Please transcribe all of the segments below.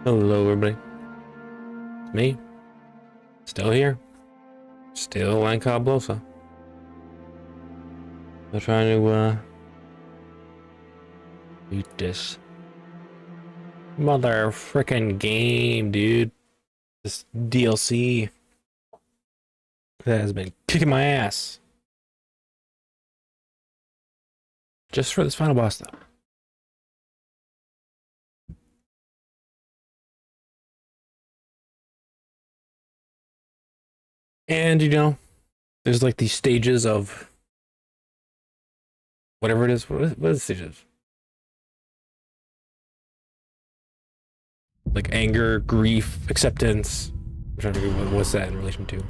Hello, everybody. It's me. Still here. Still Lancoblosa. I'm trying to beat this mother frickin' game, dude. This DLC that has been kicking my ass. Just for this final boss, though. And, you know, there's like these stages of whatever it is. What is the stages? Like anger, grief, acceptance. I'm trying to figure what's that in relation to.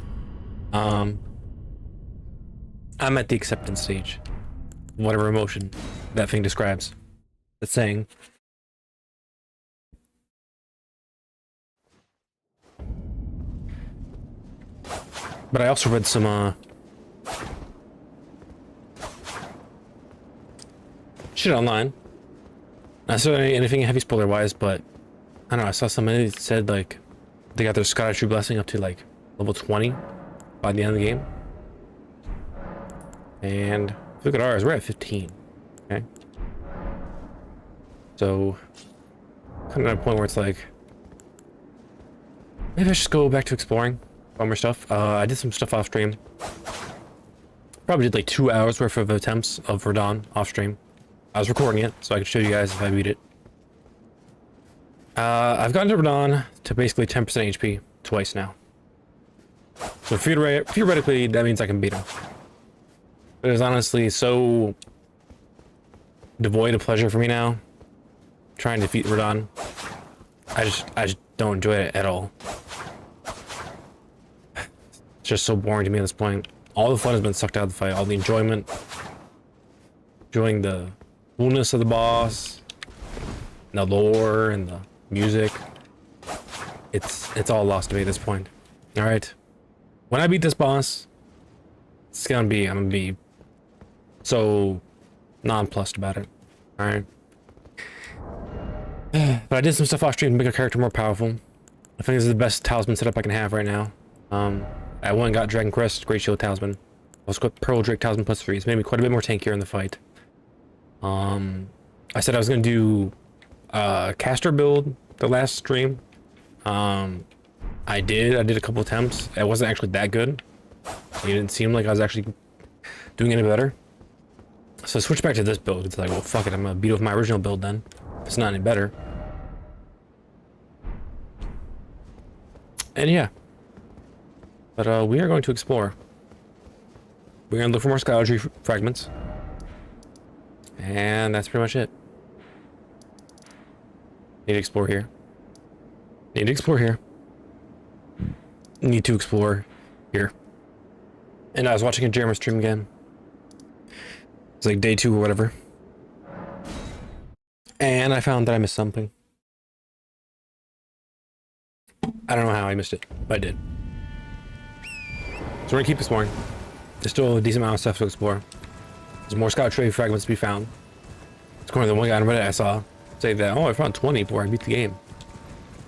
I'm at the acceptance stage. Whatever emotion that thing describes. That's saying. But I also read some shit online. Not saw anything heavy spoiler wise, but I don't know, I saw somebody that said like they got their skibitree blessing up to like level 20 by the end of the game. And if you look at ours, we're at 15. Okay. So kind of at a point where it's like maybe I should go back to exploring more stuff. I did some stuff off stream. Probably did like 2 hours worth of attempts of Radon off stream. I was recording it so I could show you guys if I beat it. I've gotten to Radon to basically 10% HP twice now. So theoretically, that means I can beat him. But it's honestly so devoid of pleasure for me now, trying to defeat Radon. I just don't enjoy it at all. It's just so boring to me at this point. All the fun has been sucked out of the fight. All the enjoyment, enjoying the coolness of the boss, and the lore, and the music. It's all lost to me at this point. All right, when I beat this boss, I'm gonna be so nonplussed about it. All right, but I did some stuff off stream to make a character more powerful. I think this is the best talisman setup I can have right now. I went and got Dragon Crest, Great Shield Talisman. Also got Pearl Drake Talisman +3. It's made me quite a bit more tankier in the fight. I said I was gonna do caster build the last stream. I did a couple attempts. It wasn't actually that good. It didn't seem like I was actually doing any better. So I switched back to this build. It's like, well, fuck it, I'm gonna beat with my original build then. If it's not any better. And yeah. But we are going to explore. We're gonna look for more skibitree fragments. And that's pretty much it. Need to explore here. Need to explore here. Need to explore here. And I was watching a Jeremy stream again. It's like day 2 or whatever. And I found that I missed something. I don't know how I missed it, but I did. So we're gonna keep exploring. There's still a decent amount of stuff to explore. There's more skibitree fragments to be found. It's according to the one guy on Reddit I saw say that, oh, I found 20 before I beat the game.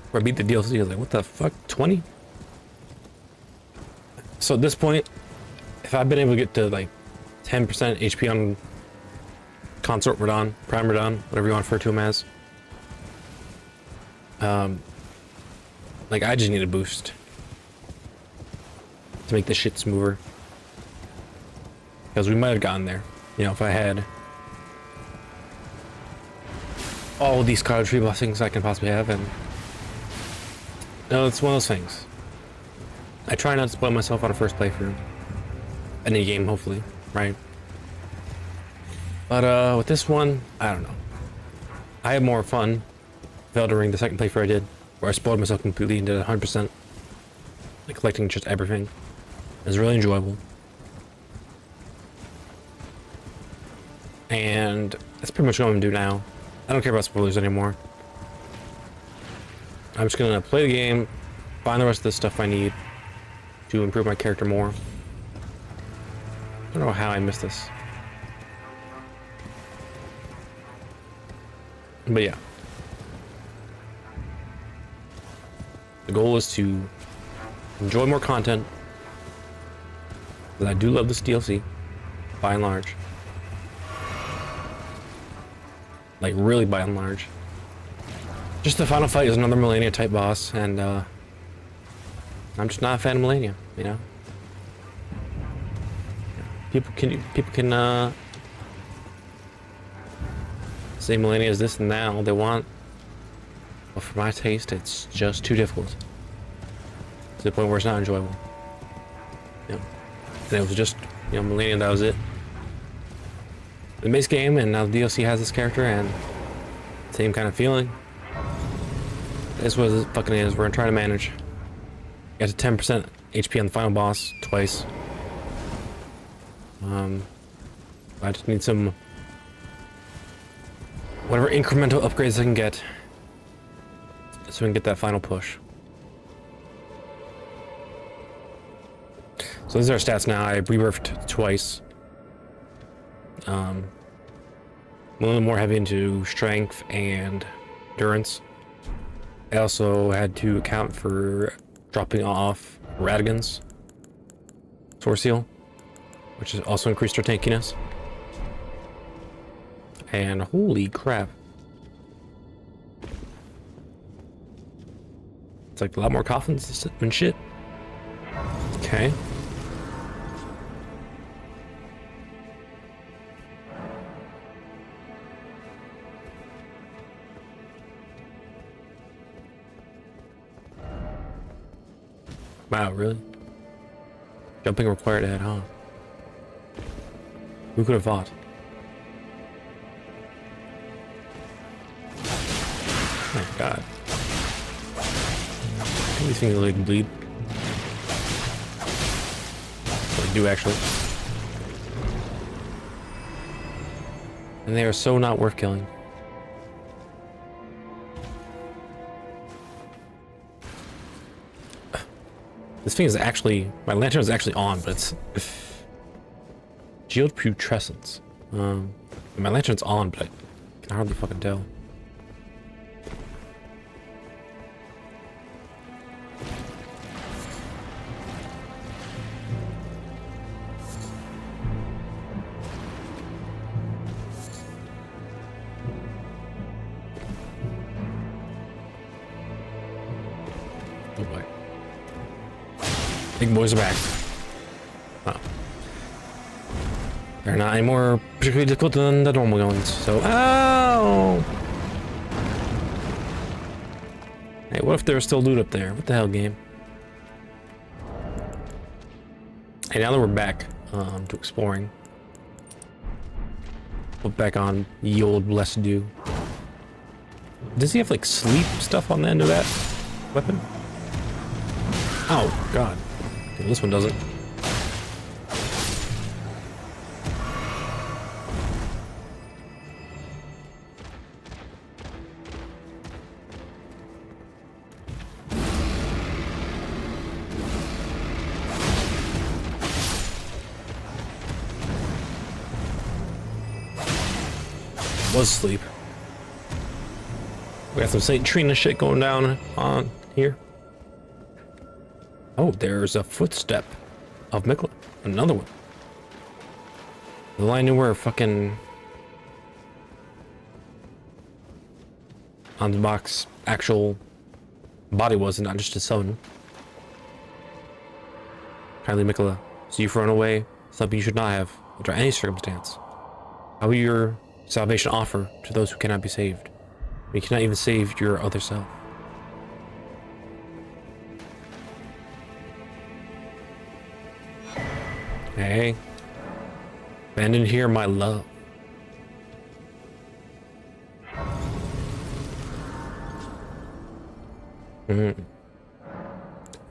Before I beat the DLC. I was like, what the fuck, 20? So at this point, if I've been able to get to like 10% HP on Consort Radon, Prime Radon, whatever you want to refer to him as, like I just need a boost to make this shit smoother. Because we might have gotten there, you know, if I had all these skibitree blessings I can possibly have. And no, it's one of those things. I try not to spoil myself on a first playthrough. Any game, hopefully, right? But with this one, I don't know. I had more fun with Elden Ring the second playthrough I did, where I spoiled myself completely and did 100%, like collecting just everything. It was really enjoyable. And that's pretty much what I'm gonna do now. I don't care about spoilers anymore. I'm just gonna play the game, find the rest of the stuff I need to improve my character more. I don't know how I missed this. But yeah. The goal is to enjoy more content. Because I do love this DLC, by and large. Like, really by and large. Just the final fight is another Millennia type boss, and I'm just not a fan of Millennia, you know? People can say Millennia is this and that all they want. But for my taste, it's just too difficult. To the point where it's not enjoyable. Yeah. And it was just, you know, Millennia, that was it. The base game, and now the DLC has this character, and same kind of feeling. This was it fucking is. We're gonna try to manage. Got to 10% HP on the final boss twice. I just need some whatever incremental upgrades I can get so we can get that final push. So these are our stats now. I rebirthed twice. I'm a little more heavy into strength and endurance. I also had to account for dropping off Radigan's Sword Seal, which has also increased our tankiness. And holy crap. It's like a lot more coffins and shit. Okay. Wow, really? Jumping required ahead, huh? Who could have thought? Oh my god. These things like bleed. They do actually. And they are so not worth killing. This thing is actually, my lantern is actually on, but it's Geode Putrescence. My lantern's on, but I can hardly fucking tell. Oh boy. Big boys are back. Wow. They're not any more particularly difficult than the normal ones, so... Ow! Hey, what if there's still loot up there? What the hell, game? Hey, now that we're back to exploring, put back on ye old blessed do. Does he have like sleep stuff on the end of that weapon? Oh god. Okay, this one doesn't. Was sleep. We got some St. Trina shit going down on here. Oh, there's a footstep of Mikla. Another one. The line knew where fucking on the box actual body was, and not just a summon. Kindly Mikla, so you've run away, something you should not have under any circumstance. How will your salvation offer to those who cannot be saved? You cannot even save your other self. Hey, abandoned here, my love.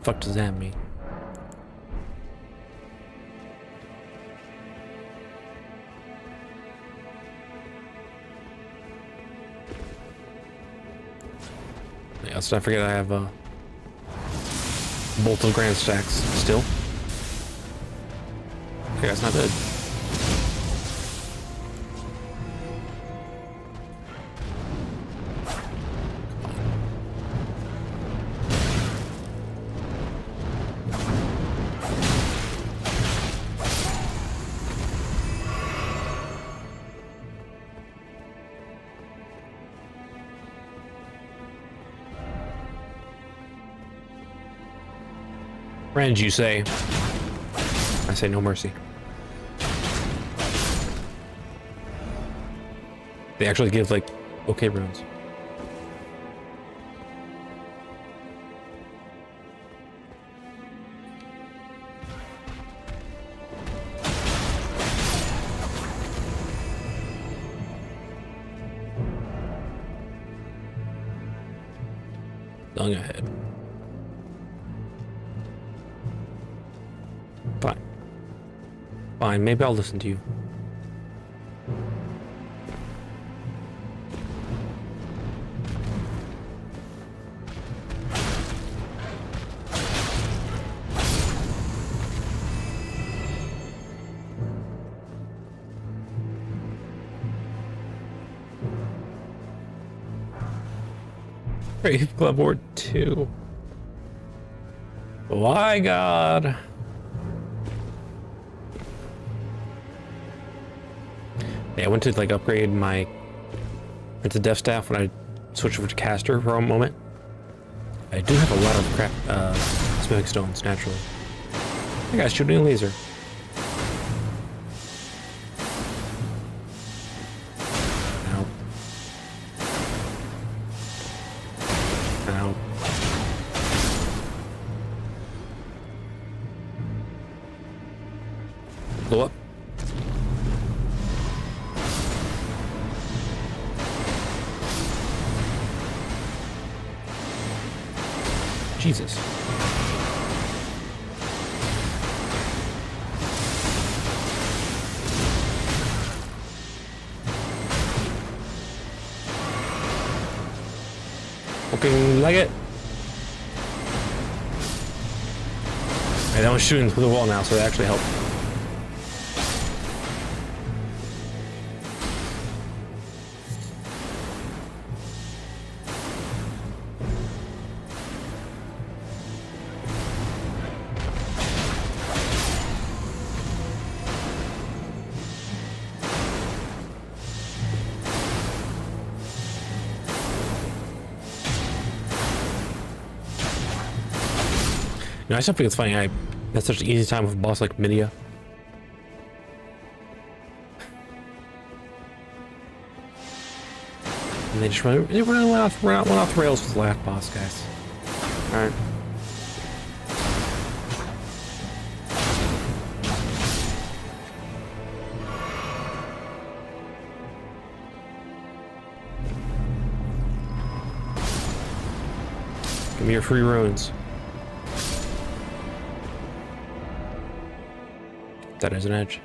Fuck does that mean? Yeah, let's not forget I have Bolt of Grand Stacks still. Okay, that's not good. Friends, you say. I say no mercy. They actually give, like, okay runes. Long ahead. Fine. Fine, maybe I'll listen to you. Brave Clubboard 2. Why, God? Yeah, I went to like upgrade my into Death Staff when I switched over to Caster for a moment. I do have a lot of crap smithing stones naturally. That guy's shooting a laser. Ow. Ow. Blow up. Jesus. Looking like it. Right, that one's shooting through the wall now, so that actually helped. You know, I still think it's funny. I had such an easy time with a boss like NVIDIA. And they just went off the rails with the last boss, guys. Alright. Give me your free runes. That is an edge.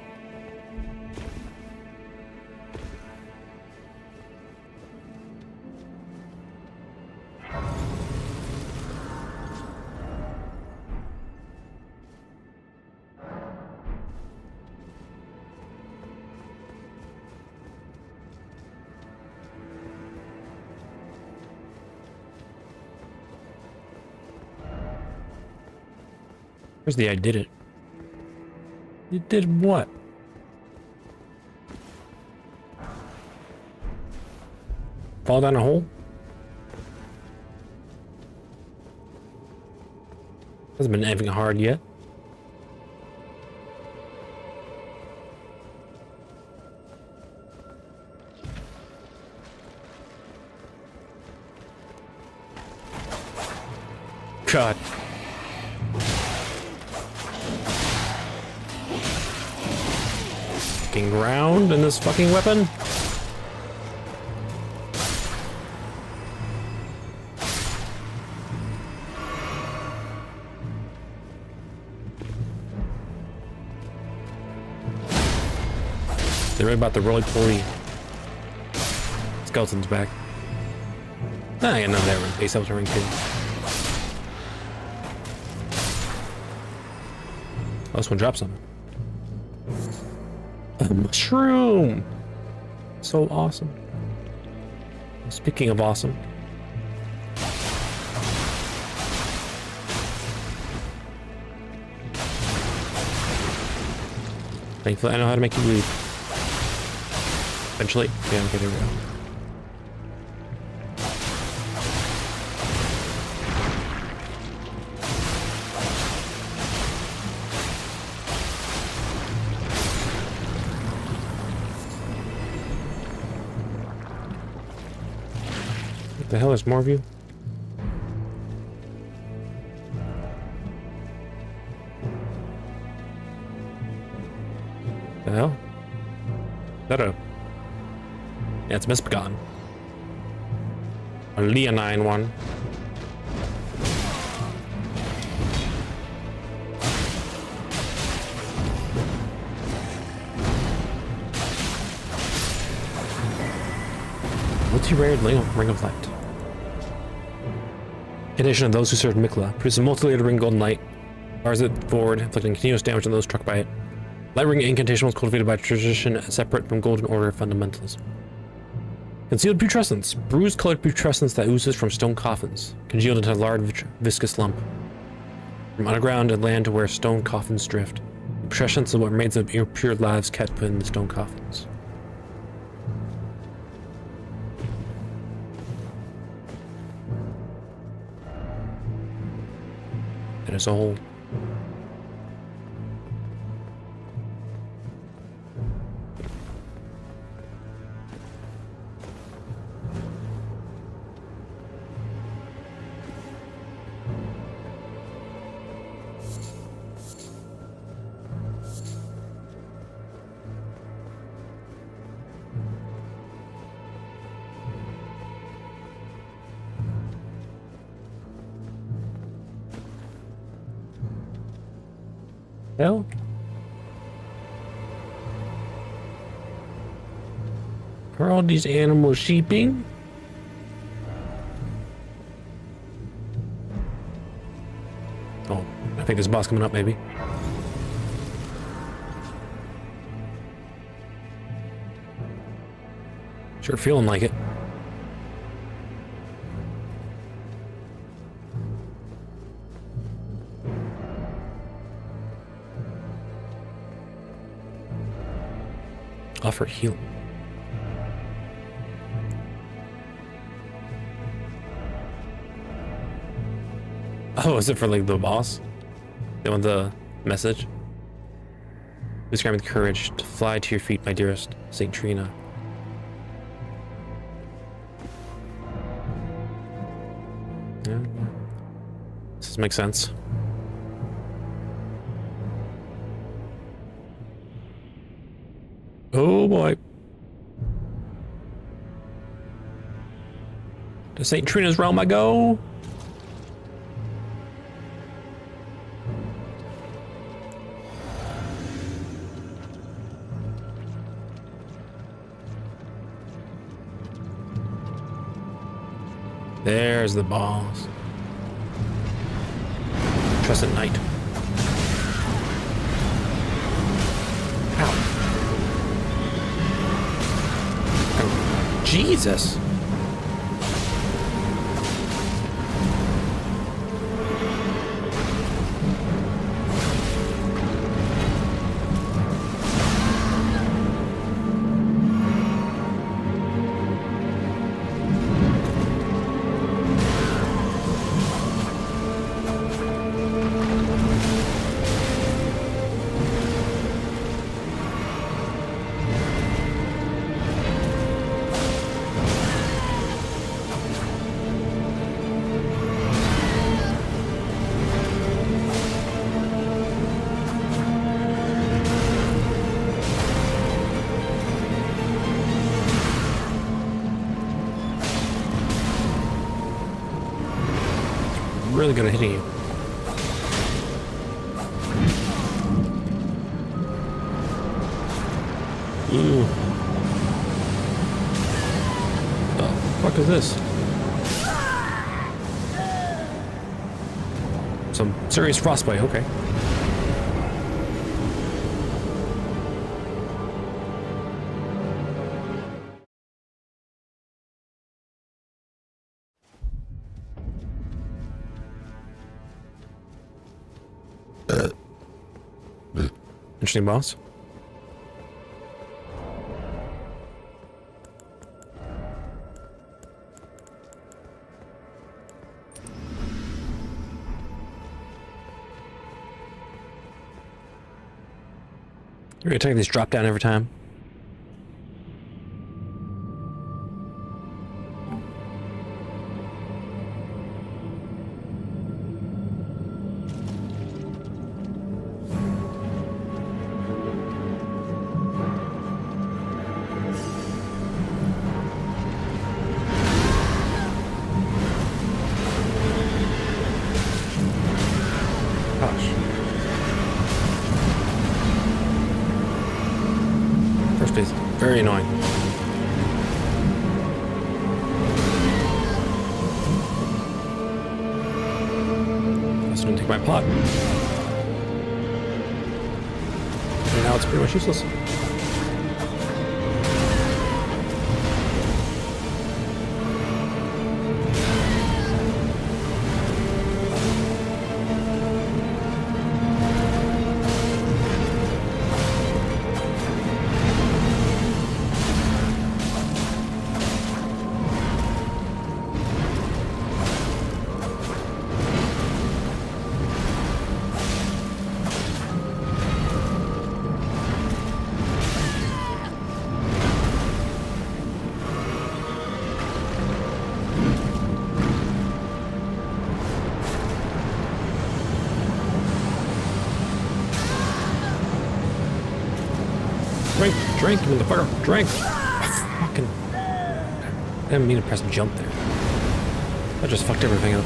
Where's the I did it? You did what? Fall down a hole? Hasn't been anything hard yet. God. Fucking ground in this fucking weapon? They're right about the roly-poly skeleton's back. Ah, yeah, no, that ring. Ace Elden Ring 2. Oh, this one dropped something. A mushroom! So awesome. Speaking of awesome. Thankfully, I know how to make you bleed. Eventually. Yeah, okay, there we go. The hell is more of you? The hell? Is that a... Yeah, it's misbegotten. A leonine one. Multi-layered ring of light. Condition of those who serve Mikla. Produces a multi-layered ring golden light. Fires it forward, inflicting continuous damage on those struck by it. Light ring incantation was cultivated by tradition separate from golden order fundamentalism. Concealed putrescence. Bruised colored putrescence that oozes from stone coffins. Congealed into a large viscous lump. From underground and land to where stone coffins drift. The putrescence is what remains of impure lives kept put in the stone coffins. And as a whole. Hell? Are all these animals sheeping? Oh, I think there's a boss coming up, maybe. Sure feeling like it. Offer healing. Oh, is it for like the boss? They want the message? Please grant me the courage to fly to your feet, my dearest Saint Trina. Yeah. This makes sense. Oh boy. To St. Trina's realm I go. There's the boss. Crescent Knight. Ow. Jesus. Really good at hitting you. Ooh. The fuck is this? Some serious frostbite, okay. Interesting boss. You're gonna take this drop down every time. is very annoying. That's gonna take my pot. And now it's pretty much useless. Drink, motherfucker, drink. Fucking. I didn't mean to press jump there. I just fucked everything up.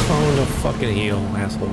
Found a fucking heal, asshole.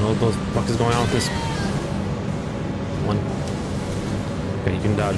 What the fuck is going on with this one? Okay, you can dodge.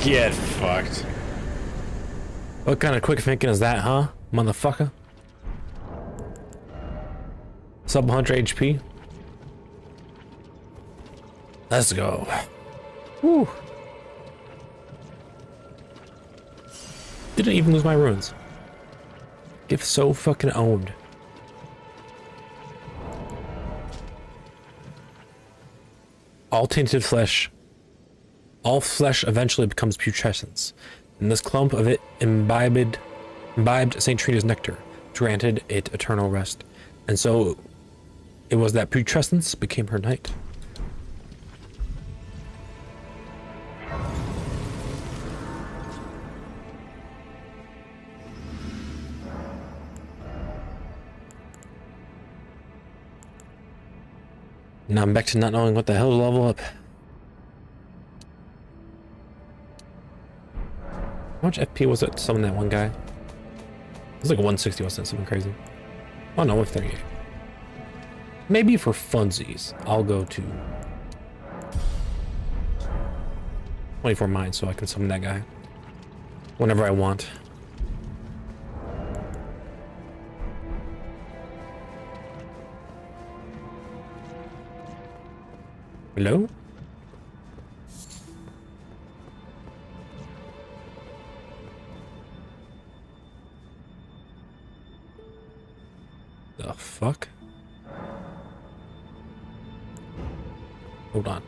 Get fucked. What kind of quick thinking is that, huh, motherfucker? Sub 100 HP. Let's go. Woo. Didn't even lose my runes. Get so fucking owned. All tainted flesh. All flesh eventually becomes putrescence. And this clump of it imbibed St. Trina's nectar, granted it eternal rest. And so it was that putrescence became her night. Now I'm back to not knowing what the hell to level up. How much FP was it to summon that one guy? It was like 160, wasn't it? Something crazy. Oh no, 138. Maybe for funsies, I'll go to 24 mines so I can summon that guy whenever I want. Hello? The fuck? Hold on.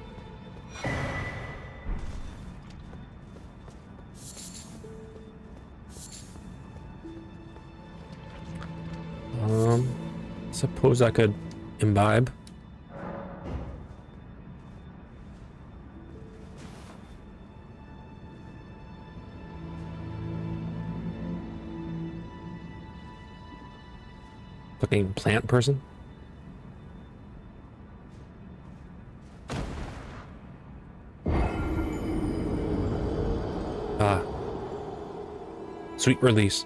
Suppose I could imbibe. Fucking plant person. Ah. Sweet release.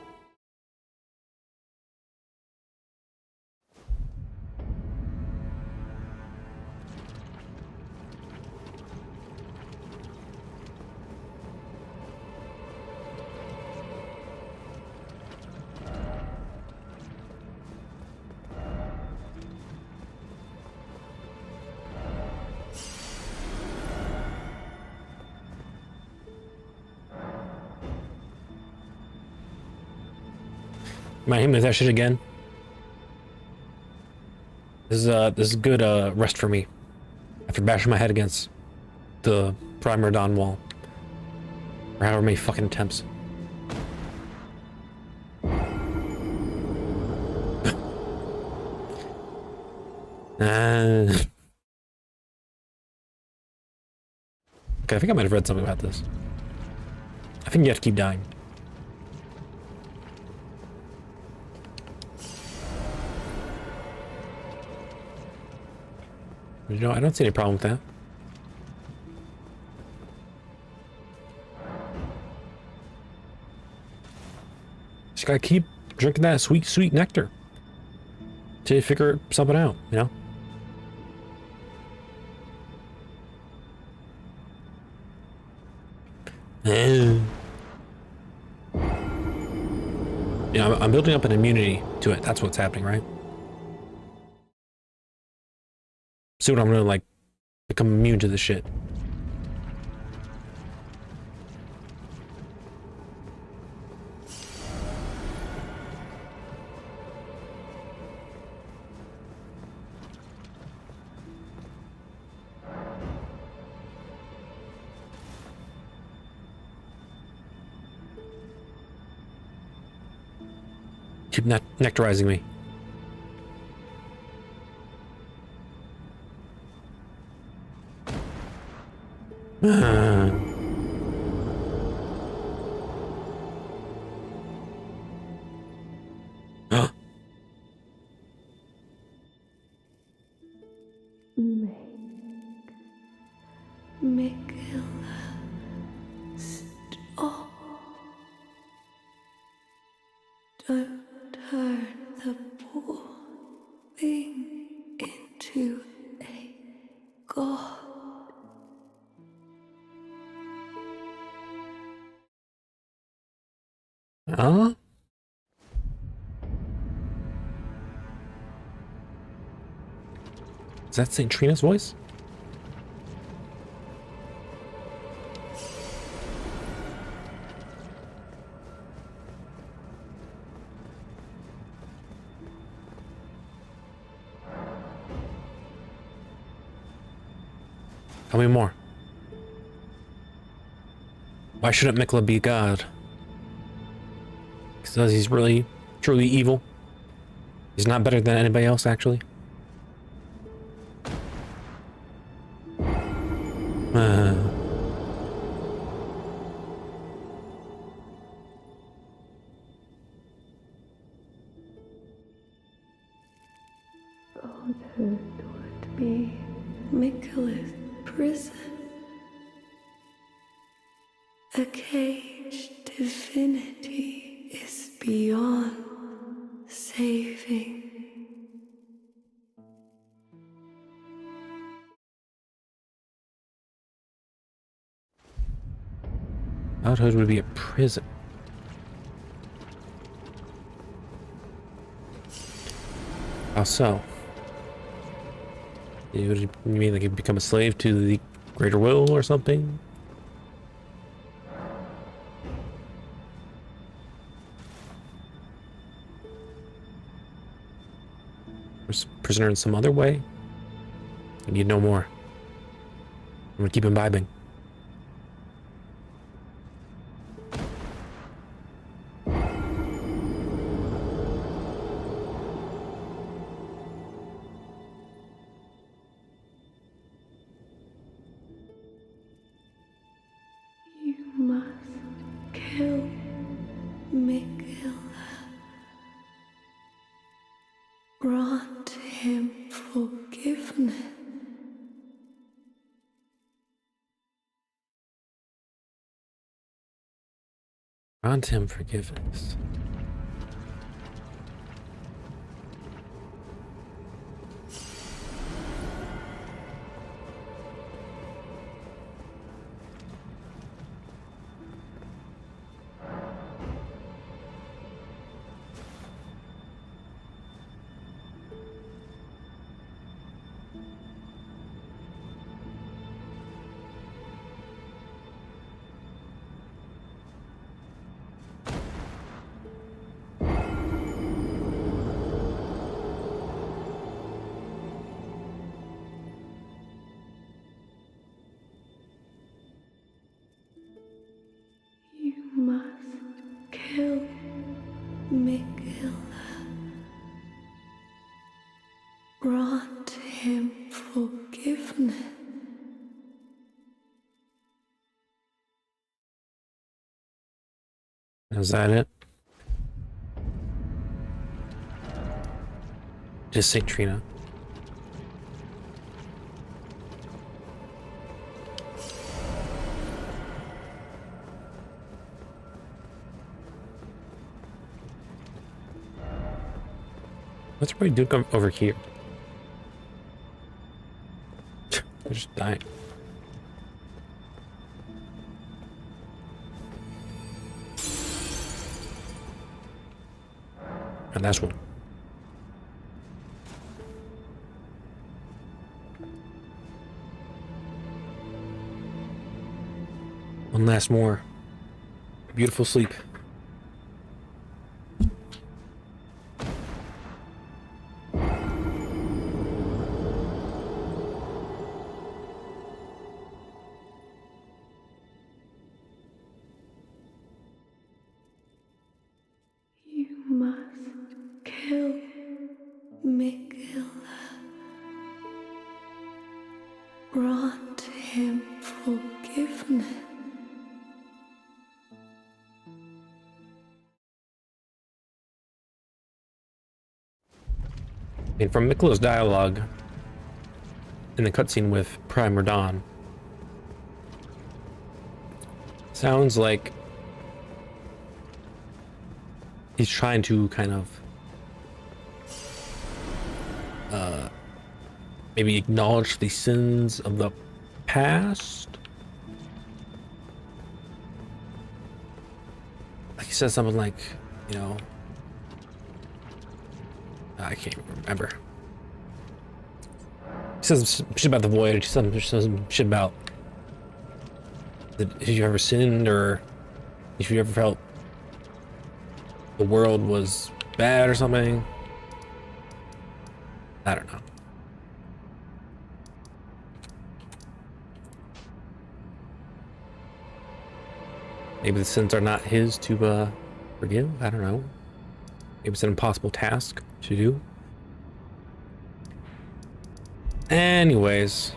Am I aiming at that shit again? This is good rest for me after bashing my head against the primer Dawn wall. Or however many fucking attempts. Okay, I think I might have read something about this. I think you have to keep dying. You know, I don't see any problem with that. Just gotta keep drinking that sweet, sweet nectar till you figure something out, you know? You know, I'm building up an immunity to it. That's what's happening, right? Soon I'm gonna like become immune to this shit. Keep nectarizing me. Stop. Don't turn the poor thing into a god. Huh? Is that St. Trina's voice? Tell me more. Why shouldn't Mikla be God? Because he's really, truly evil. He's not better than anybody else, actually. Fatherhood would be Mikkela's prison. A caged divinity is beyond saving. Childhood would be a prison. How so? You mean like you become a slave to the greater will or something? Or prisoner in some other way? I need no more. I'm gonna keep imbibing. You must kill Mikkela. Grant him forgiveness. Grant him forgiveness. You must kill Mikkela. Grant him forgiveness. Is that it? Just St. Trina. What's everybody doing over here? They're just dying. And that's one. One last more. Beautiful sleep. You must kill Mikkela. Grant him forgiveness. And from Miklah's dialogue in the cutscene with Prime Radon, sounds like he's trying to kind of maybe acknowledge the sins of the past. Like says something like, you know, I can't remember. He says some shit about the voyage. He says some shit about if you ever sinned or if you ever felt the world was bad or something. I don't know. Maybe the sins are not his to forgive. I don't know. Maybe it's an impossible task to do. Anyways.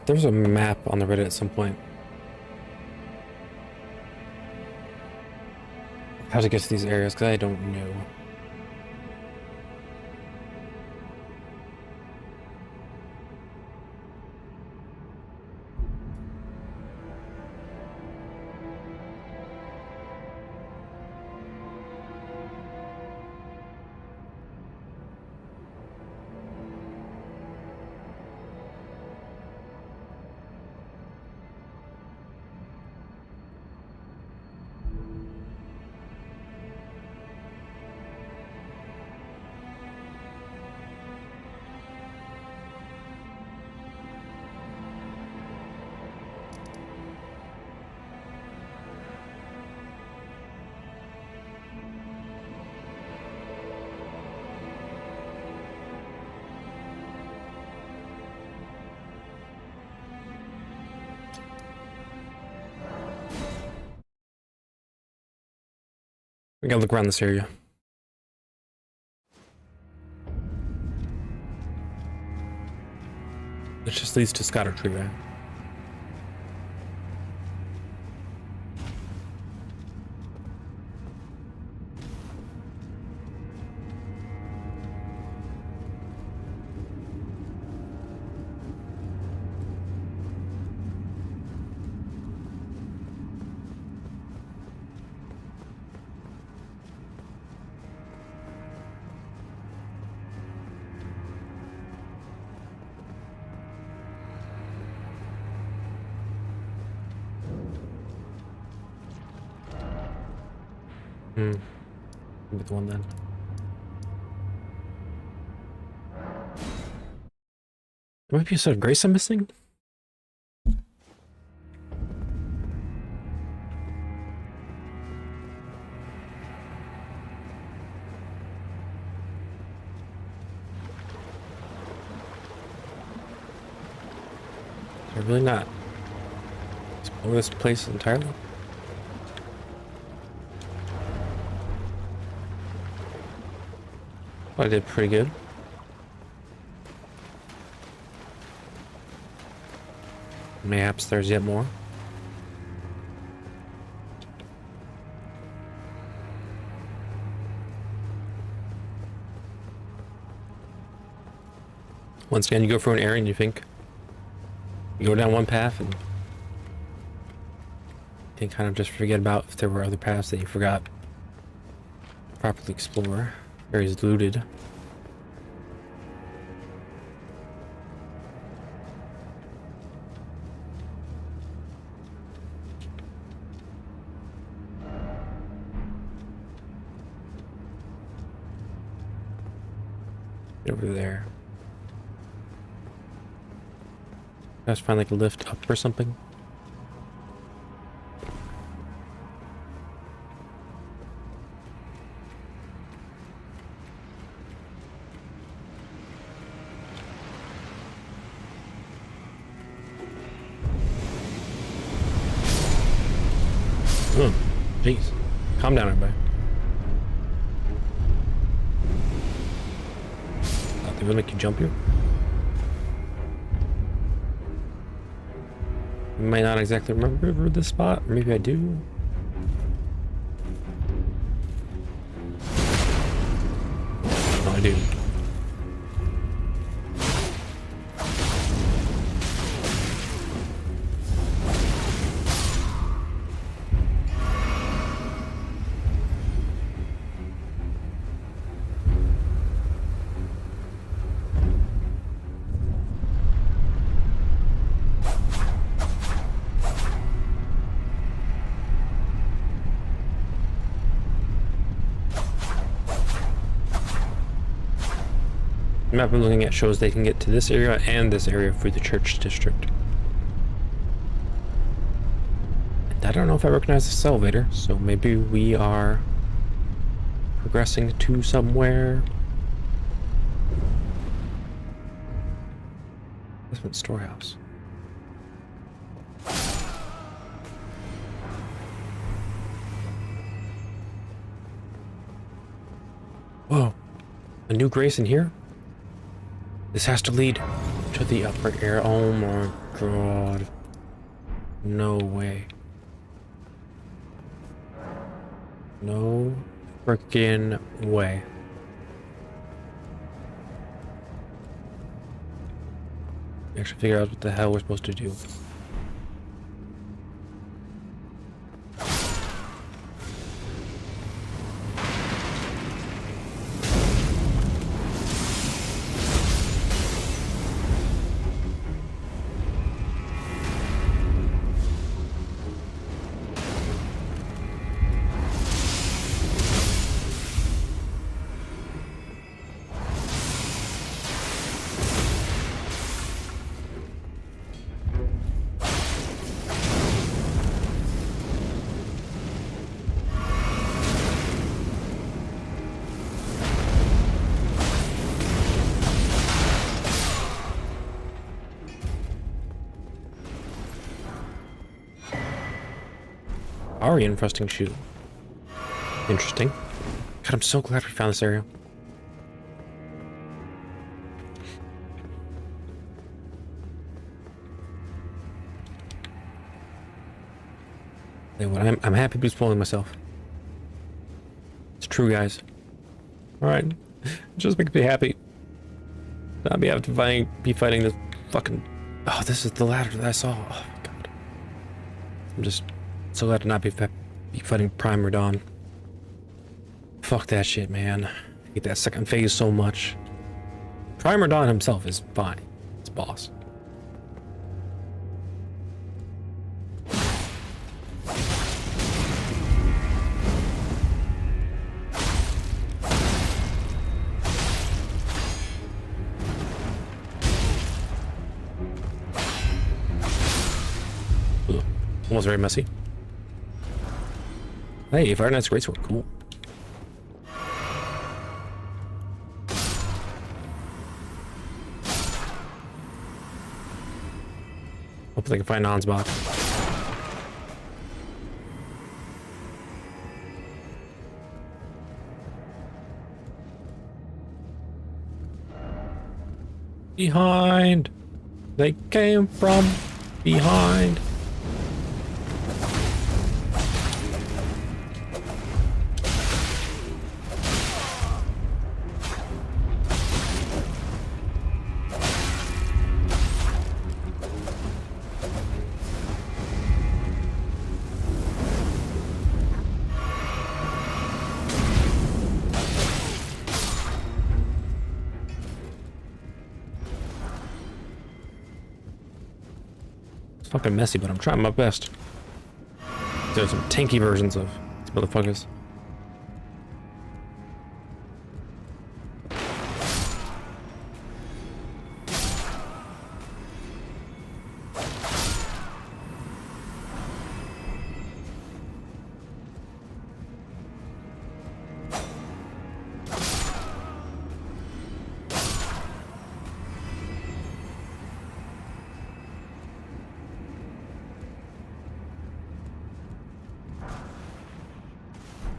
There's a map on the Reddit at some point. How to get to these areas, because I don't know. We gotta look around this area. It just leads to Erdtree, right? Maybe the one then. There might be a sort of grace I'm missing. They're really not explore this place entirely. I did pretty good. Mayhaps there's yet more. Once again, you go for an area and you think you go down one path and you can kind of just forget about if there were other paths that you forgot to properly explore. Area's looted. Over there. Let's find like a lift up or something. Jeez. Calm down, everybody. They will make you jump here. I might not exactly remember this spot. Maybe I do. No, I do. map I'm looking at shows they can get to this area and this area through the church district. And I don't know if I recognize this elevator, so maybe we are progressing to somewhere. This one's storehouse. Whoa, a new grace in here? This has to lead to the upper air. Oh my god. No way. No freaking way. Actually figure out what the hell we're supposed to do. Ari infesting shoe. Interesting. God, I'm so glad we found this area. I'm happy to be spoiling myself. It's true, guys. Alright. Just makes me happy. Not be having to be fighting this fucking... Oh, this is the ladder that I saw. Oh my god. I'm just so glad to not be fighting Prime or Dawn. Fuck that shit, man. I hate that second phase so much. Prime or Dawn himself is fine. It's boss. Ugh. Almost very messy. Hey, Fire Knight's greatsword, cool. Hopefully I can find Non's box. Behind! They came from behind! Fucking messy, but I'm trying my best. There's some tanky versions of these motherfuckers.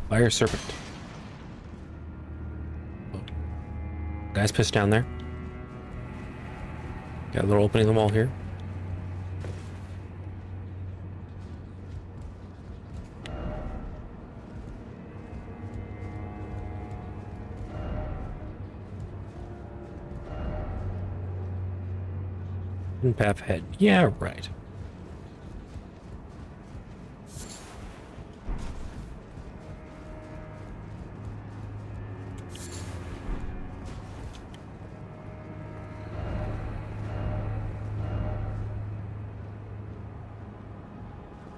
Fire serpent. Oh. Guys pissed down there. Got a little opening in the wall here. And path ahead. Yeah, right.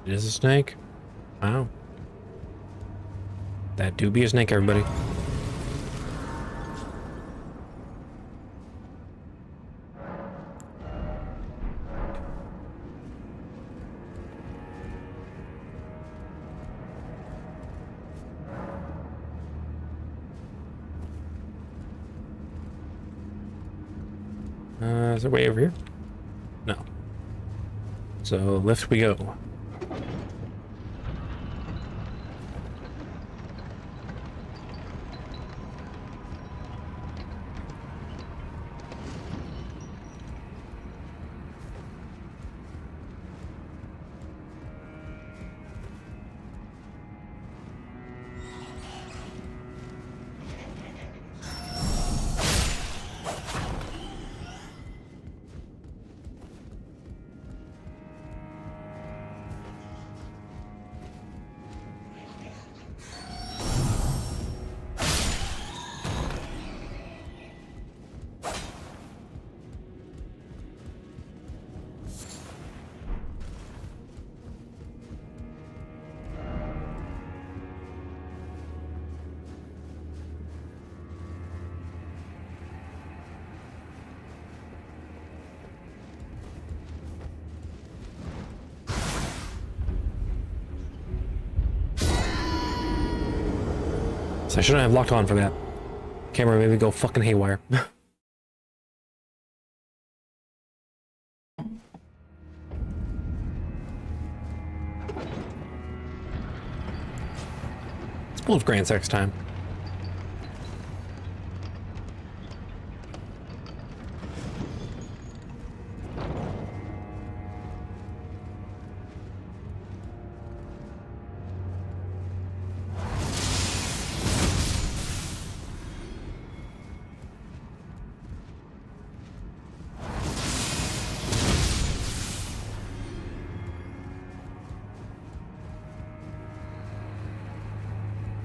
It is a snake? Wow. That do be a snake, everybody. Is there a way over here? No. So lift we go. So I shouldn't have locked on for that. Camera made me go fucking haywire. Let's pull up Grand Sex time.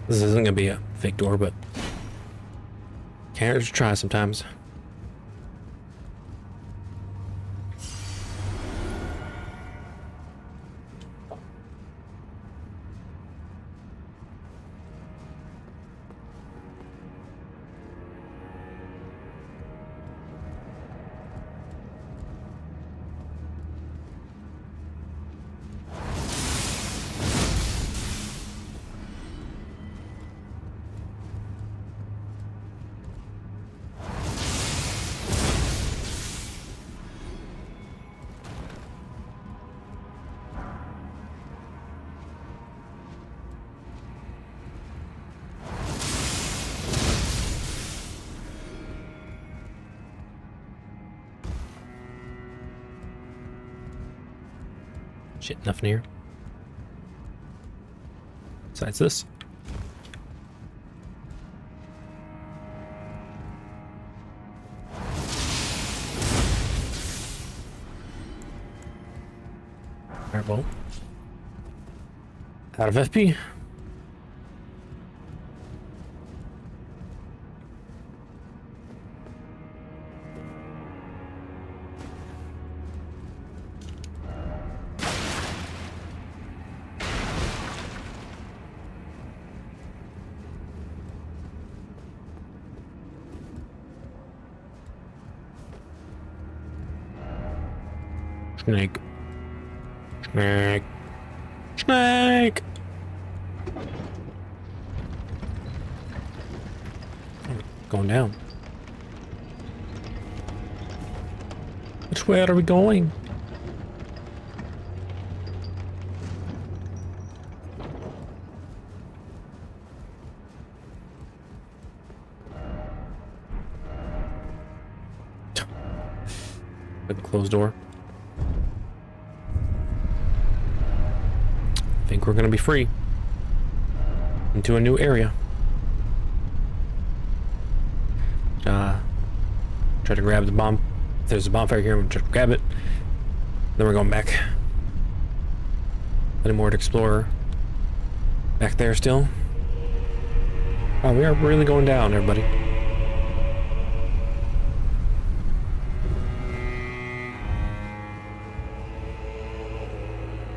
This isn't gonna be a fake door, but can't just try sometimes. Shit, nothing here. Besides this. Alright, well. Out of FP. Snake. Snake. Snake! Going down. Which way are we going? Like a closed door. Think we're gonna be free into a new area. Try to grab the bomb. If there's a bonfire here, we'll try to grab it. Then we're going back. Any more to explore back there still? Oh, we are really going down, everybody.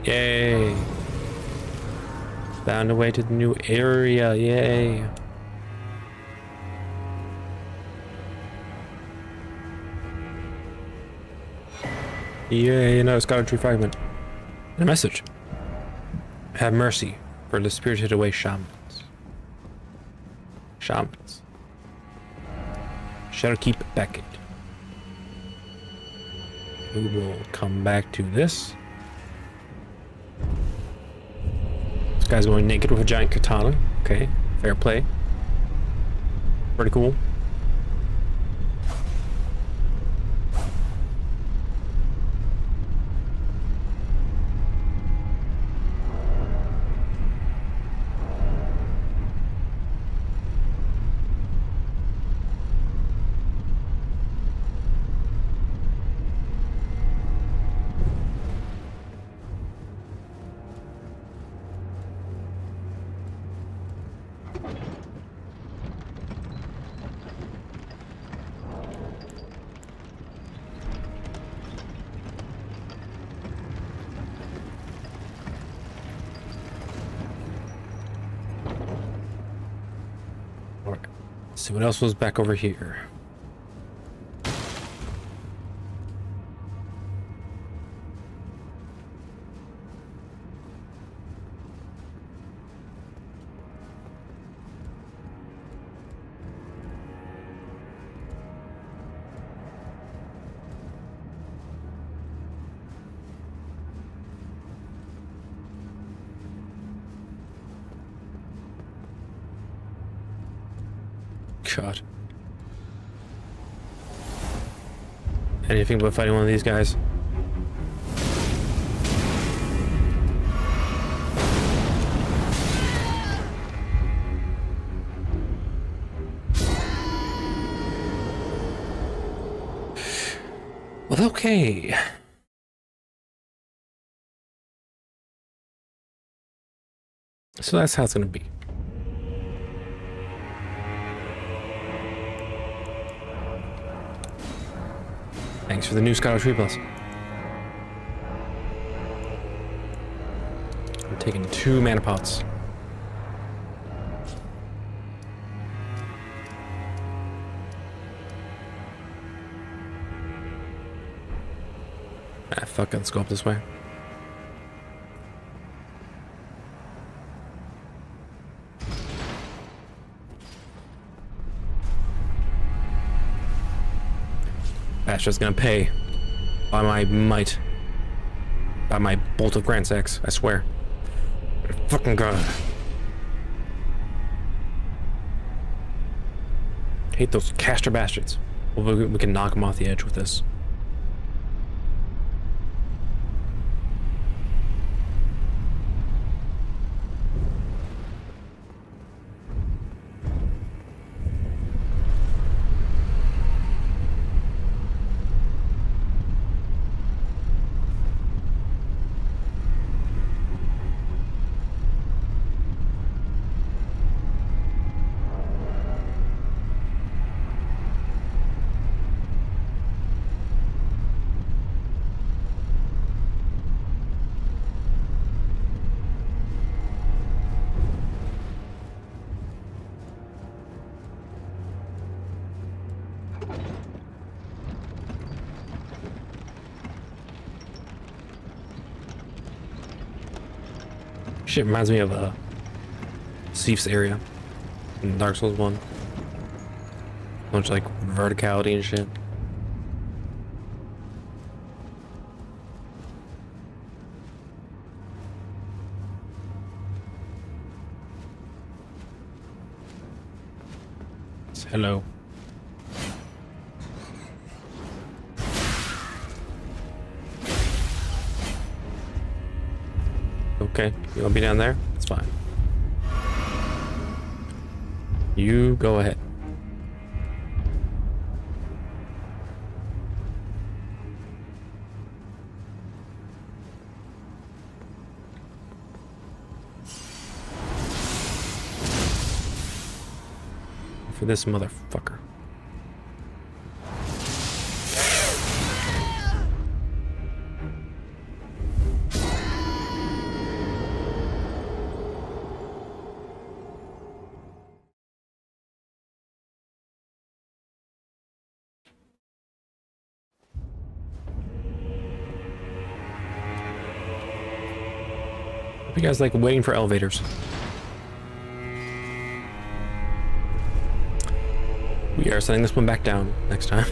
Yay. Found a way to the new area, yay. Yay, another skibitree fragment. And a message. Have mercy for the spirited away shamans. Shamans. Shadowkeep Beckett. We will come back to this. This guy's going naked with a giant katana. Okay, fair play. Pretty cool. Let's see what else was back over here. God. Anything but fighting one of these guys. Well, okay. So that's how it's gonna be. Thanks for the new Erdtree Plus. I'm taking 2 mana pots. Ah, fuck it, let's go up this way. Bastard's gonna pay by my might, by my bolt of Grand Sex, I swear. Fucking God. Hate those caster bastards. Well, we can knock them off the edge with this. Shit reminds me of Sif's area in Dark Souls 1. Bunch of like verticality and shit. Hello. Okay, you want to be down there? It's fine. You go ahead. For this motherfucker. Hope you guys like waiting for elevators. We are sending this one back down next time.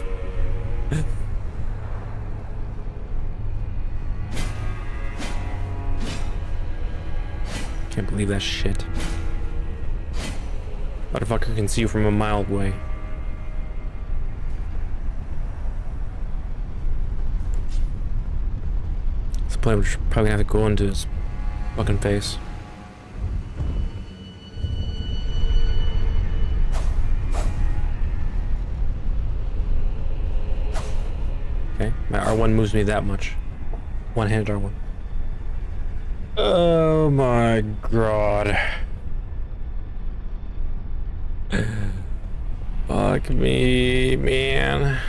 Can't believe that shit. Motherfucker can see you from a mile away. This player would probably have to go into his fucking face. Okay, my R1 moves me that much. One-handed R1. Oh my god. Fuck me, man.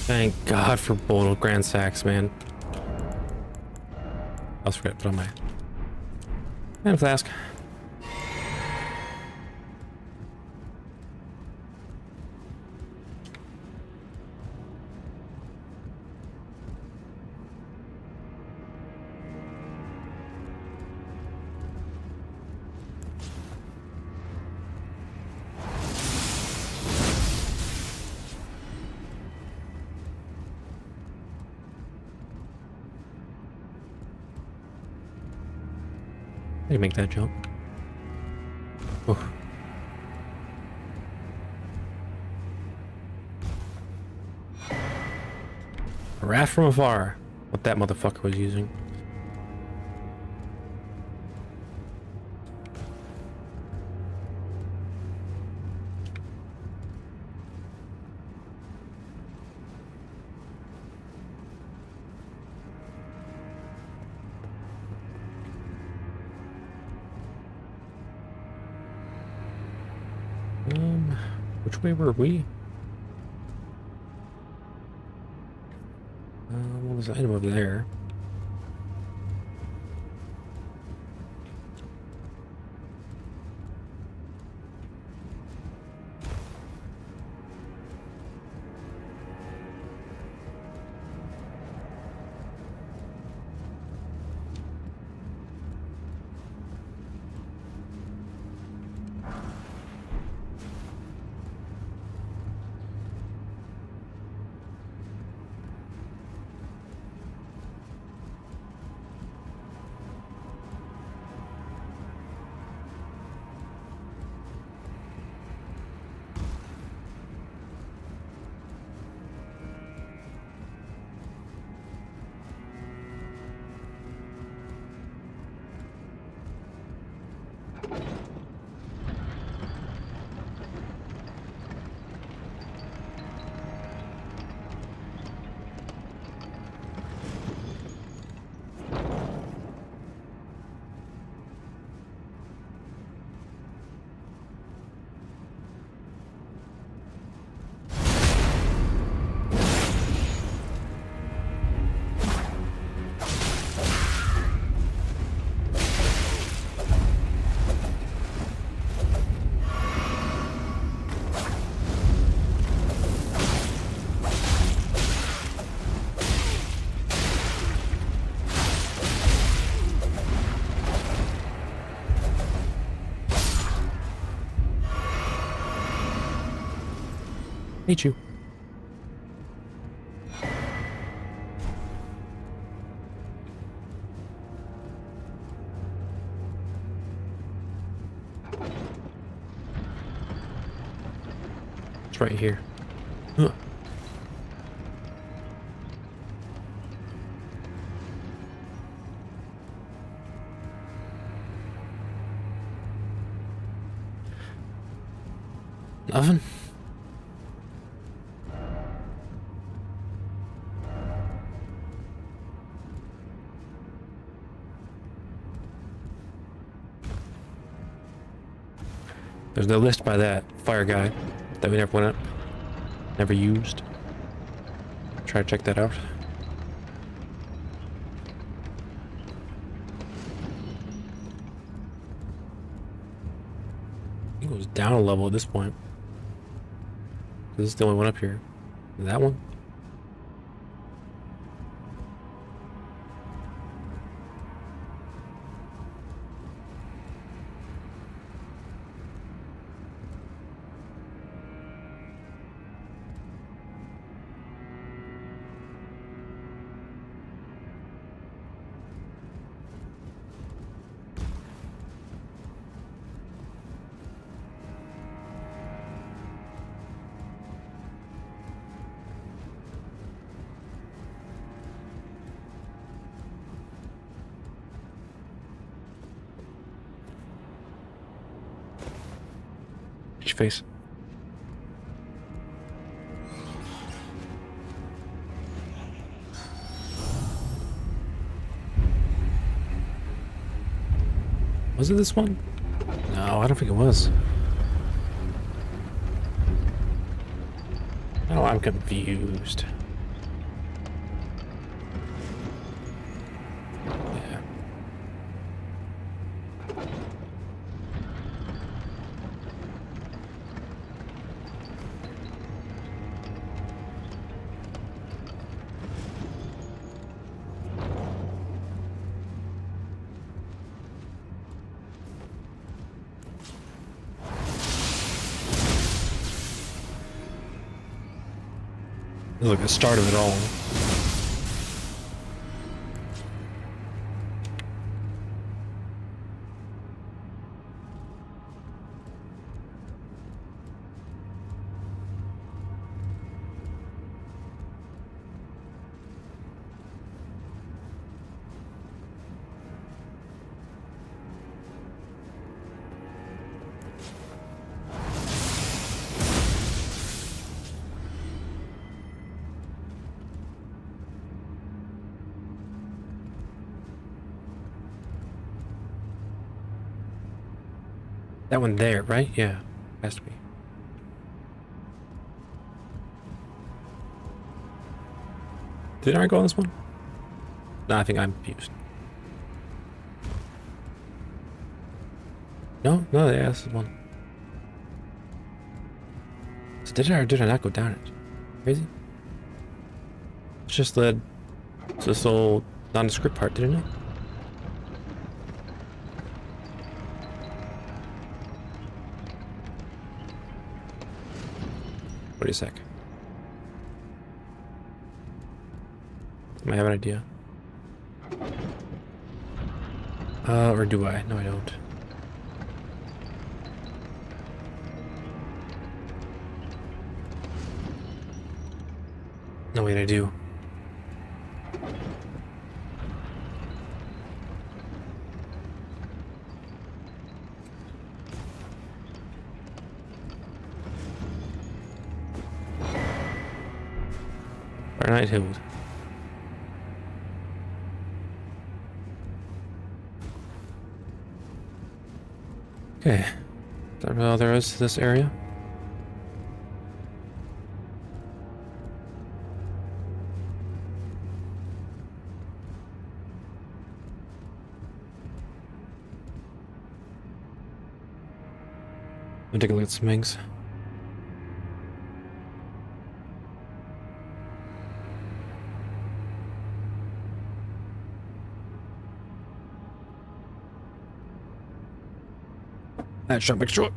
Thank God for Bold Grand Sacks, man. I was forget to put on my hand flask. I can make that jump. Oh. A wrath from afar. What that motherfucker was using. Which way were we? What was the item over there? Hate you. It's right here. Huh. Nothing. There's no list by that fire guy that we never went up, never used. Try to check that out. It goes down a level at this point. This is the only one up here. That one? Your face. Was it this one? No, I don't think it was. Oh, I'm confused. Yeah. This is like the start of it all. That one there, right? Yeah, has to be. Didn't I go on this one? No, I think I'm confused. No, yeah, this is one. So did I or did I not go down it? Crazy? It just led to this whole nondescript part, didn't it? Wait a sec. I have an idea. Or do I? No, I don't. No, wait, I do. Fahrenheit Hills. Okay. Is that all there is to this area? Let me take a look at some things. That shot make sure.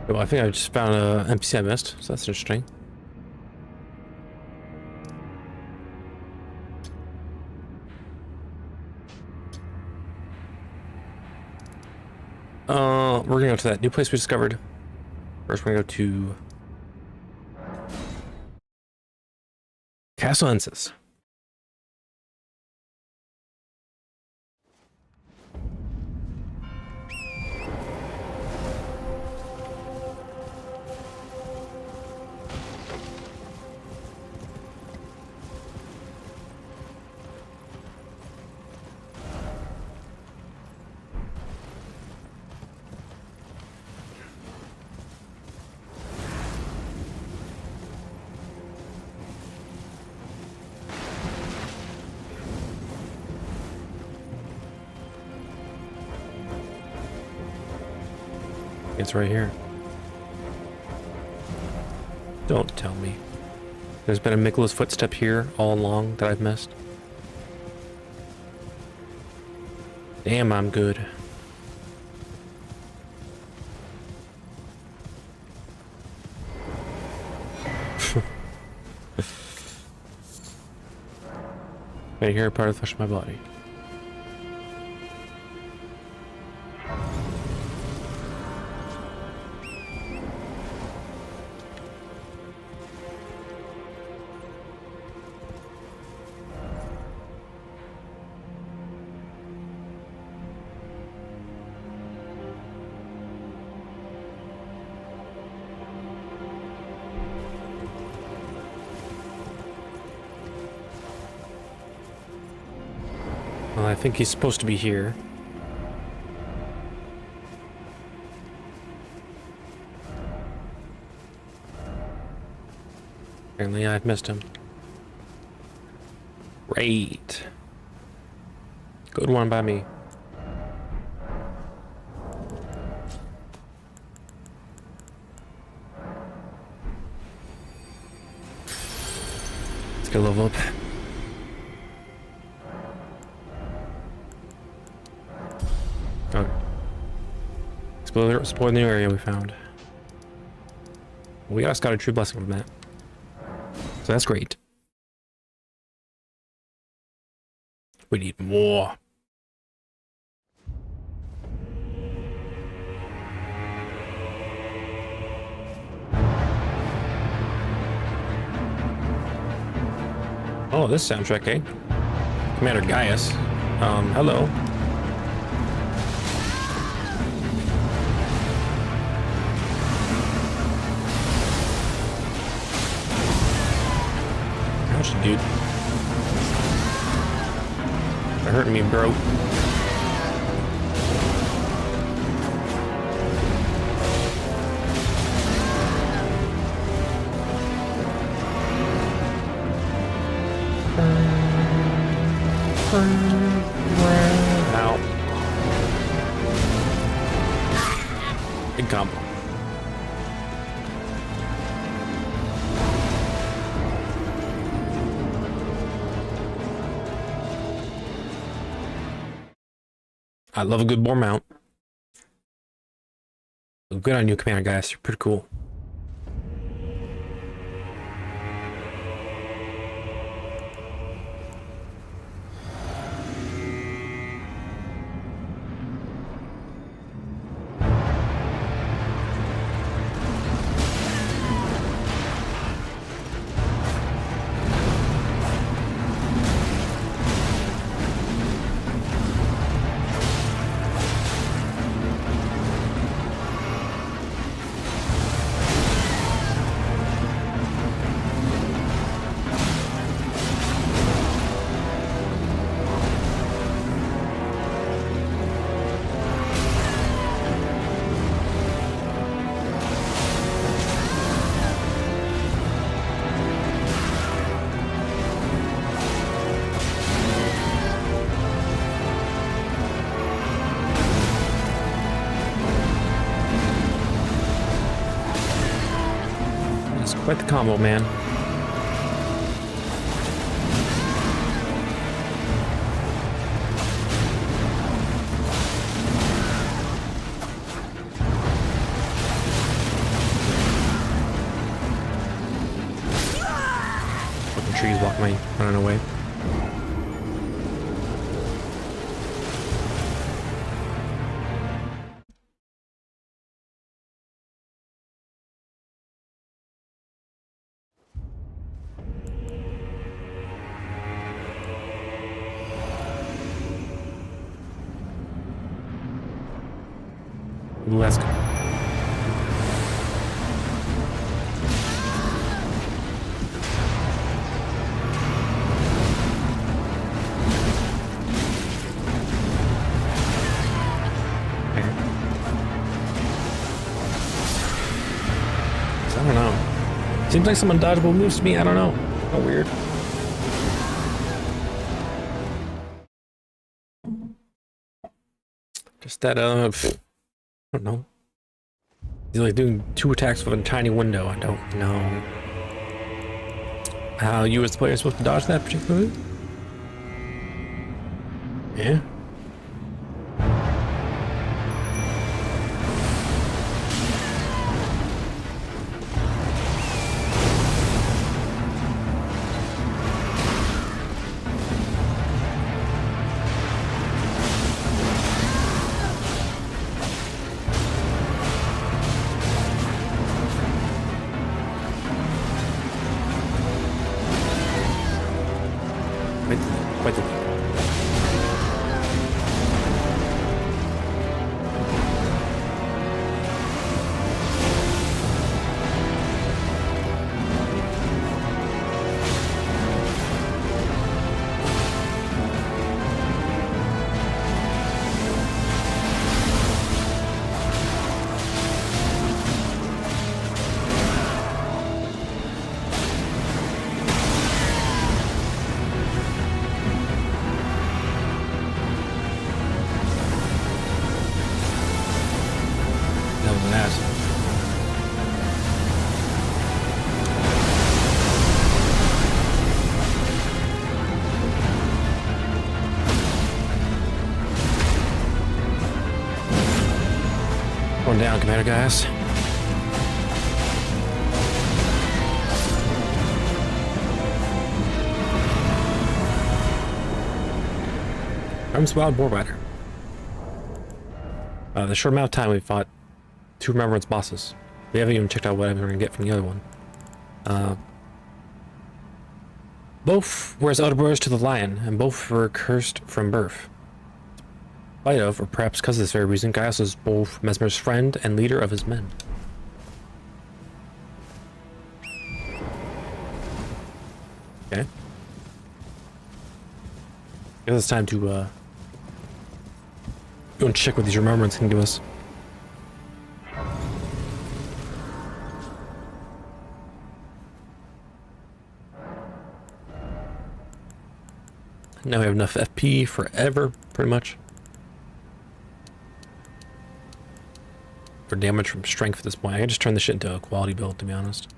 Well, I think I just found a NPC I missed, so that's interesting. We're gonna go to that new place we discovered. First, we're gonna go to Castle Ensis. It's right here. Don't tell me. There's been a Mikola's footstep here all along that I've missed. Damn, I'm good. Right here, part of the flesh of my body. Well, I think he's supposed to be here. Apparently I've missed him. Great. Good one by me. Let's get a level up. Okay. Explore the new area we found. We just got a true blessing from that. So that's great. We need more. Oh, this soundtrack, eh? Commander Gaius. Hello. Dude, they're hurting me, bro. Ow. Big combo. I love a good boar mount. Good on you, Commander guys. You're pretty cool. Quite the combo, man. trees blocking me running away. Let's go. I don't know. Seems like some undodgeable moves to me. I don't know. How weird. Just that, I don't know. He's like doing 2 attacks with a tiny window. I don't know how you as the player are supposed to dodge that particularly. Yeah. Quite the leap. Going down, Commander guys. Arms Wild Boar Rider. The short amount of time we fought 2 Remembrance bosses. We haven't even checked out what we're gonna get from the other one. Both were as elder brothers to the lion, and both were cursed from birth. Spite of, or perhaps because of this very reason, Gaius was both Mesmer's friend and leader of his men. Okay. I guess it's time to go and check what these remembrances can give us. Now we have enough FP forever, pretty much. For damage from strength at this point. I can just turn this shit into a quality build, to be honest.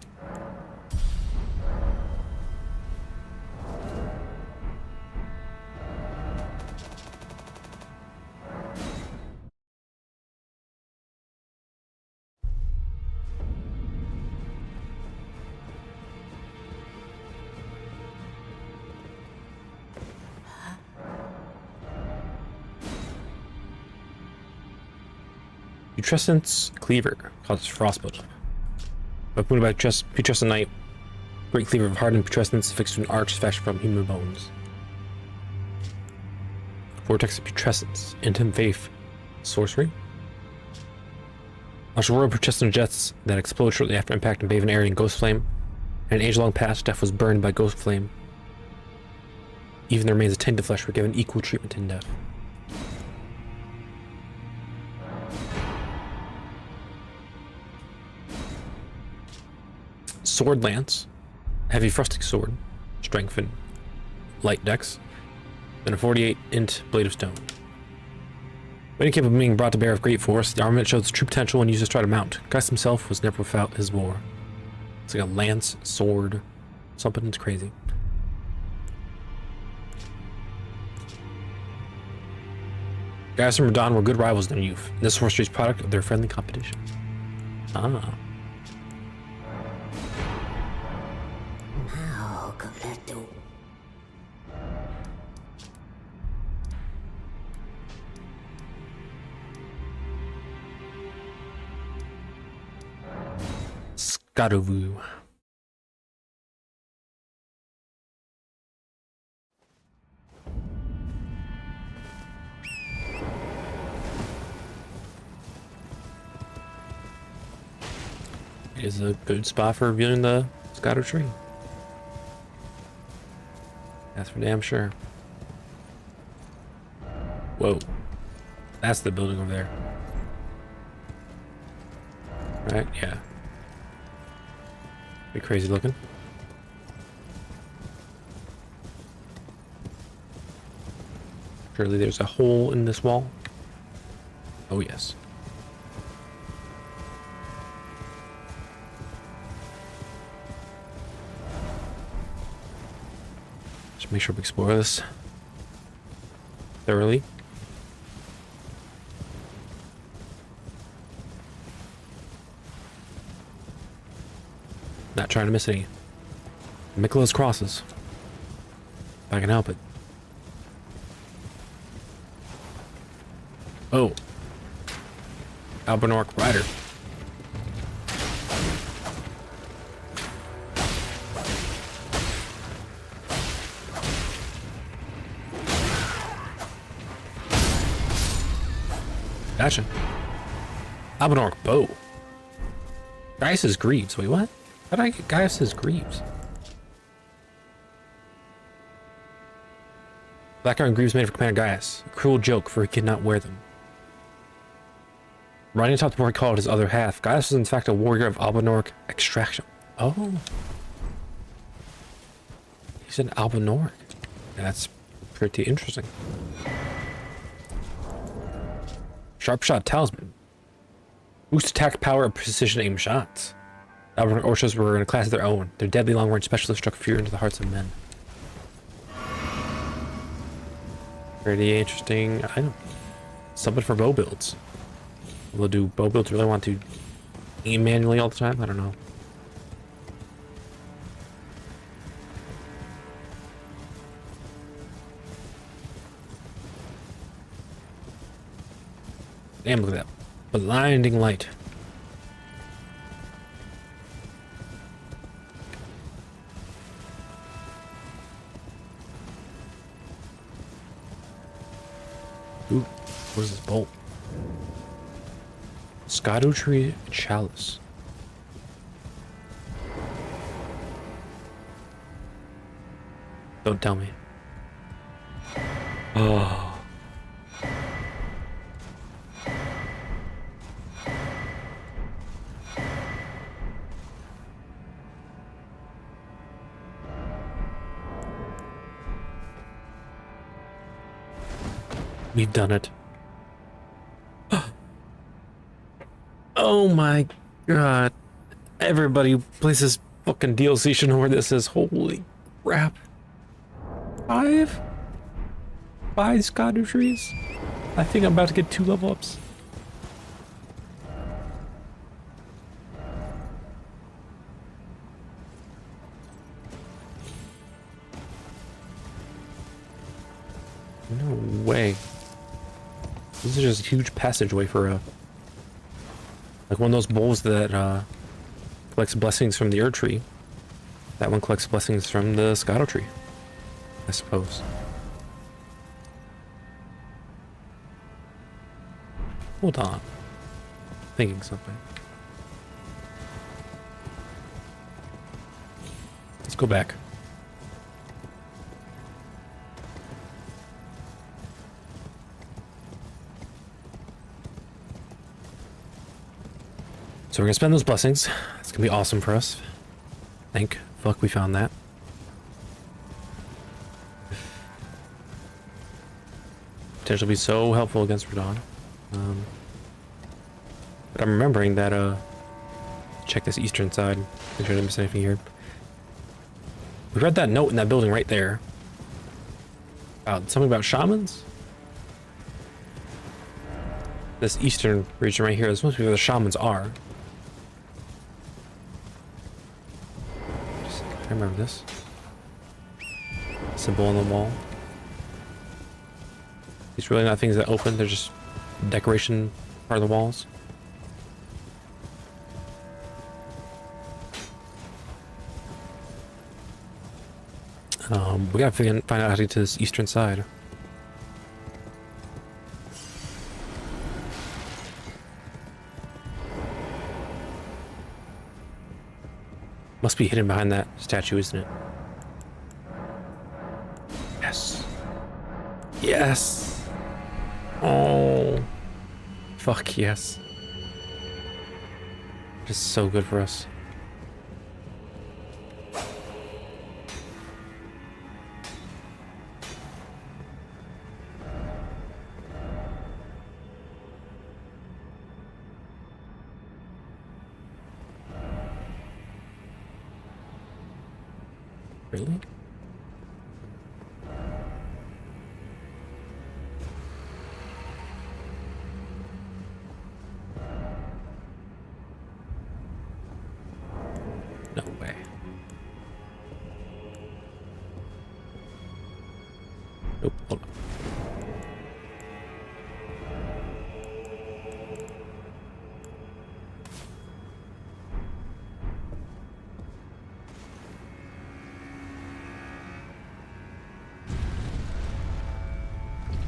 Putrescent's Cleaver causes frostbolt. Weaponed by Putrescent Knight, Great Cleaver of hardened putrescence affixed to an arch fashioned from human bones. Vortex of Putrescence, Intim Faith, Sorcery. Launch royal putrescent jets that explode shortly after impact and bathe an area in Ghost Flame. In an age-long past, death was burned by Ghost Flame. Even the remains of tainted flesh were given equal treatment in death. Sword Lance, Heavy Frosting Sword, Strength and Light Dex, and a 48 int Blade of Stone. When capable of being brought to bear with great force, the armament shows true potential when users try to mount. Gaius himself was never without his war. It's like a lance, sword, something. It's crazy. Gaius and Radahn were good rivals in their youth, and this sorcery's product of their friendly competition. Now let the Skadovu. It is a good spot for viewing the Erdtree. That's for damn sure. Whoa. That's the building over there. Right? Yeah. Pretty crazy looking. Surely there's a hole in this wall. Oh, yes. Just make sure we explore this thoroughly. Not trying to miss any Michaela's crosses. If I can help it. Oh. Albinork Rider. Gotcha. Albinork Bow. Gaius's Greaves. Wait, what? How did I get Gaius's Greaves? Black iron greaves made for Commander Gaius. A cruel joke, for he could not wear them. Riding atop the board called his other half, Gaius was in fact a warrior of Albinork extraction. Oh. He's an Albinork. That's pretty interesting. Sharpshot Talisman. Boost attack power of precision aim shots. Albinork Orchos were in a class of their own. Their deadly long-range specialists struck fear into the hearts of men. Pretty interesting item. Something for bow builds. Will do bow builds really want to aim manually all the time? I don't know. Damn, look at that. Blinding light. Ooh, what is this bolt? Erdtree Chalice. Don't tell me. Oh. We've done it. Oh my god. Everybody places fucking DLC should know where this is. Holy crap. Five Erdtrees? I think I'm about to get 2 level ups. No way. This is just a huge passageway for a... like one of those bowls that collects blessings from the Erdtree. That one collects blessings from the Erdtree, I suppose. Hold on. Thinking something. Let's go back. So we're gonna spend those blessings. It's gonna be awesome for us. Thank fuck we found that. Potentially be so helpful against Radon. But I'm remembering that check this eastern side. Make sure I didn't miss anything here. We read that note in that building right there. About something about shamans? This eastern region right here is supposed to be where the shamans are. I remember this. Symbol on the wall. These really not things that open, they're just decoration part of the walls. We gotta find out how to get to this eastern side. Must be hidden behind that statue, isn't it? Yes. Yes. Oh. Fuck yes. It's so good for us. Really? No way. Nope, hold on.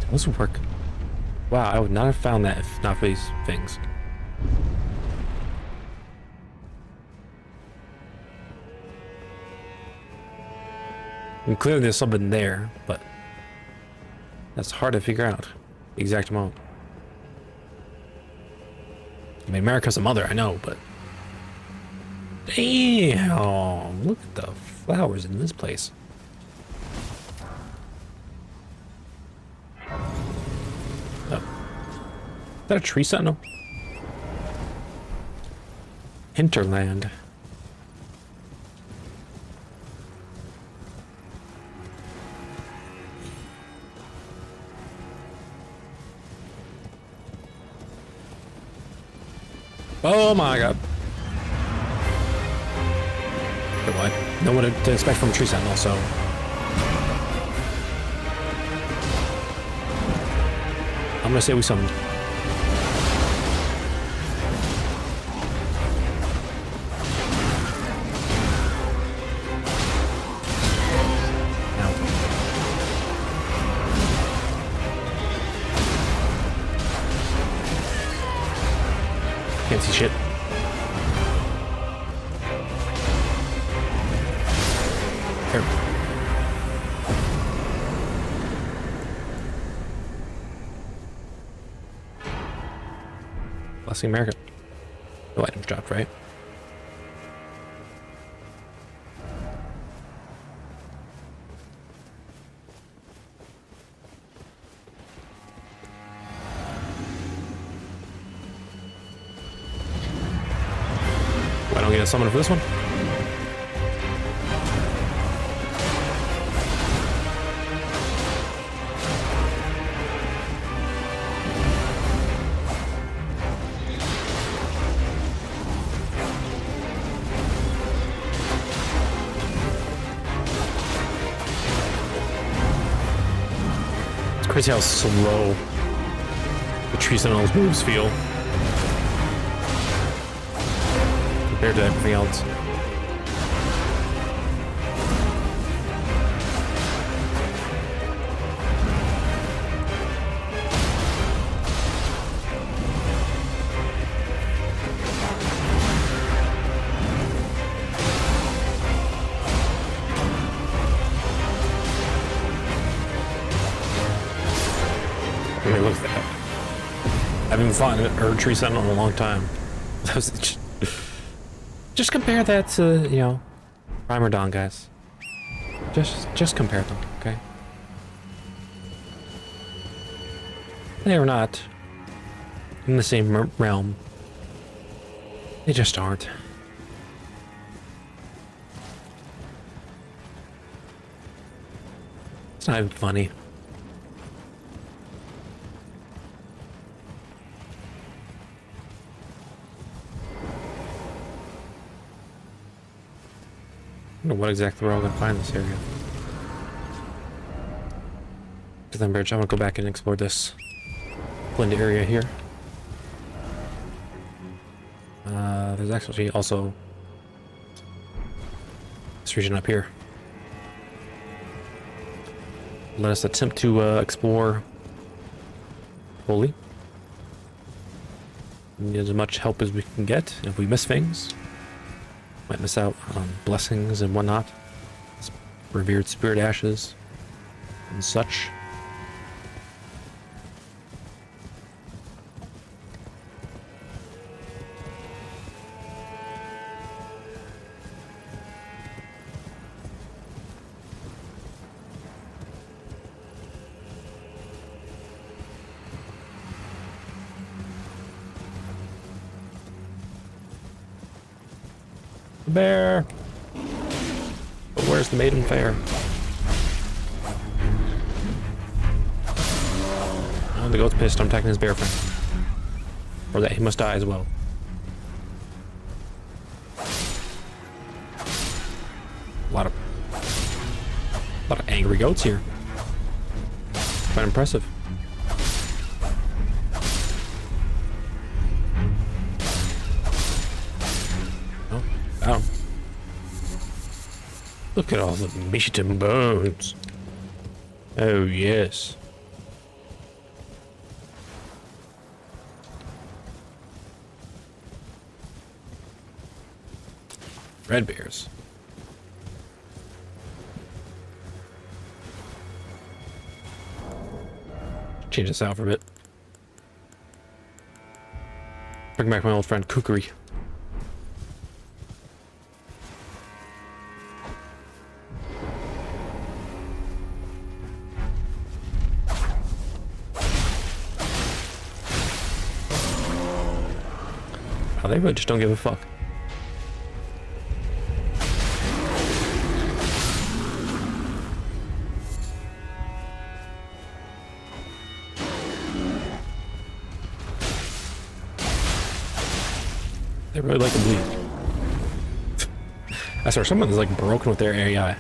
This would work. Wow, I would not have found that if not for these things. And clearly there's something there, but that's hard to figure out the exact amount. I mean, America's a mother, I know, but damn, look at the flowers in this place. Oh. Is that a tree sentinel? Hinterland. Oh my god. Okay, well, I know what to expect from a tree sentinel, so. I'm gonna say we summoned. Can't see shit. Here. Blessing America. No items dropped, right? I don't get a summon for this one. It's crazy how slow the tree sentinel's moves feel compared to everything else. I mean, look at that. I haven't fought an Erdtree sentinel in a long time. That was just compare that to, you know, Primer Dawn, guys. Just compare them, okay? They are not in the same realm. They just aren't. It's not even funny. I don't know what exactly we're all gonna find in this area. Because I'm gonna go back and explore this blended area here. There's actually also this region up here. let us attempt to explore fully. We need as much help as we can get. If we miss things, might miss out on blessings and whatnot. Revered spirit ashes and such. Bear! But where's the maiden fair? Oh, the goat's pissed. I'm attacking his bear friend. Or that he must die as well. A lot of angry goats here. Quite impressive. Oh. Look at all the meat and bones. Oh, yes. Red bears. Change this out for a bit. Bring back my old friend Kukri. Oh, they really just don't give a fuck. They really like to bleed. I swear, someone's like broken with their AI.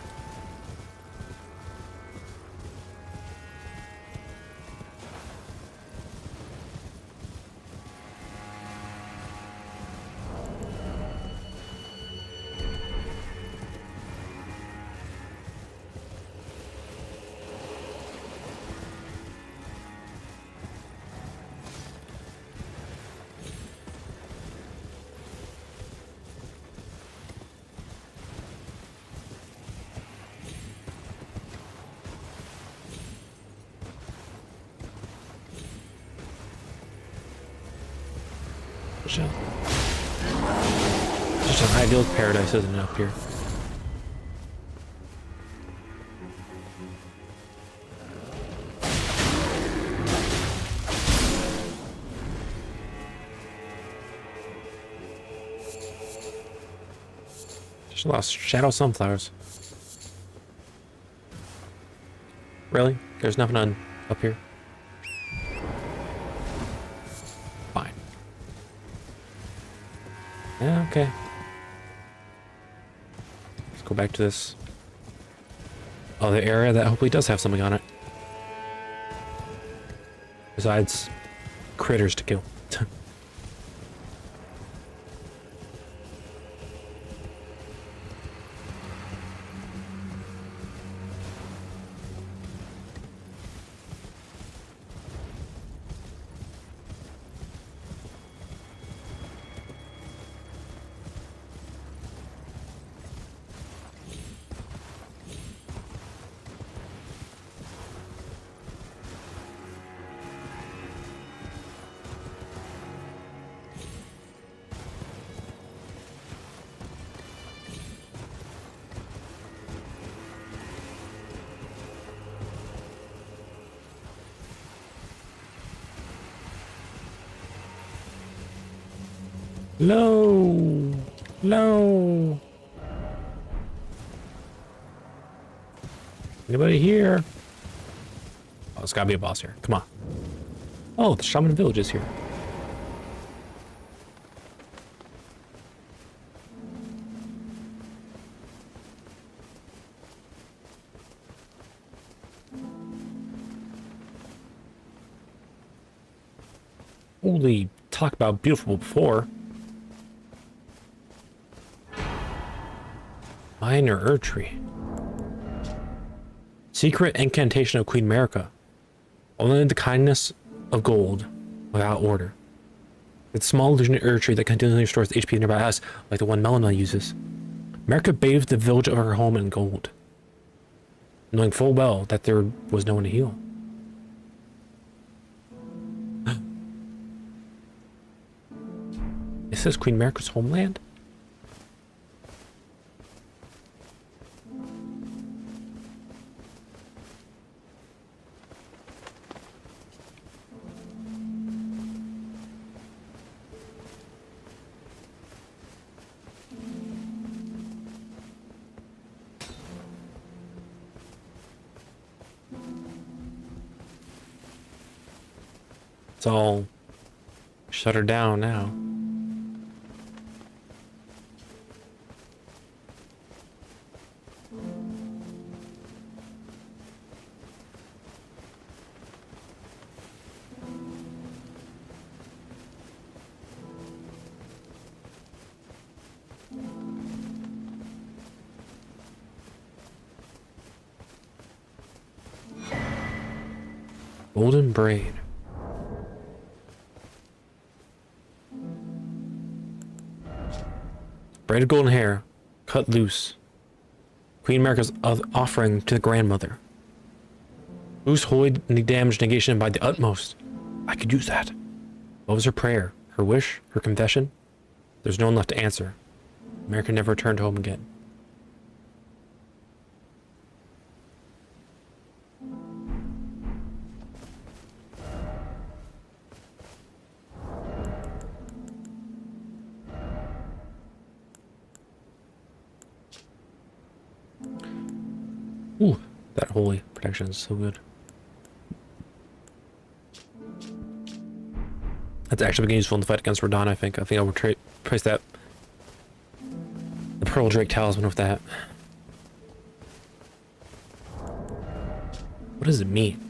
Just an ideal paradise, isn't it, up here? Just lost shadow sunflowers. Really? There's nothing on up here? Fine. Yeah, okay. Let's go back to this other area that hopefully does have something on it. Besides critters to kill. Low, low. Anybody here? Oh, there's gotta be a boss here. Come on. Oh, the shaman village is here. Holy, talk about beautiful before. Minor Erdtree. Secret incantation of Queen America. Only the kindness of gold, without order. It's a small illusion Erdtree that continually restores the HP of nearby house, like the one Melina uses. America bathed the village of her home in gold, knowing full well that there was no one to heal. Is this Queen America's homeland? It's all shuttered down now. Golden braid. Braided golden hair, cut loose. Queen America's offering to the grandmother. Boost holy damage negation by the utmost. I could use that. What was her prayer? Her wish? Her confession? There's no one left to answer. America never returned home again. Ooh, that holy protection is so good. That's actually been useful in the fight against Radahn, I think. I think I'll replace that. The Pearl Drake Talisman with that. What does it mean?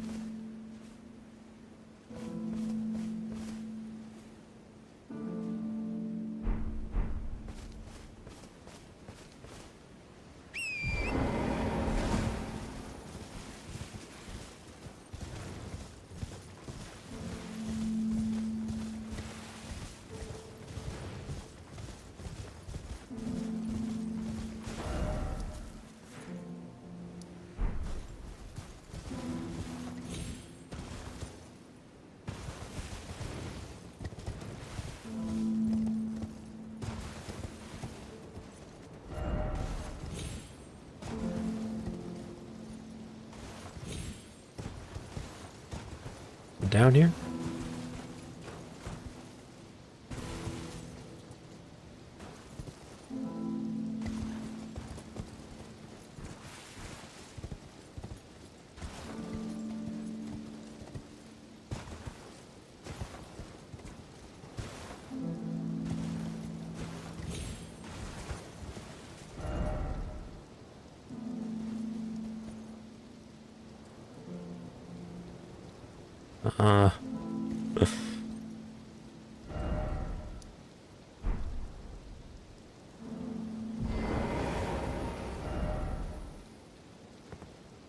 Down here?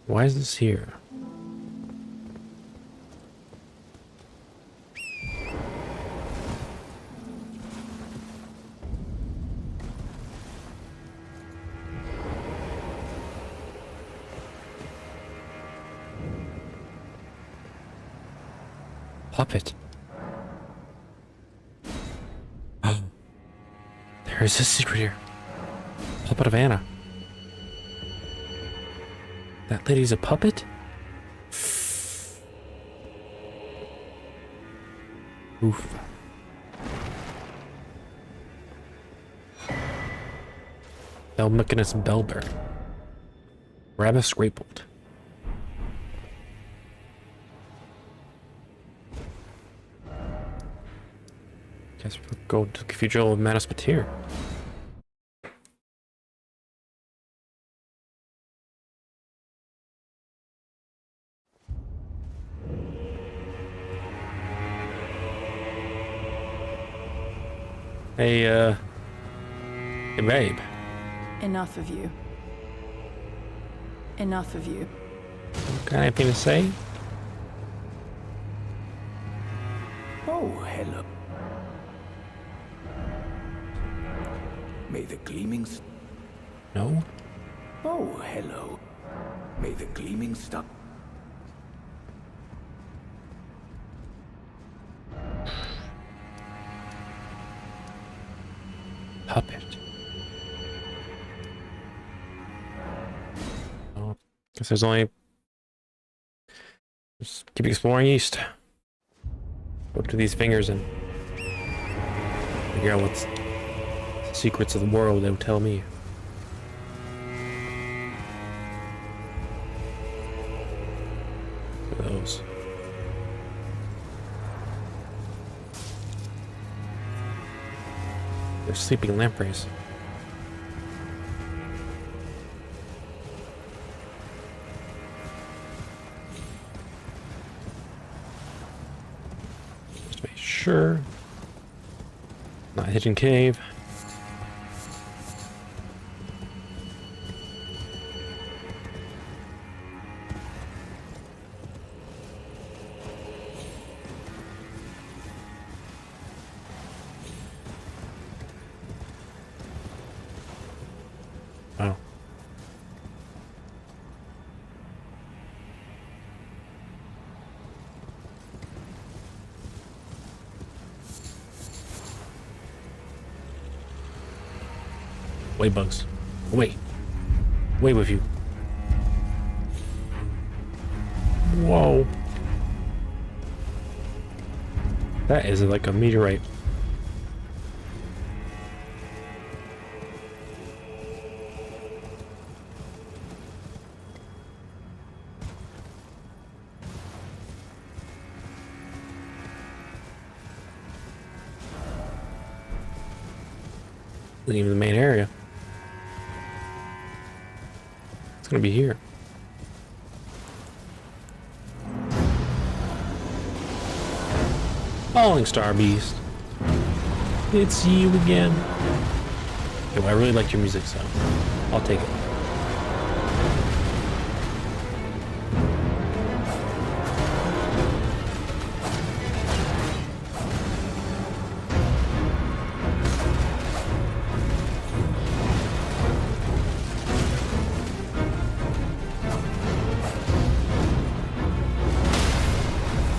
Why is this here? Puppet. Oh, there is a secret here. Puppet of Anna. That lady's a puppet? Oof. Bell mechanism bellbear. Rabbis Grapebolt. Guess we'll go to the Cathedral of Manus Patir. Hey, babe. Enough of you. Enough of you. Got anything to say? Oh, hello. May the gleaming... No? Oh, hello. May the gleaming star... Puppet. Oh, guess there's only... Just keep exploring east. Go to these fingers and figure out what's the secrets of the world they would tell me. Look at those. They're sleeping lampreys. Just make sure. Not a hidden cave. Wow. Way bugs. Wait. Away with you. Whoa. That is like a meteorite. Isn't even the main area. It's gonna be here. Falling Star Beast. It's you again. Okay, well, I really liked your music, so I'll take it.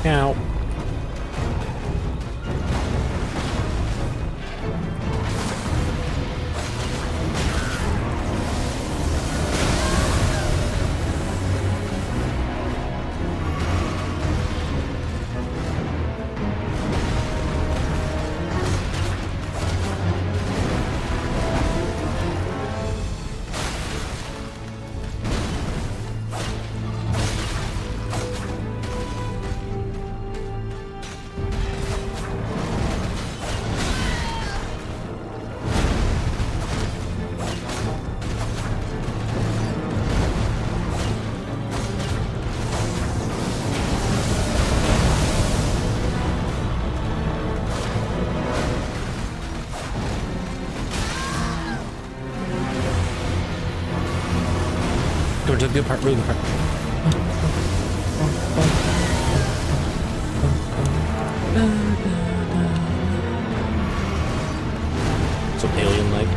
Ow. Go to the good part, really good part. So alien-like.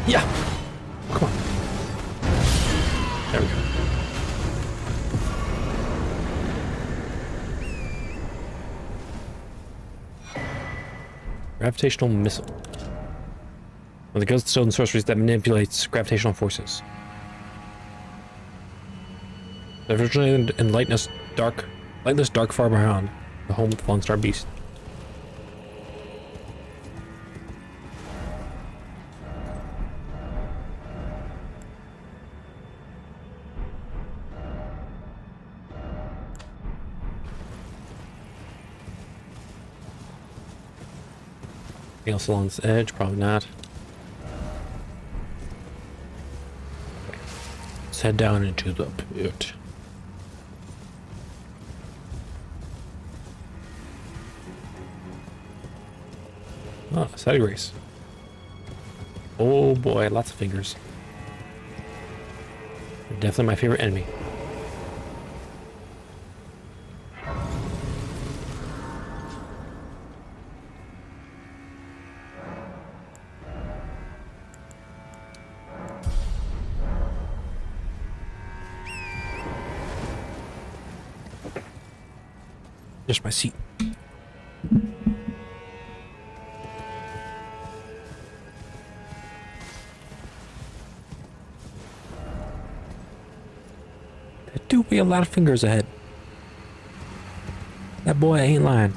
Yeah. Come on. There we go. Gravitational missile. One of the ghost stolen sorceries that manipulates gravitational forces. Originally in lightless dark far behind, the home of the fallen star beast. Anything else along this edge? Probably not. head down into the pit. Oh, side race. Oh boy, lots of fingers. Definitely my favorite enemy. Just my seat. There do be a lot of fingers ahead. That boy ain't lying.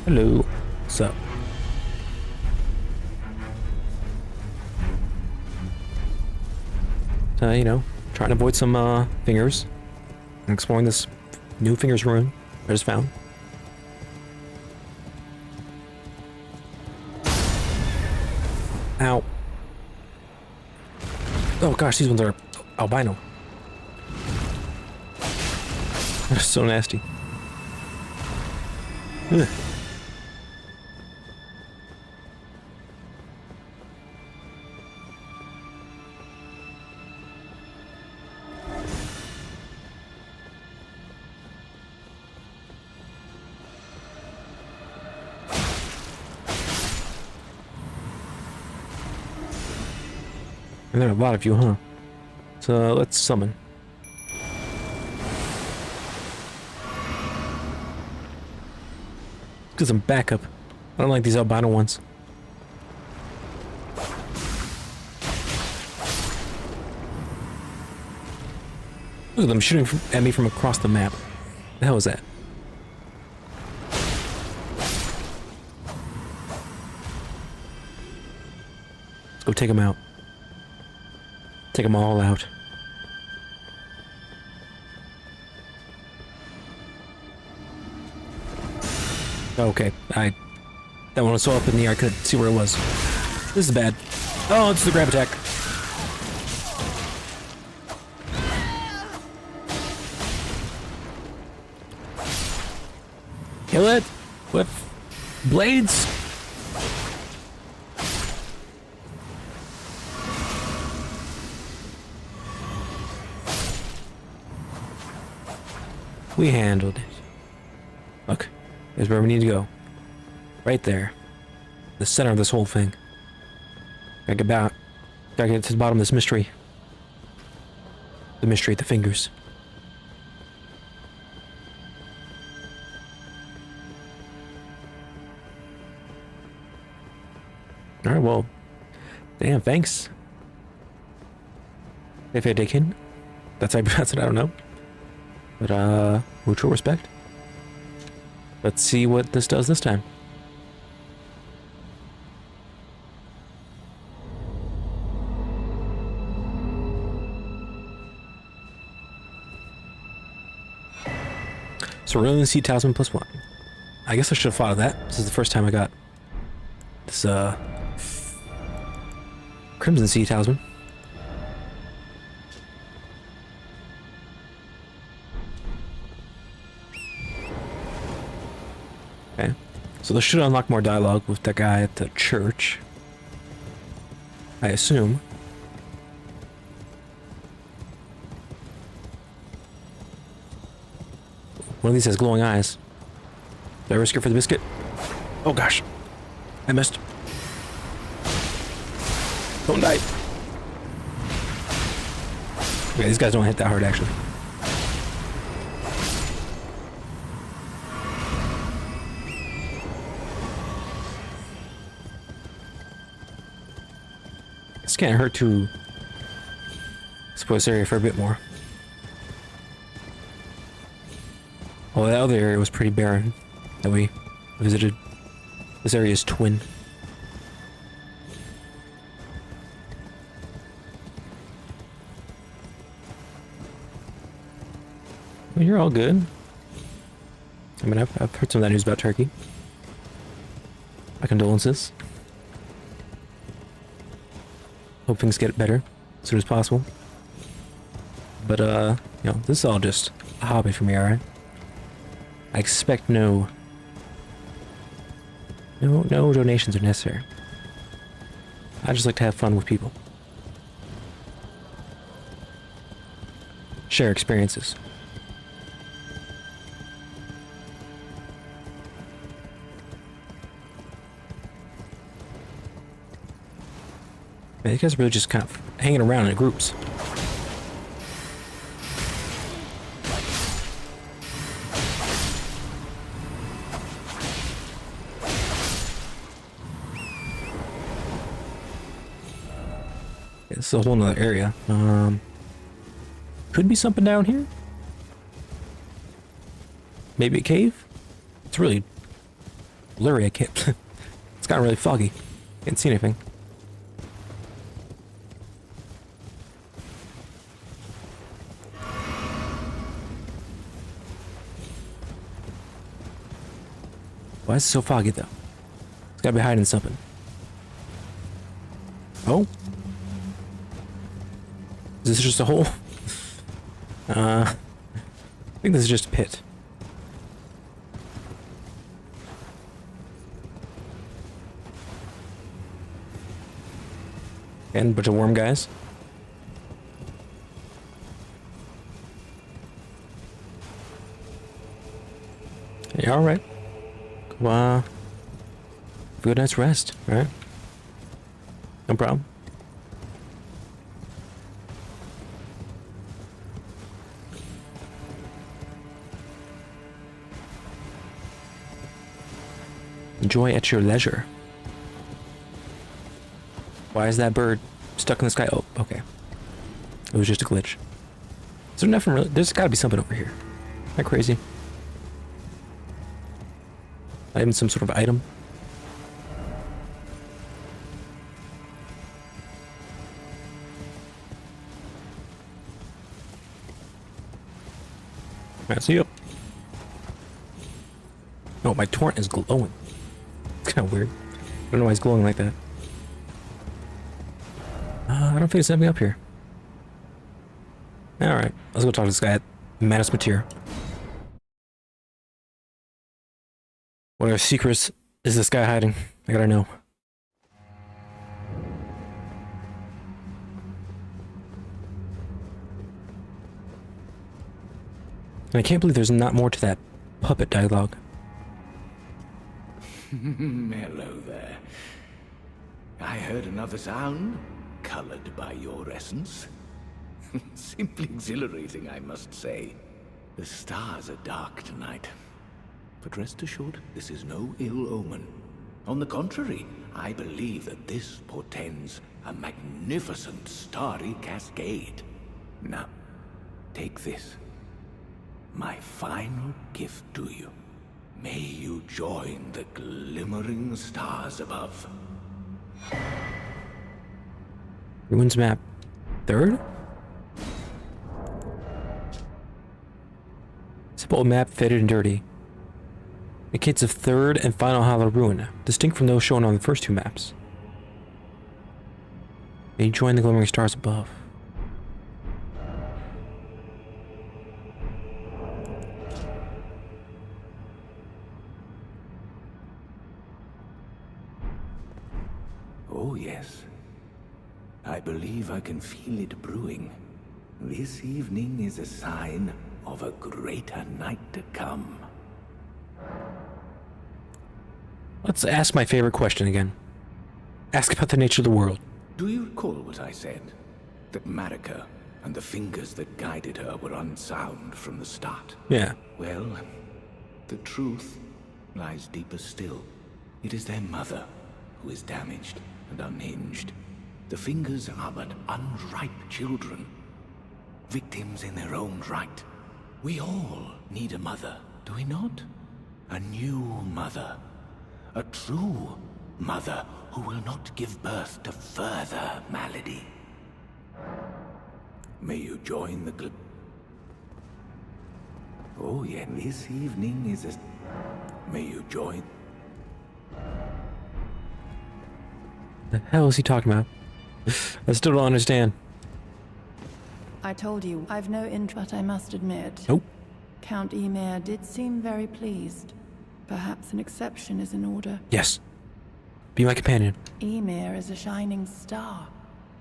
Hello. What's up? You know, trying to avoid some fingers. I'm exploring this new fingers ruin I just found. Ow. Oh gosh, these ones are albino. They're so nasty. Ugh. And there are a lot of you, huh? So let's summon. Let's get some backup. I don't like these albino ones. Look at them shooting at me from across the map. The hell is that? Let's go take them out. Take them all out. Okay, that one was so up in the air I couldn't see where it was. This is bad. Oh, it's the grab attack. Kill it with blades. We handled it. Look, there's where we need to go. Right there. The center of this whole thing. Gotta get to the bottom of this mystery. The mystery of the fingers. Alright, well. Damn, thanks. If I dig in. That's what I don't know. But, mutual respect. Let's see what this does this time. Cerulean Sea Talisman +1. I guess I should have thought of that. This is the first time I got this, Crimson Sea Talisman. Okay, so this should unlock more dialogue with that guy at the church, I assume. One of these has glowing eyes. Did I risk it for the biscuit? Oh gosh, I missed. Don't die. Okay, these guys don't hit that hard actually. This can't hurt to explore this area for a bit more. Well, the other area was pretty barren that we visited. This area is twin. you're all good. I mean, I've heard some of that news about Turkey. My condolences. Hope things get better as soon as possible. But, you know, this is all just a hobby for me, alright? I expect no donations are necessary. I just like to have fun with people. Share experiences. Man, these guys are really just kind of hanging around in groups. Yeah, this is a whole nother area. Could be something down here. Maybe a cave? It's really blurry, I can't... It's gotten really foggy. Can't see anything. Why is it so foggy, though? It's gotta be hiding something. Oh? Is this just a hole? I think this is just a pit. And a bunch of worm guys. Yeah, alright. Good night's rest, alright? No problem. Enjoy at your leisure. Why is that bird stuck in the sky? Oh, okay. It was just a glitch. So nothing really. There's got to be something over here. Am I crazy? Not even some sort of item. Alright, see you. Oh, my torrent is glowing. It's kind of weird. I don't know why it's glowing like that. I don't think there's anything up here. Alright, let's go talk to this guy at Manus Materia. What other secrets is this guy hiding? I gotta know. And I can't believe there's not more to that puppet dialogue. Hello there. I heard another sound, colored by your essence. Simply exhilarating, I must say. The stars are dark tonight. But rest assured, this is no ill omen. On the contrary, I believe that this portends a magnificent starry cascade. Now, take this. My final gift to you. May you join the glimmering stars above. Ruins map. Third? Simple map, faded and dirty. Indicates a third and final hollow ruin, distinct from those shown on the first two maps. May you join the glimmering stars above. Oh, yes. I believe I can feel it brewing. This evening is a sign of a greater night to come. Let's ask my favorite question again. Ask about the nature of the world. Do you recall what I said? That Marika and the fingers that guided her were unsound from the start? Yeah. Well, the truth lies deeper still. It is their mother who is damaged and unhinged. The fingers are but unripe children, victims in their own right. We all need a mother, do we not? A new mother. A true mother who will not give birth to further malady. May you join the Oh, yeah, this evening is a... May you join? The hell is he talking about? I still don't understand. I told you, I've no interest, but I must admit. Nope. Count Emir did seem very pleased. Perhaps an exception is in order. Yes. Be my companion. Emir is a shining star.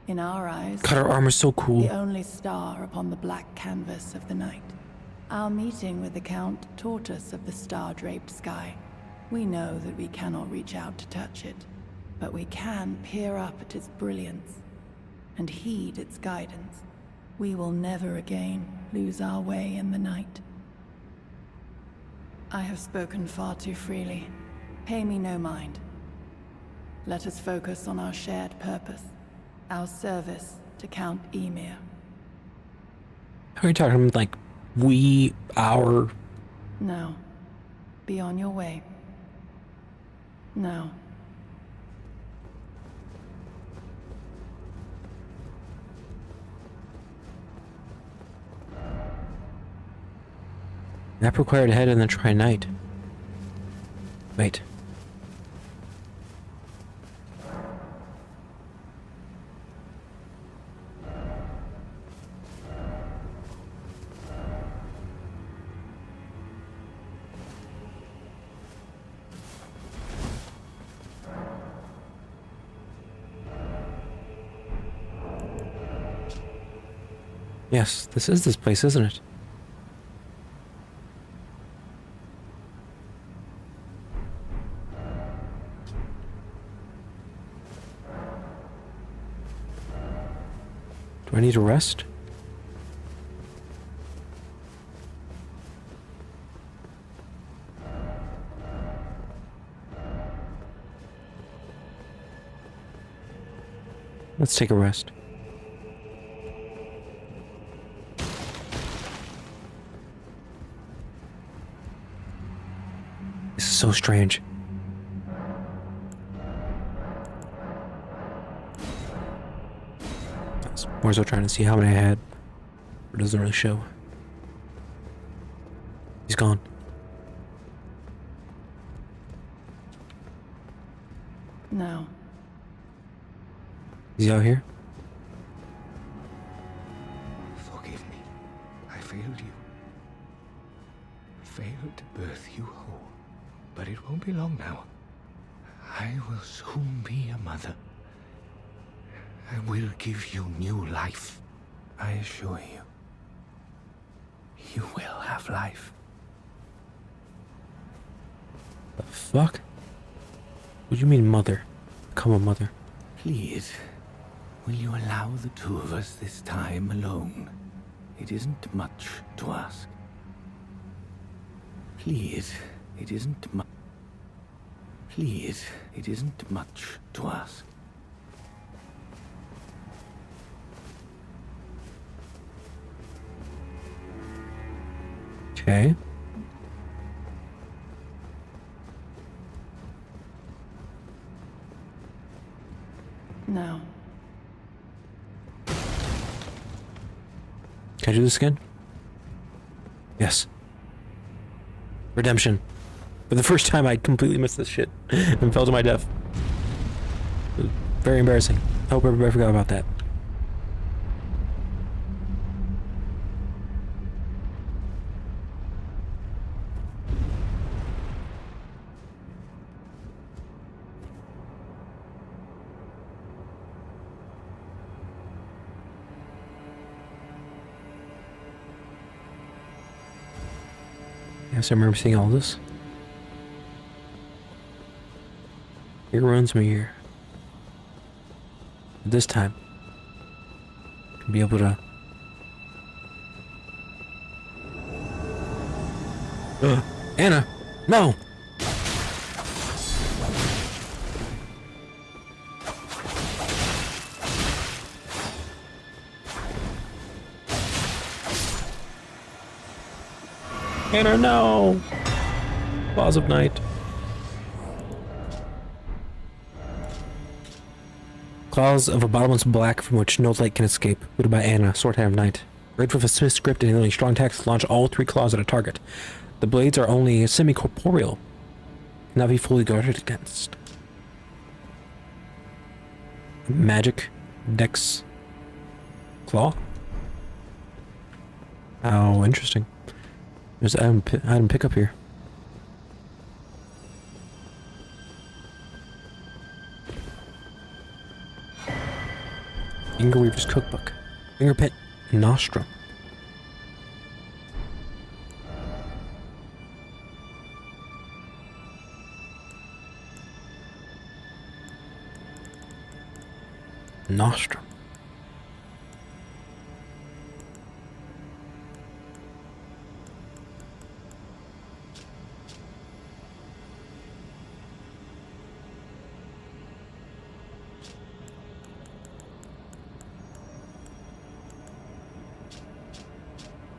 In our eyes, God, her armor's so cool. the only star upon the black canvas of the night. Our meeting with the Count taught us of the star-draped sky. We know that we cannot reach out to touch it, but we can peer up at its brilliance and heed its guidance. We will never again lose our way in the night. I have spoken far too freely. Pay me no mind. Let us focus on our shared purpose, our service to Count Emir. How are you talking like we, our? Now, be on your way. Now. Map required ahead and then try night. Wait. Yes, this is this place, isn't it? Do I need to rest? Let's take a rest. This is so strange. I was more so trying to see how many I had. It doesn't really show. He's gone. Now. Is he out here? Forgive me. I failed you. Failed to birth you whole. But it won't be long now. I will soon be a mother. I will give you new life. I assure you. You will have life. The fuck? What do you mean mother? Become a mother. Please, will you allow the two of us this time alone? It isn't much to ask. Please, it isn't much. Please, it isn't much to ask. Okay. Now. Can I do this again? Yes. Redemption. For the first time, I completely missed this shit and fell to my death. It was very embarrassing. I hope everybody forgot about that. Yes, I remember seeing all this. Here runs me here. This time, I'll be able to. Anna, no! Anna, no! Laws of Night. Claws of a bottomless black from which no light can escape. Written by Anna, Sword Hand of Night. Great with a Smith script and strong attacks, launch all 3 claws at a target. The blades are only semi-corporeal, cannot be fully guarded against. Magic Dex Claw? How interesting. There's an item pickup here. Fingerweaver's Cookbook. Fingerpit Nostrum. Nostrum.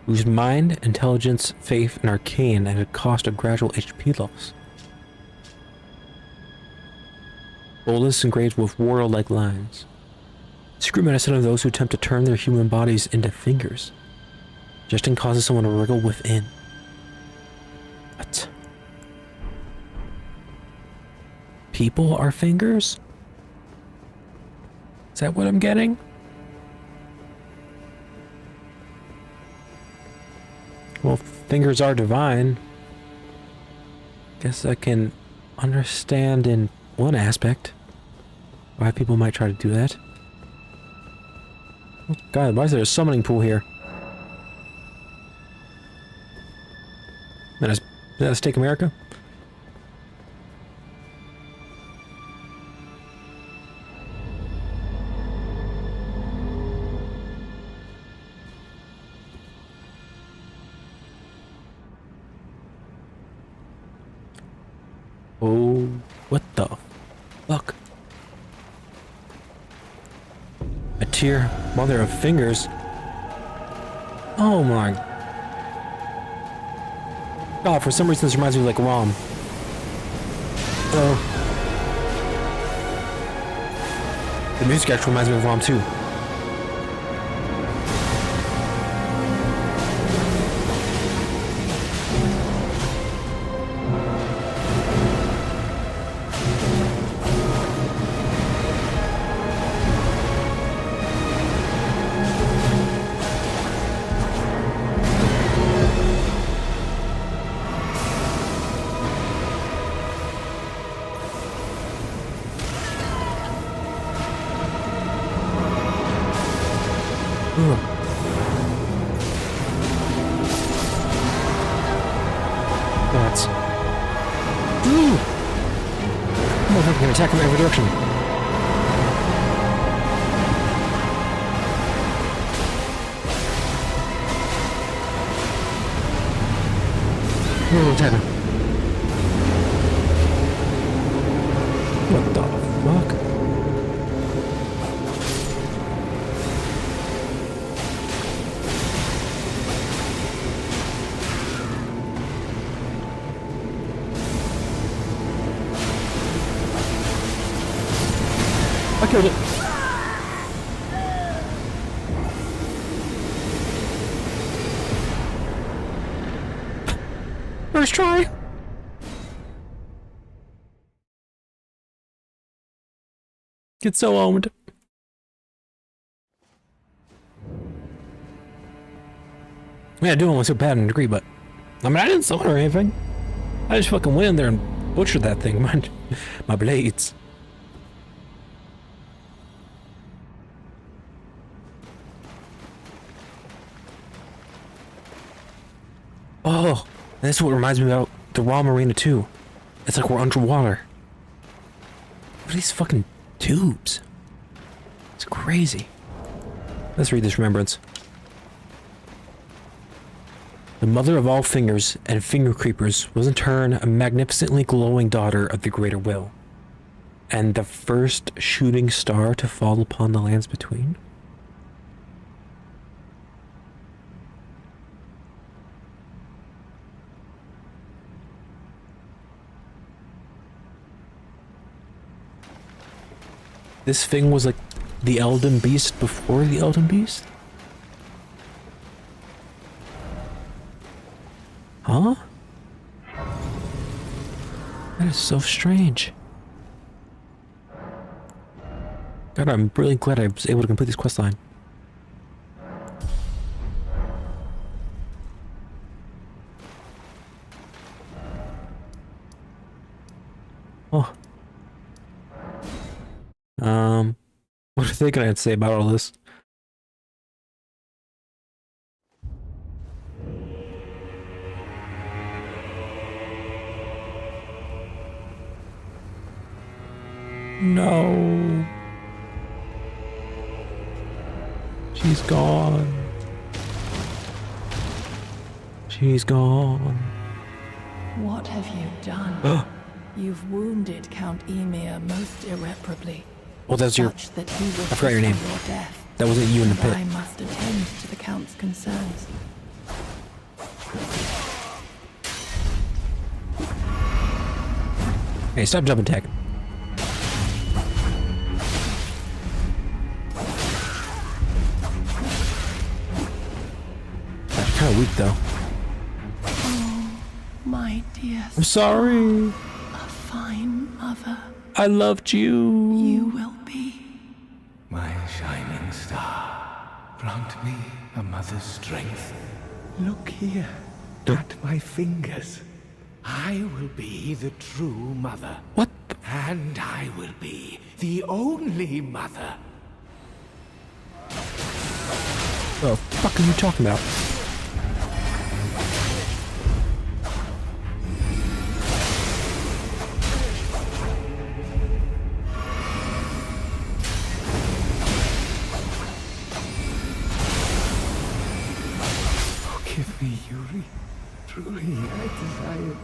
Whose mind, intelligence, faith, and arcane at a cost of gradual HP loss. Boldness engraved with warrior-like lines. Secret medicine of those who attempt to turn their human bodies into fingers. Suggesting causes someone to wriggle within. What? People are fingers? Is that what I'm getting? Well, fingers are divine. Guess I can understand in one aspect why people might try to do that. Oh God, why is there a summoning pool here? Is that Steak America? Oh, what the fuck? A tear, mother of fingers. Oh my God, for some reason this reminds me of like ROM. Oh. The music actually reminds me of ROM too. Nuts. Ooh! Motherfucker can attack from every direction. Attack him. What the fuck? I killed it. First try. Get so owned. Yeah, doing was so bad in a degree, but I mean, I didn't summon or anything. I just fucking went in there and butchered that thing. My blades. Oh, that's what reminds me about the ROM Arena 2. It's like we're underwater. What are these fucking tubes? It's crazy. Let's read this remembrance. The mother of all fingers and finger creepers was in turn a magnificently glowing daughter of the Greater Will, and the first shooting star to fall upon the lands between. This thing was like the Elden Beast before the Elden Beast? That is so strange. God, I'm really glad I was able to complete this quest line. Oh. What are they gonna have to say about all this? No. She's gone. She's gone. What have you done? You've wounded Count Emir most irreparably. Oh, that's your... Such that he will I forgot your name. your death. That wasn't you in the And pit. I must attend to the Count's concerns. Hey, stop jumping tech. That's kind of weak, though. Oh, my dear I'm sorry. a fine mother I loved you. you will be. My shining star, grant me a mother's strength. Look here, at my fingers. I will be the true mother. What? And I will be the only mother. What the fuck are you talking about? Forgive me, Yuri. Truly, I desired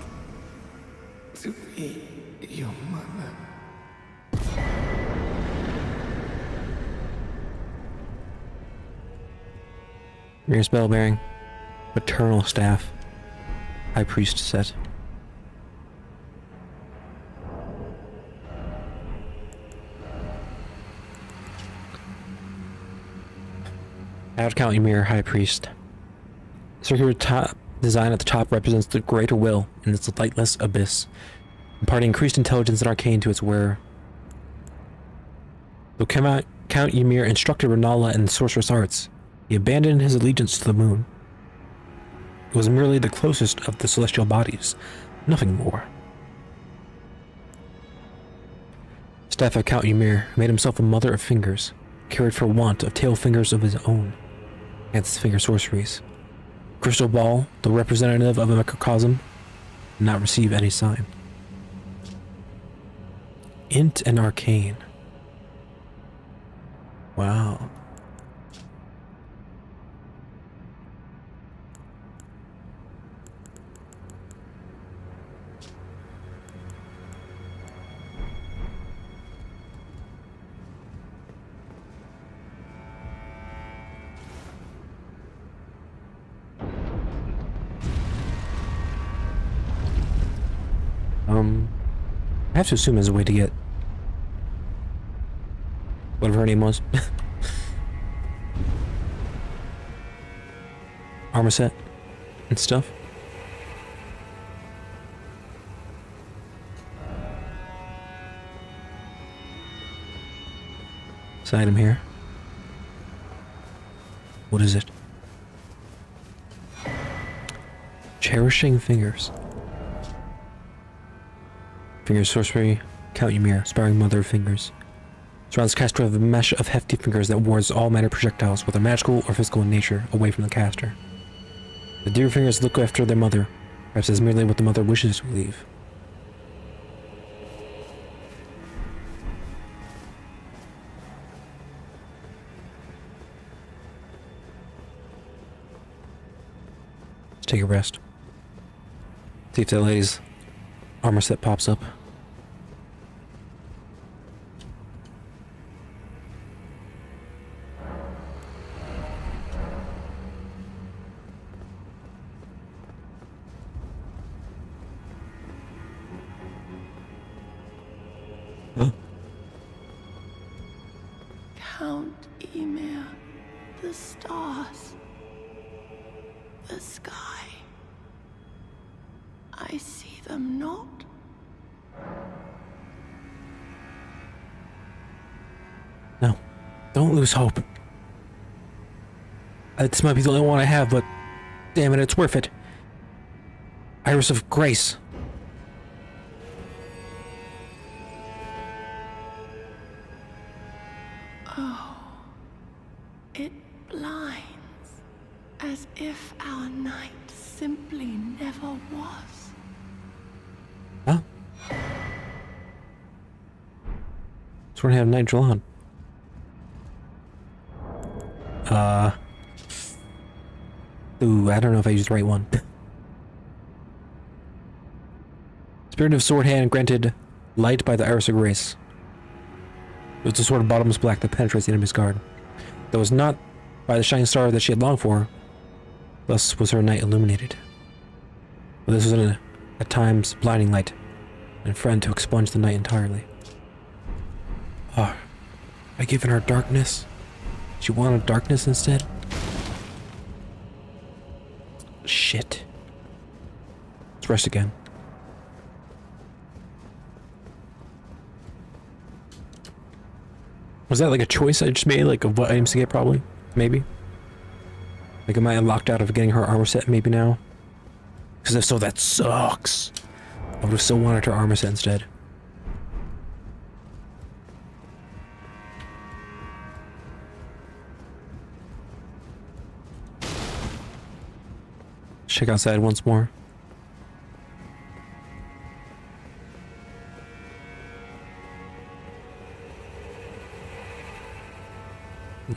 to be your mother. Mirror spell bearing. Paternal staff. High priest set. Out count Ymir, High Priest. Circular top design at the top represents the greater will in its lightless abyss, imparting increased intelligence and arcane to its wearer. Though Count Ymir instructed Renala in the sorcerous arts, he abandoned his allegiance to the moon. It was merely the closest of the celestial bodies, nothing more. Staff of Count Ymir made himself a mother of fingers, carried for want of tail fingers of his own, against finger sorceries. Crystal Ball, the representative of a microcosm, did not receive any sign. Int and Arcane. Wow. I have to assume there's a way to get whatever her name was. Armor set and stuff. This item here. What is it? Cherishing fingers. Finger sorcery, Count Ymir, sparring mother of fingers. Surrounds the caster with a mesh of hefty fingers that wards all manner projectiles, whether magical or physical in nature, away from the caster. The dear fingers look after their mother, perhaps as merely what the mother wishes to believe. Let's take a rest. See if that lady's armor set pops up. Huh? Count Emir, the stars, the sky. I see them not. No. Don't lose hope. This might be the only one I have, but damn it, it's worth it. Iris of Grace. It blinds, as if our night simply never was. Huh? Just want to have Nigel on. Ooh, I don't know if I used the right one. Spirit of Sword Hand granted light by the Iris of Grace. It's a sword of bottomless black that penetrates the enemy's guard. That was not by the shining star that she had longed for. Thus was her night illuminated. But this was at times blinding light, and friend to expunge the night entirely. Ah, I given her darkness. She wanted darkness instead. Shit. Let's rest again. Was that like a choice I just made, like of what items to get, probably? Maybe? Like, am I locked out of getting her armor set maybe now? Because if so, that sucks. I would have so wanted her armor set instead. Check outside once more.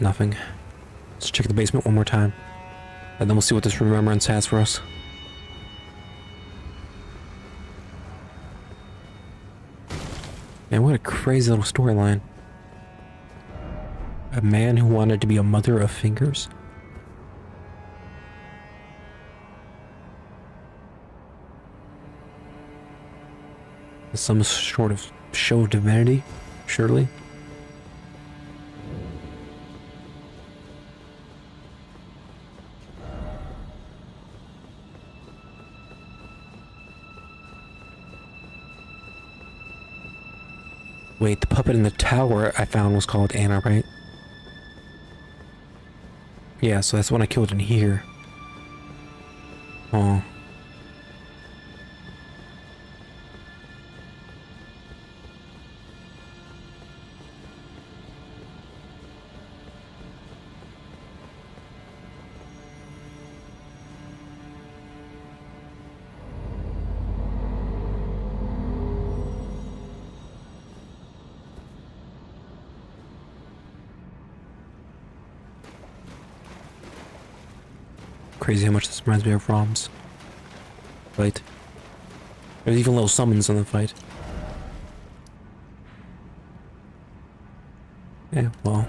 Nothing. Let's check the basement one more time. And then we'll see what this remembrance has for us. Man, what a crazy little storyline. A man who wanted to be a mother of fingers? Some sort of show of divinity, surely? Wait, the puppet in the tower I found was called Anna, right? Yeah, so that's the one I killed in here. Oh. Crazy how much this reminds me of ROMs. Right? There's even little summons in the fight. Yeah, well.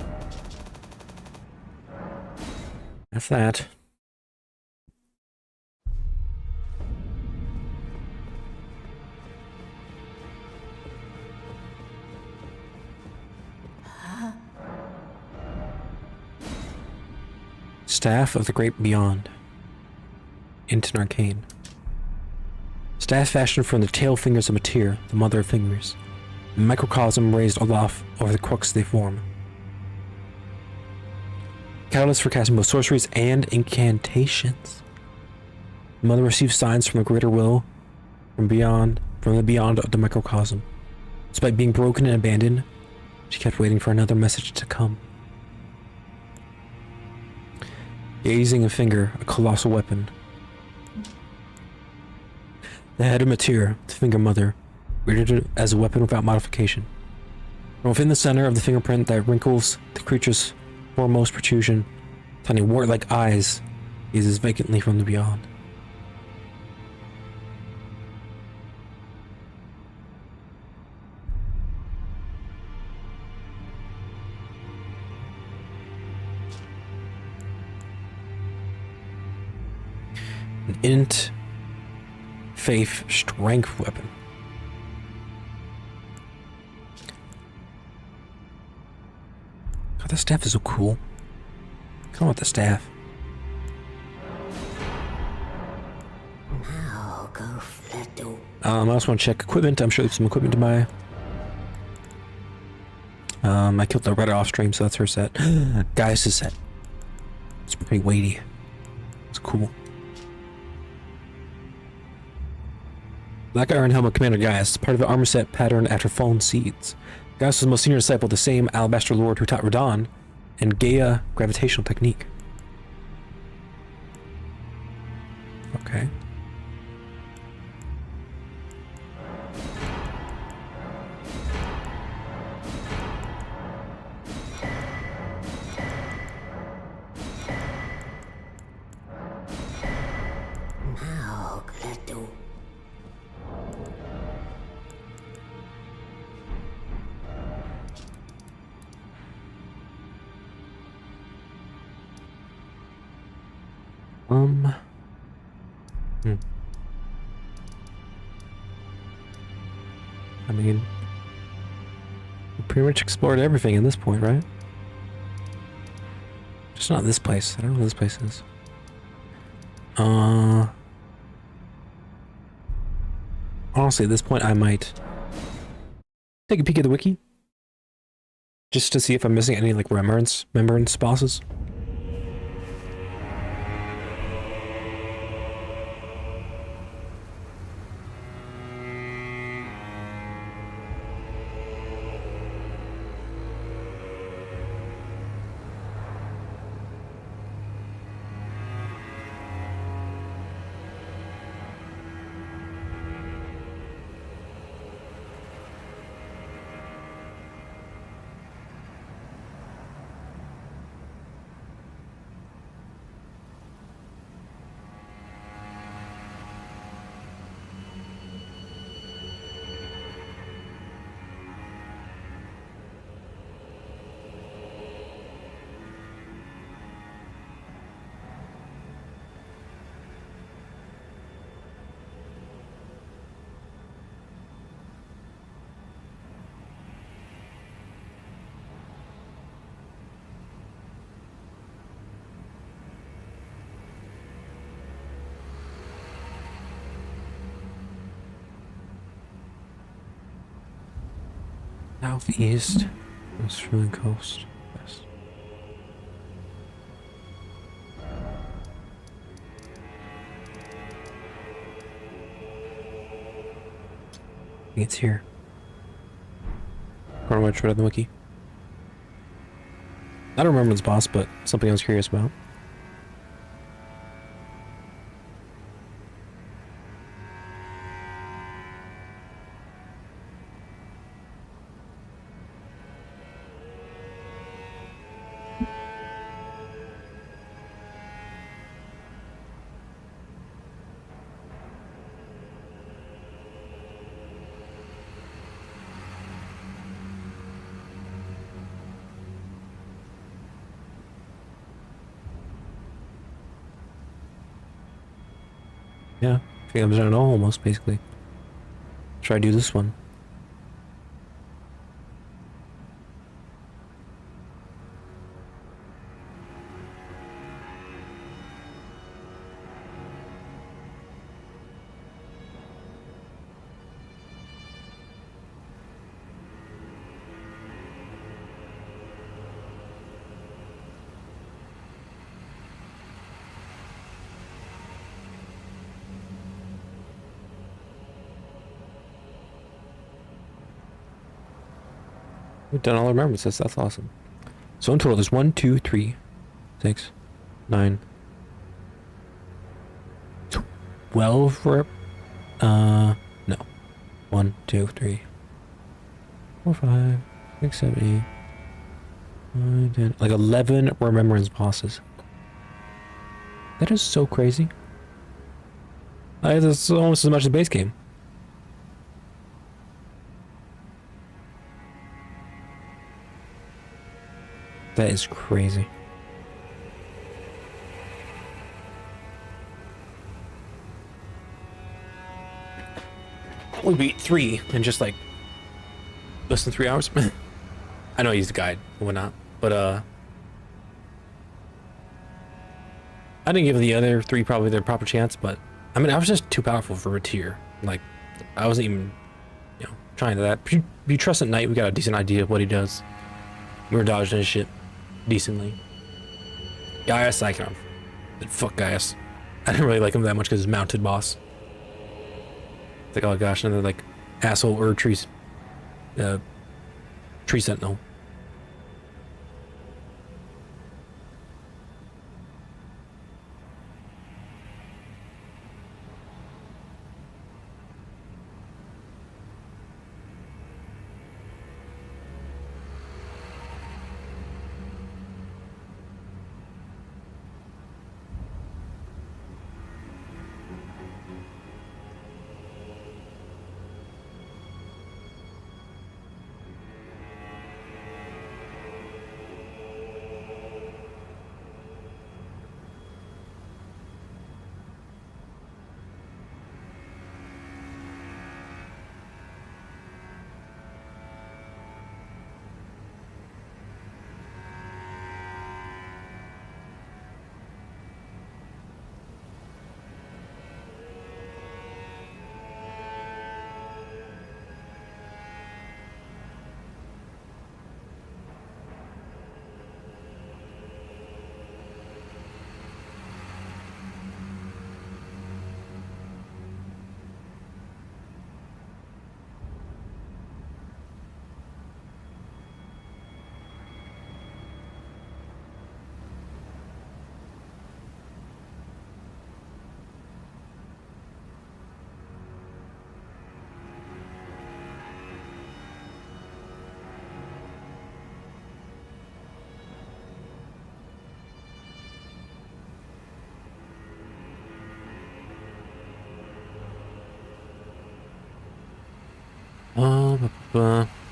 That's that. Staff of the Great Beyond. Into an arcane. Staff fashioned from the tail fingers of Matir, the mother of fingers. A microcosm raised aloft over the crux they form. Catalyst for casting both sorceries and incantations. The mother receives signs from a greater will from the beyond of the microcosm. Despite being broken and abandoned, she kept waiting for another message to come. Gazing a finger, a colossal weapon. The head of Matir, the finger mother, reared it as a weapon without modification. From within the center of the fingerprint that wrinkles the creature's foremost protrusion, tiny wart-like eyes gazes vacantly from the beyond. An int faith strength weapon. God, that staff is so cool. I want the staff. I also want to check equipment. I'm sure there's some equipment to buy. I killed the Reddit off stream, so that's her set. Gaius' set. It's pretty weighty. It's cool. Black Iron Helmet Commander Gaius, part of the armor set pattern after Fallen Seeds. Gaius was the most senior disciple of the same Alabaster Lord who taught Radon and Gaia gravitational technique. Okay. I mean, we pretty much explored everything at this point, right? Just not this place. I don't know what this place is. Honestly, at this point, I might take a peek at the wiki. Just to see if I'm missing any, like, remembrance bosses. Southeast, Australian coast, west. I think it's here. According to what I read on the wiki. I don't remember this boss, but something I was curious about. Yeah, I think I'm done almost, basically. Try to do this one. We've done all our remembrances. That's awesome. So in total, there's 1, 2, 3, 6, 9, 12 no. 1, 2, 3, 4, 5, 6, 7, 8, 9, 10. Like 11 remembrance bosses. That is so crazy. That's almost as much as the base game. That is crazy. We beat 3 in just like less than 3 hours. I know I used a guide and whatnot, but I didn't give the other 3 probably their proper chance, but I mean I was just too powerful for a tier. Like I wasn't even, trying to that. If you trust at night, we got a decent idea of what he does. We were dodging his shit decently. Gaius, I kind of... Fuck Gaius. I didn't really like him that much because he's mounted boss. It's like, oh gosh, another like asshole Erdtree tree sentinel.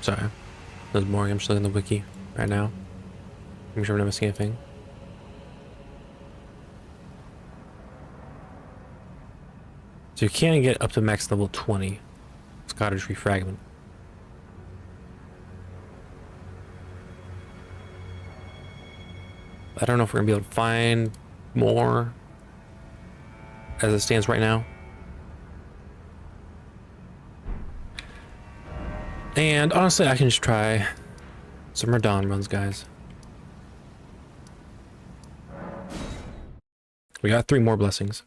Sorry. That was boring. I'm just looking at the wiki right now. Make sure I'm not missing anything. So you can get up to max level 20 skibitree fragment. I don't know if we're gonna be able to find more as it stands right now. And honestly, I can just try some Radon runs, guys. We got 3 more blessings.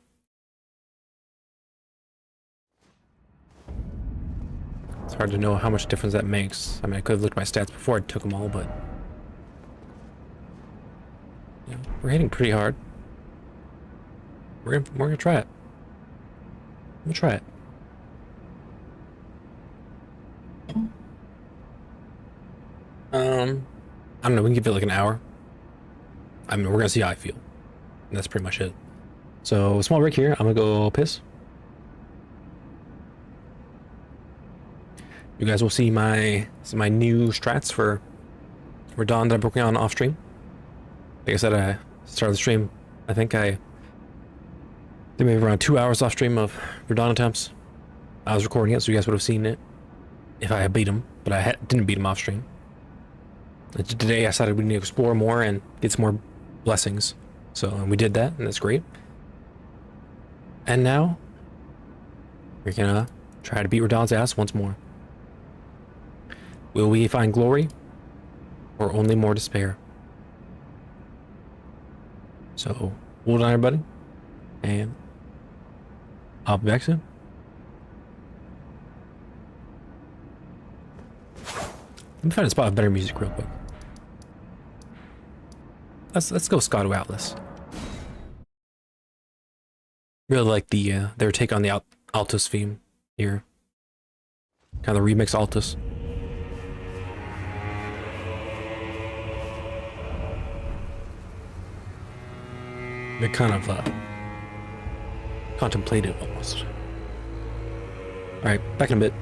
It's hard to know how much difference that makes. I mean, I could have looked at my stats before I took them all, but yeah, we're hitting pretty hard. We're gonna try it. We'll try it. I don't know, we can give it like an hour. I mean, we're gonna see how I feel. And that's pretty much it. So, small break here. I'm gonna go piss. You guys will see my new strats for Radon that I'm working on off stream. Like I said, I started the stream. I think I did maybe around 2 hours off stream of Radon attempts. I was recording it, so you guys would have seen it if I had beat him, but I didn't beat him off stream. Today I decided we need to explore more and get some more blessings. So, and we did that, and that's great. And now we're gonna try to beat Radon's ass once more. Will we find glory or only more despair? So, hold on everybody, and I'll be back soon. Let me find a spot with better music real quick. Let's go Scotto Atlas. Really like their take on the Altus theme here. Kind of the remix Altus. They're kind of contemplative almost. Alright, back in a bit.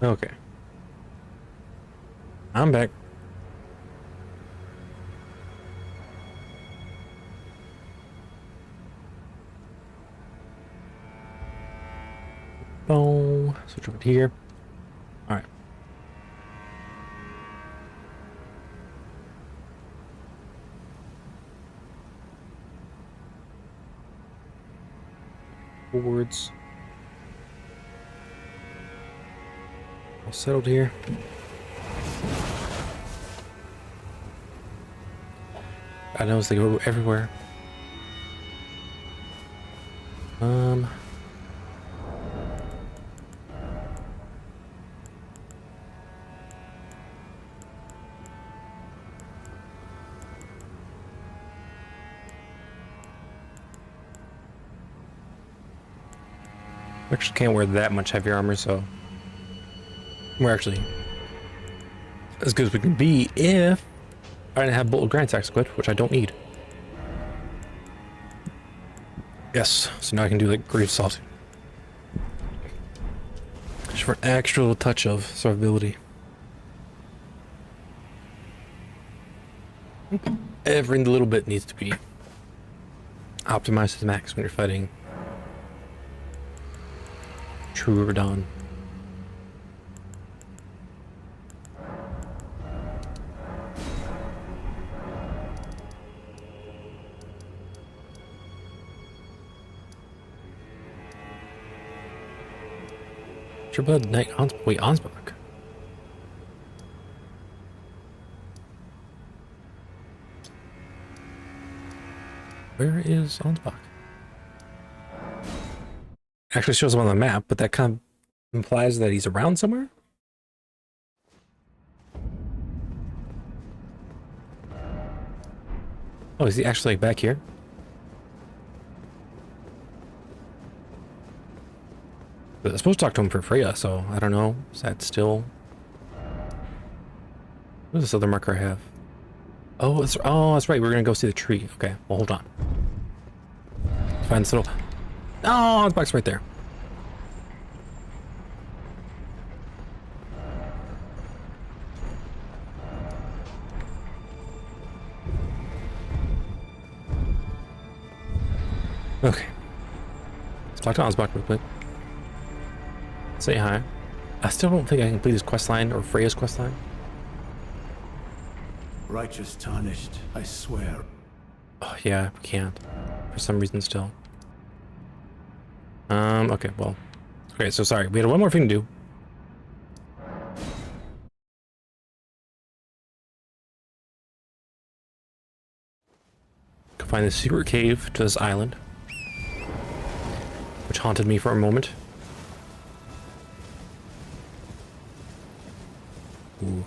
Okay. I'm back. Oh, switch over to here. All right. Boards. All settled here. I know they go everywhere. I actually can't wear that much heavy armor, so we're actually as good as we can be if I didn't have bolt granite axe equipped, which I don't need. Yes, so now I can do like great assault. Just for an extra little touch of survivability. Every little bit needs to be optimized to the max when you're fighting true Radon. Triple Night wait, Ansbach. Where is Ansbach? Actually shows him on the map, but that kind of implies that he's around somewhere. Oh, is he actually like back here? But I was supposed to talk to him for Freya, so I don't know. Is that still... What is this other marker I have? Oh, that's right. We're gonna go see the tree. Okay, well, hold on. Find this little... Oh, the box right there. Okay. Let's talk to Ansbach real quick. Say hi. I still don't think I can complete his quest line or Freya's quest line. Righteous tarnished, I swear. Oh yeah, we can't. For some reason still. Okay, well. Okay, so sorry. We had one more thing to do. Go find the secret cave to this island, which haunted me for a moment. Ooh.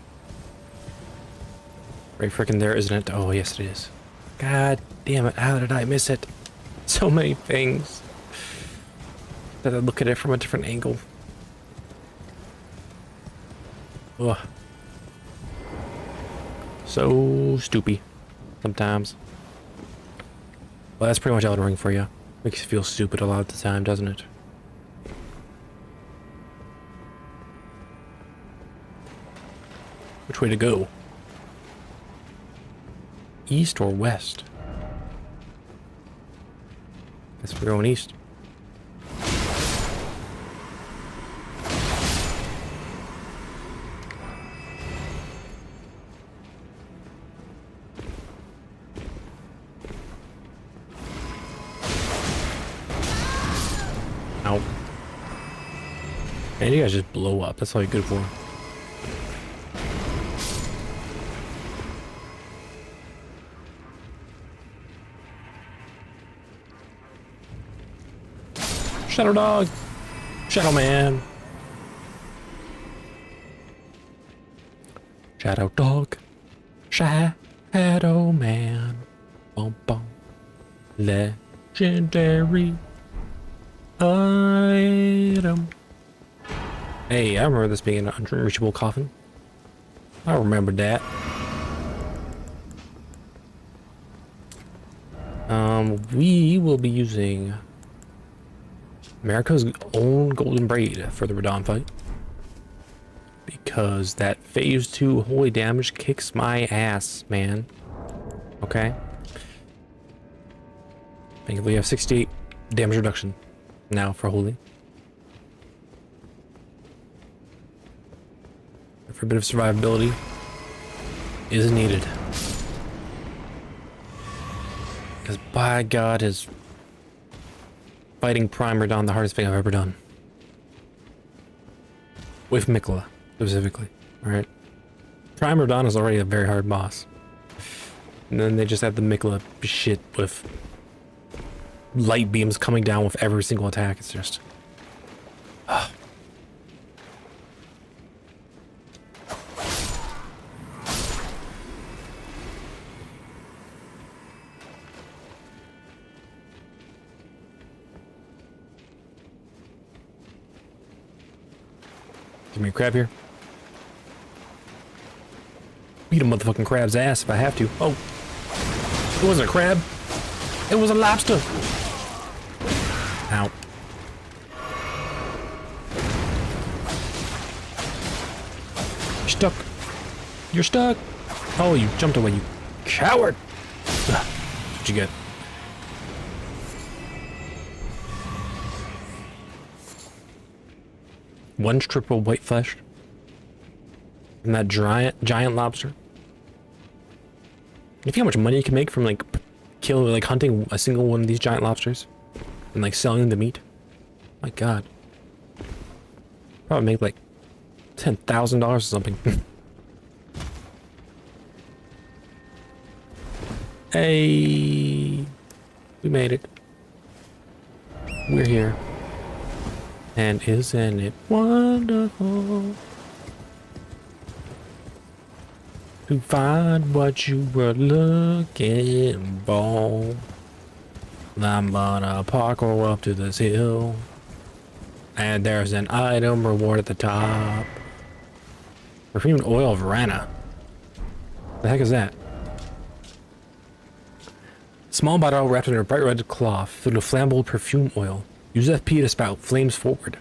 Right frickin' there, isn't it? Oh, yes it is. God damn it, how did I miss it? So many things. That I look at it from a different angle. Ugh. So stupid sometimes. Well, that's pretty much Elden Ring for you. Makes you feel stupid a lot of the time, doesn't it? Which way to go? East or west? Guess we're going east. Ow. Man, you guys just blow up. That's all you're good for. Shadow Dog! Shadow Man! Shadow Dog! Shadow Man! Bum bum. Legendary item. Hey, I remember this being an unreachable coffin. I remember that. We will be using America's own golden braid for the Radon fight. because that phase 2 holy damage kicks my ass, man. Okay. Thankfully, we have 68 damage reduction now for holy. For a bit of survivability is needed. Because by God, is fighting Primer Dawn the hardest thing I've ever done. With Mikla, specifically. Alright. Primer Dawn is already a very hard boss. And then they just have the Mikla shit with light beams coming down with every single attack. It's just... Give me a crab here. Beat a motherfucking crab's ass if I have to. Oh. It wasn't a crab. It was a lobster. Ow. You're stuck. You're stuck. Oh, you jumped away, you coward. That's what you get. One triple white flesh. And that giant lobster. You see how much money you can make from like hunting a single one of these giant lobsters and like selling the meat? My God. Probably make like $10,000 or something. Hey, we made it. We're here. And isn't it wonderful to find what you were looking for? I'm gonna parkour up to this hill, and there's an item reward at the top. Perfumed oil of Rana. The heck is that? Small bottle wrapped in a bright red cloth filled with flammable perfume oil. Use FP to spout flames forward.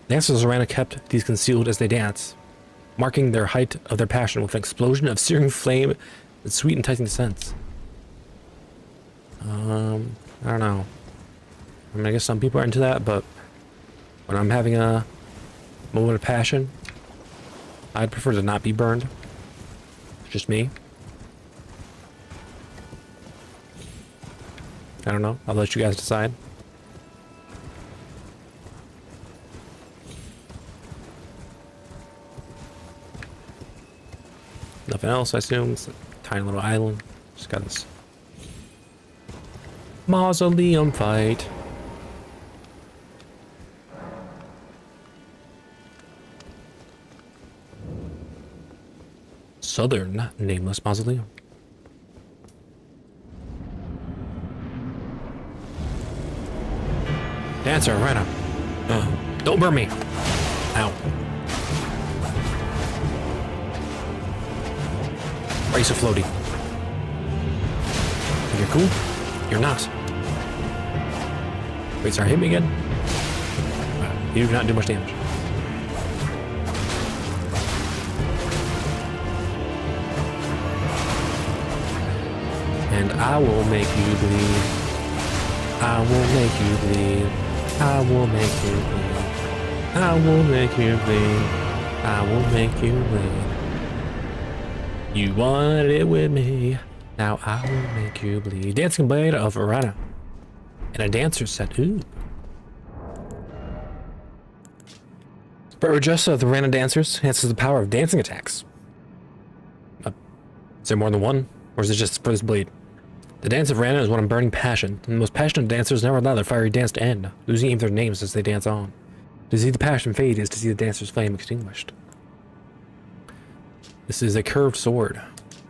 Dancers of Rana kept these concealed as they dance, marking their height of their passion with an explosion of searing flame and sweet enticing scents. I don't know. I mean, I guess some people are into that, but when I'm having a moment of passion, I'd prefer to not be burned. It's just me. I don't know. I'll let you guys decide. Nothing else, I assume. It's a tiny little island. Just got this mausoleum fight. Southern nameless mausoleum. Dancer, right up. Don't burn me. Ow. Why are you so floaty? You're cool? You're not. Wait, sorry, hit me again? You do not do much damage. And I will make you bleed. I will make you bleed. I will make you bleed. I will make you bleed. I will make you bleed. You wanted it with me. Now I will make you bleed. Dancing Blade of Rana. And a dancer set. Ooh. But of the Rana dancers enhances the power of dancing attacks. Is there more than one? Or is it just for this blade? The dance of Rana is one of burning passion, and the most passionate dancers never allow their fiery dance to end, losing even their names as they dance on. To see the passion fade is to see the dancer's flame extinguished. This is a curved sword.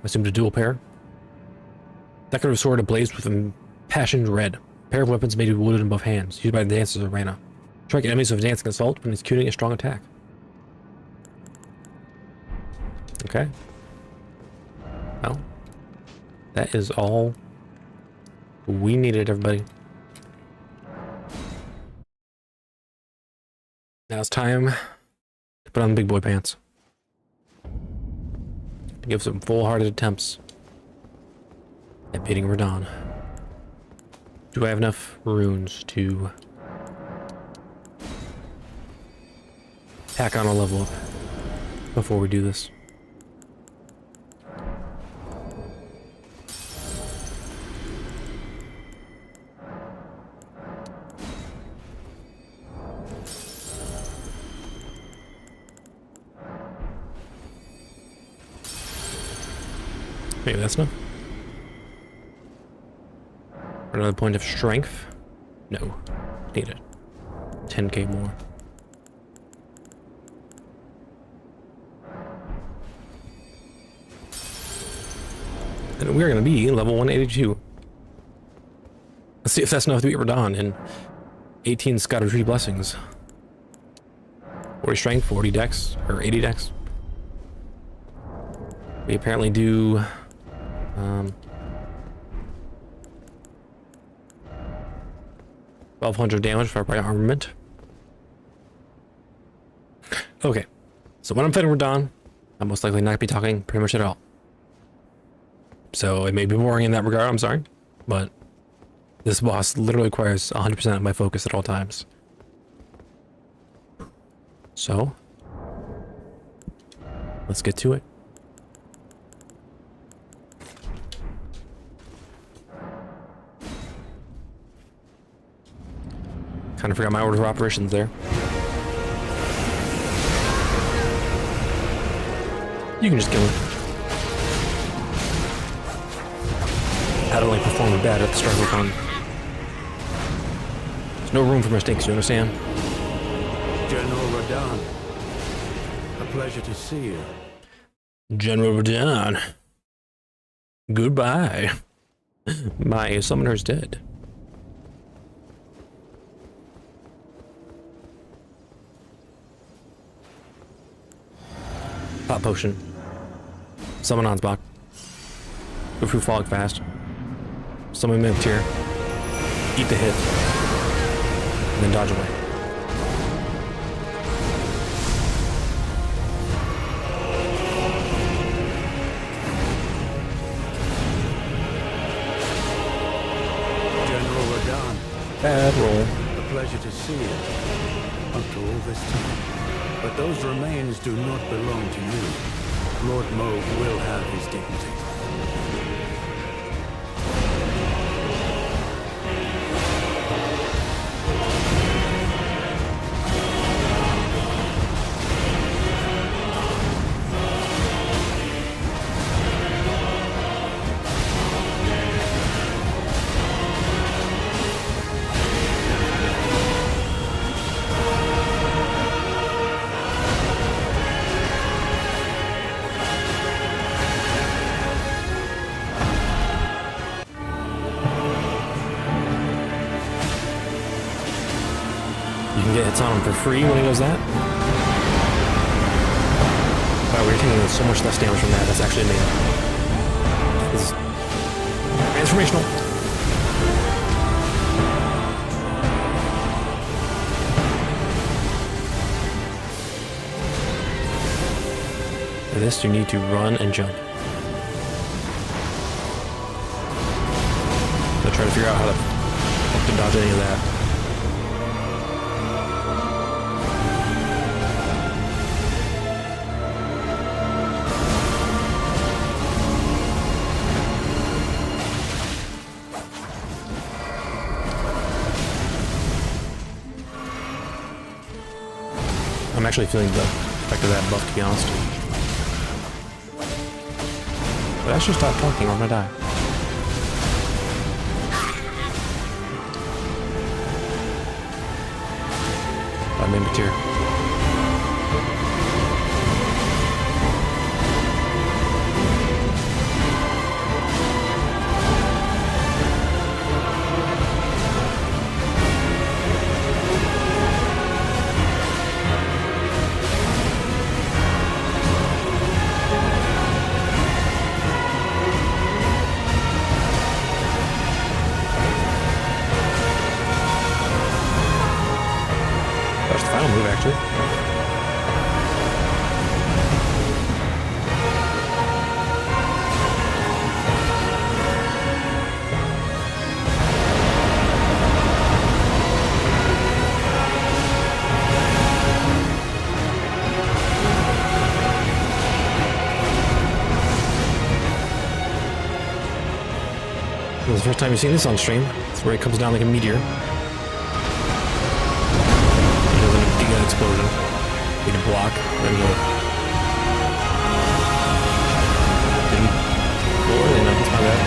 Assumed a dual pair. Decorative sword ablaze with a passioned red. A pair of weapons made of wood in both hands, used by the dancers of Rana. Strike enemies with dancing assault when executing a strong attack. Okay. Well, that is all we needed, everybody. Now it's time to put on the big boy pants. to give some full-hearted attempts at beating Radon. Do I have enough runes to pack on a level up before we do this? Maybe that's enough. Another point of strength? No. Need it. 10k more. And we're gonna be level 182. Let's see if that's enough to beat Radon in 18 skibitree blessings. 40 strength, 40 dex, or 80 dex. We apparently do 1200 damage for our bright armament. Okay, so when I'm fighting Radon, I'll most likely not be talking pretty much at all. So it may be boring in that regard, I'm sorry, but this boss literally requires 100% of my focus at all times. So, let's get to it. Kind of forgot my order of operations there. You can just kill him. I'd only performed bad at the start of the run. There's no room for mistakes, you understand? General Radon. A pleasure to see you. General Radon. Goodbye. My summoner's dead. Pop potion. Summon Onsbach. Go through Fog fast. Summon Mimic-Tier. Eat the hit. And then dodge away. General Radon. Bad roll. A pleasure to see you. After all this time. But those remains do not belong to you. Lord Moog will have his dignity. Get hits on him for free when he does that. Wow, we're taking so much less damage from that. That's actually amazing. This is transformational. For this, you need to run and jump. So try to figure out how to dodge any of that. I'm actually feeling the effect of that buff, to be honest. But I should stop talking or I'm gonna die. I'm in Mimic-Tier. Move actually. This is the first time you've seen this on stream. It's where it comes down like a meteor. It does a big explosion. You need to block, then you'll... Or they know, it's not bad.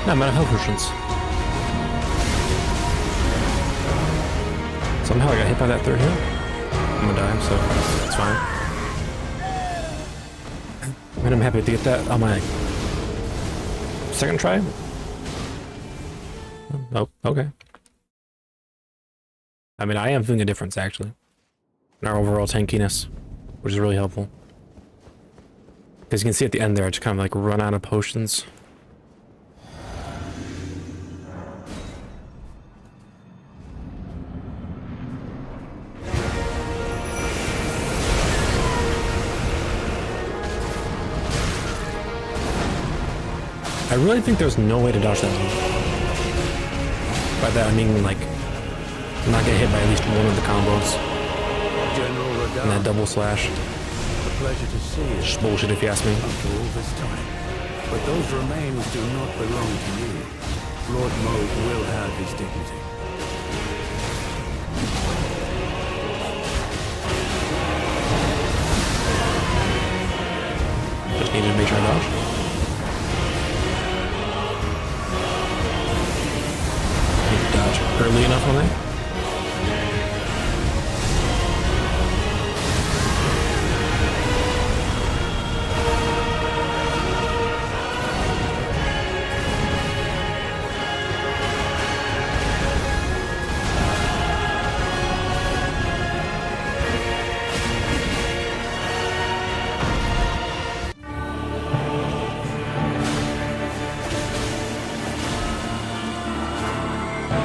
No, I'm out of health potions. Somehow I got hit by that third hit. I'm gonna die, so it's fine. And I'm happy to get that on my second try. Oh, okay. I mean, I am feeling a difference, actually, in our overall tankiness, which is really helpful. As you can see at the end there, I just kind of like run out of potions. I really think there's no way to dodge that move. By that I mean like not get hit by at least one of the combos. And that double slash. A pleasure to see you. Just bullshit if you ask me. After all this time. But those remains do not belong to you. Lord Moog will have his dignity. Just needed to make sure I dodge. Dodge early enough on that.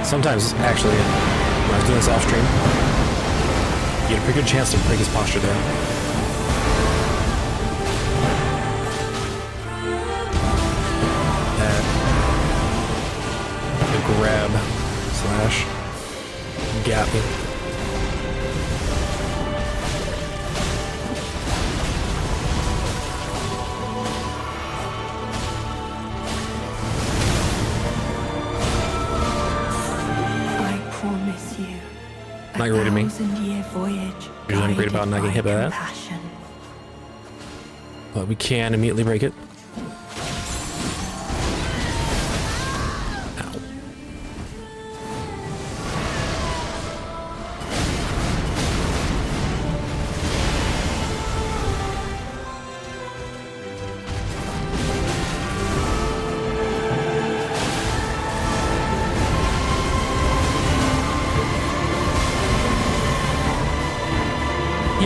Sometimes, actually, when I was doing this off stream, you get a pretty good chance to break his posture there. The grab slash gapping. Not great at me. Usually I'm great about not getting hit by that. But we can immediately break it. Ow.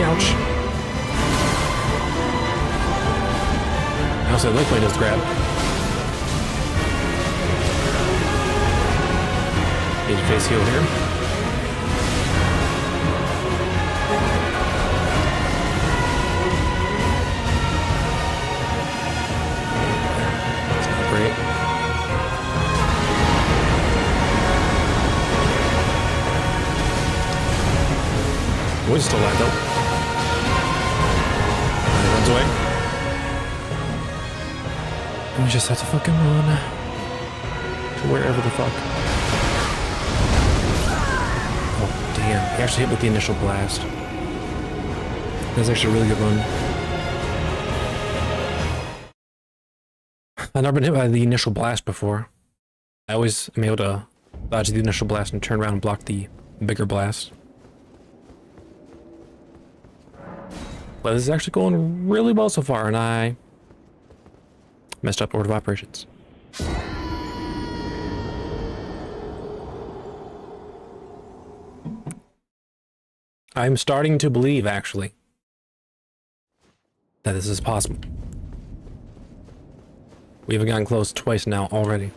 Ouch. I also like when he does grab. Need to face heal here. That's not great. Wood's still alive though. Runs away. And we just have to fucking run to wherever the fuck. Oh damn! He actually hit with the initial blast. That's actually a really good run. I've never been hit by the initial blast before. I always am able to dodge the initial blast and turn around and block the bigger blast. But this is actually going really well so far, and I messed up order of operations. I'm starting to believe, actually, that this is possible. We haven't gotten close twice now already.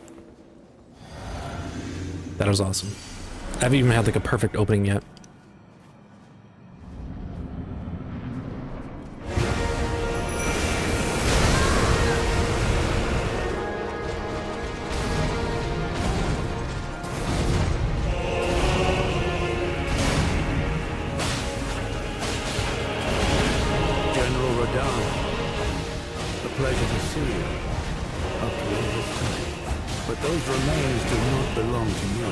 That was awesome. I haven't even had like a perfect opening yet. A pleasure to see you. After all this time. remains do not belong to you.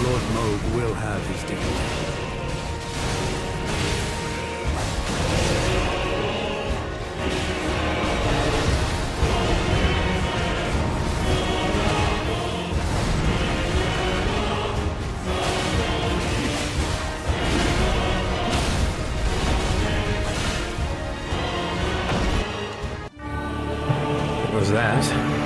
Lord Moog will have his dignity. What was that?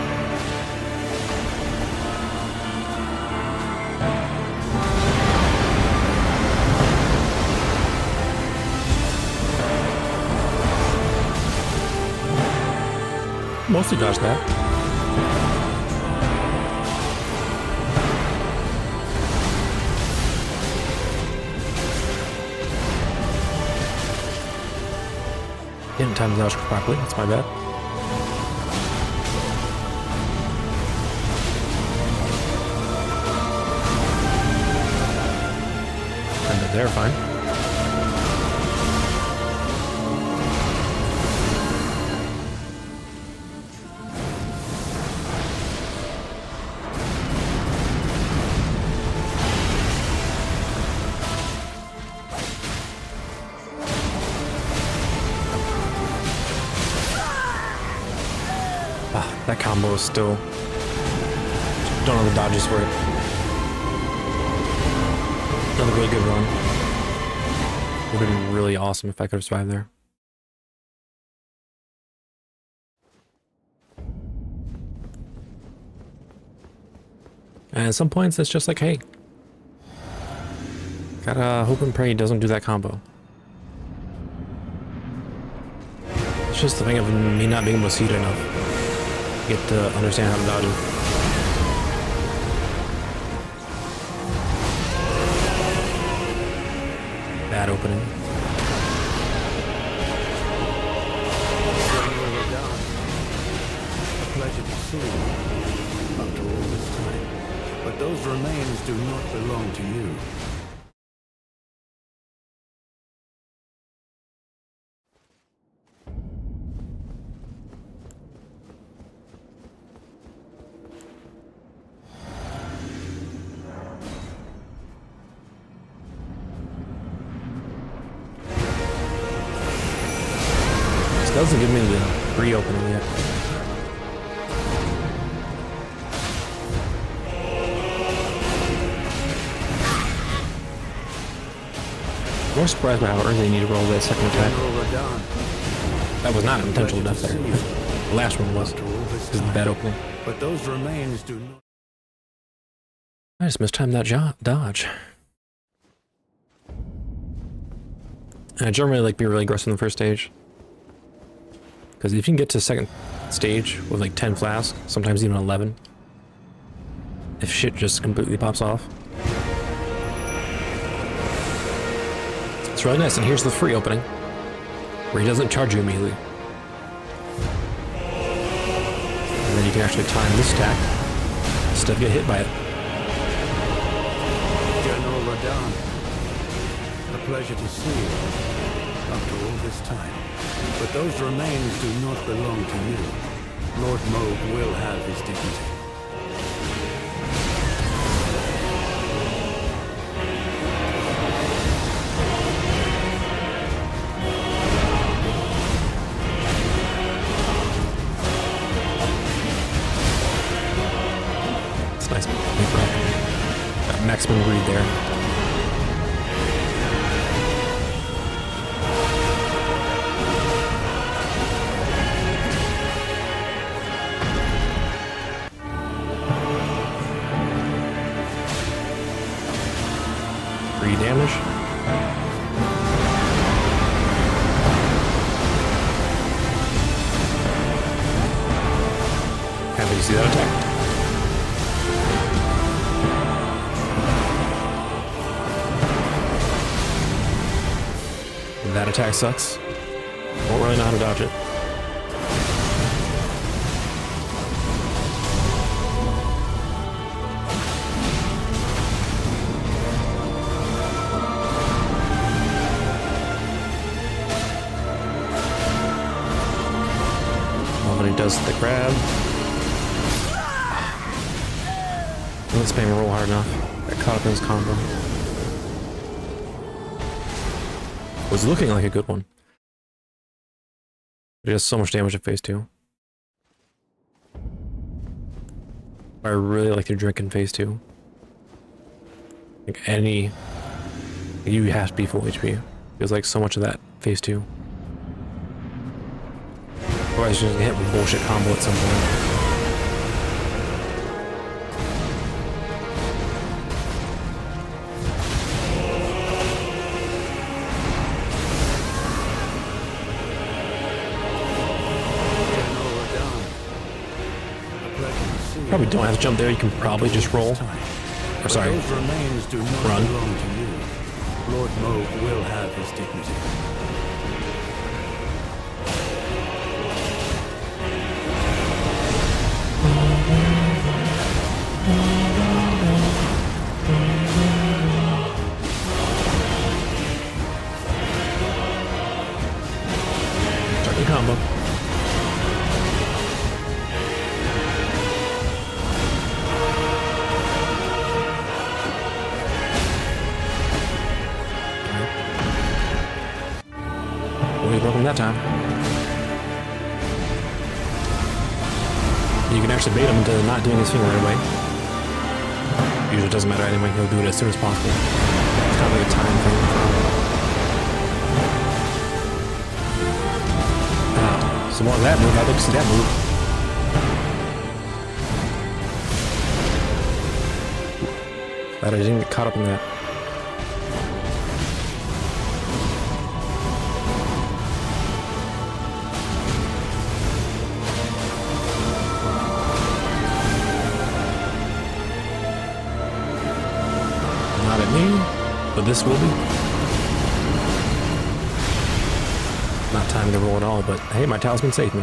Mostly dodged that. Didn't time the dodge properly, that's my bad. And they're fine. That combo is still... Don't know the dodges for it. Another really good run. Would have been really awesome if I could have survived there. And at some points it's just like, hey, gotta hope and pray he doesn't do that combo. It's just the thing of me not being able to see it enough. Get to understand how to dodge it. Bad opening. A pleasure to see you after all this time. But those remains do not belong to you. Doesn't give me the reopening yet. More surprised by how early they need to roll that second attack. That was not an intentional death there. The last one was. Because of the bad opening. But those remains do not. I just mistimed that dodge. And I generally like being really aggressive in the first stage. Because if you can get to second stage with like 10 flasks, sometimes even 11, if shit just completely pops off. It's really nice, and here's the free opening, where he doesn't charge you immediately. And then you can actually time this stack, instead of get hit by it. General Radon, a pleasure to see you after all this time. But those remains do not belong to you. Lord Moog will have his dignity. It's nice. Got maximum greed there. Damage. Happy to see that attack. That attack sucks. Won't really know how to dodge it. Does the grab. Don't spam roll hard enough. Got caught up in his combo. Was looking like a good one. It does so much damage at phase 2. I really like to drink in phase 2. Like you have to be full HP. Feels like so much of that phase 2. Otherwise you're just gonna hit with bullshit combo at some point. Probably don't have to jump there, you can probably just roll. Or sorry, Those remains do not run. belong to you. Lord Moog will have his dignity. Start the combo. We broke him that time. You can actually bait him into not doing his thing right away. Usually it doesn't matter anyway, he'll do it as soon as possible. It's kind of like a time thing. Some more of that move, I'd like to see that move. Glad I didn't get caught up in that. Not at me, but this will be. Not time to roll at all, but hey, my talisman saved me.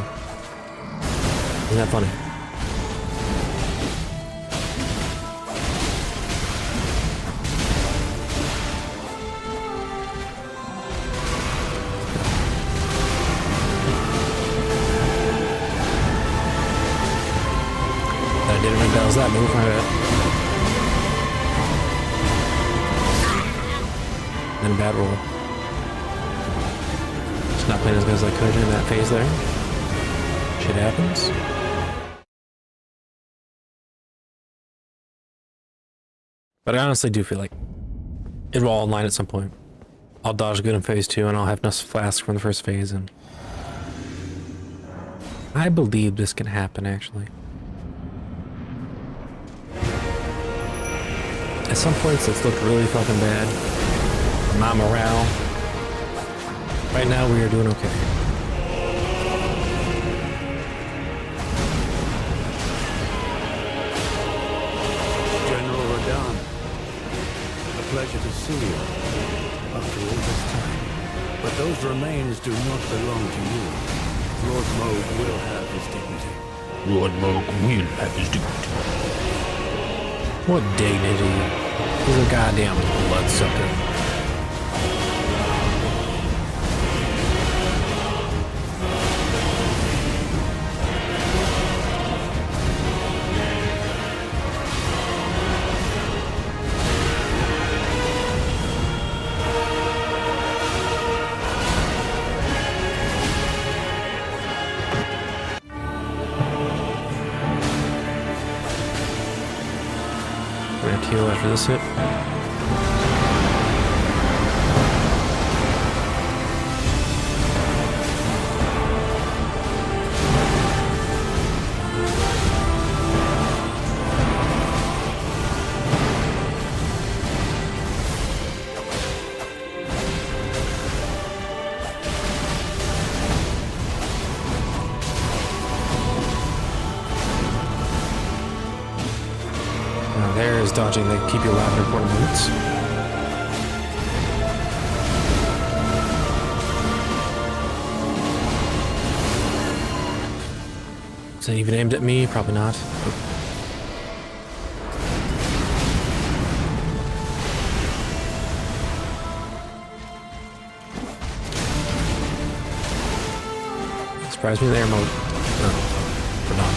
Isn't that funny? I didn't think that was that move. My bad. Then bad roll. Just not playing as good as I could in that phase there. Shit happens. But I honestly do feel like it will all align at some point. I'll dodge good in phase 2 and I'll have enough flask from the first phase, and I believe this can happen actually. At some points it's looked really fucking bad. My morale. Right now we are doing okay. General Radahn, a pleasure to see you after all this time. But those remains do not belong to you. Lord Moog will have his dignity. Lord Moog will have his dignity. What dignity? He's a goddamn bloodsucker. We're gonna heal after this hit. There's dodging that keep you alive in important moments. Is that even aimed at me? Probably not. Surprise me there, mode. No, we're not.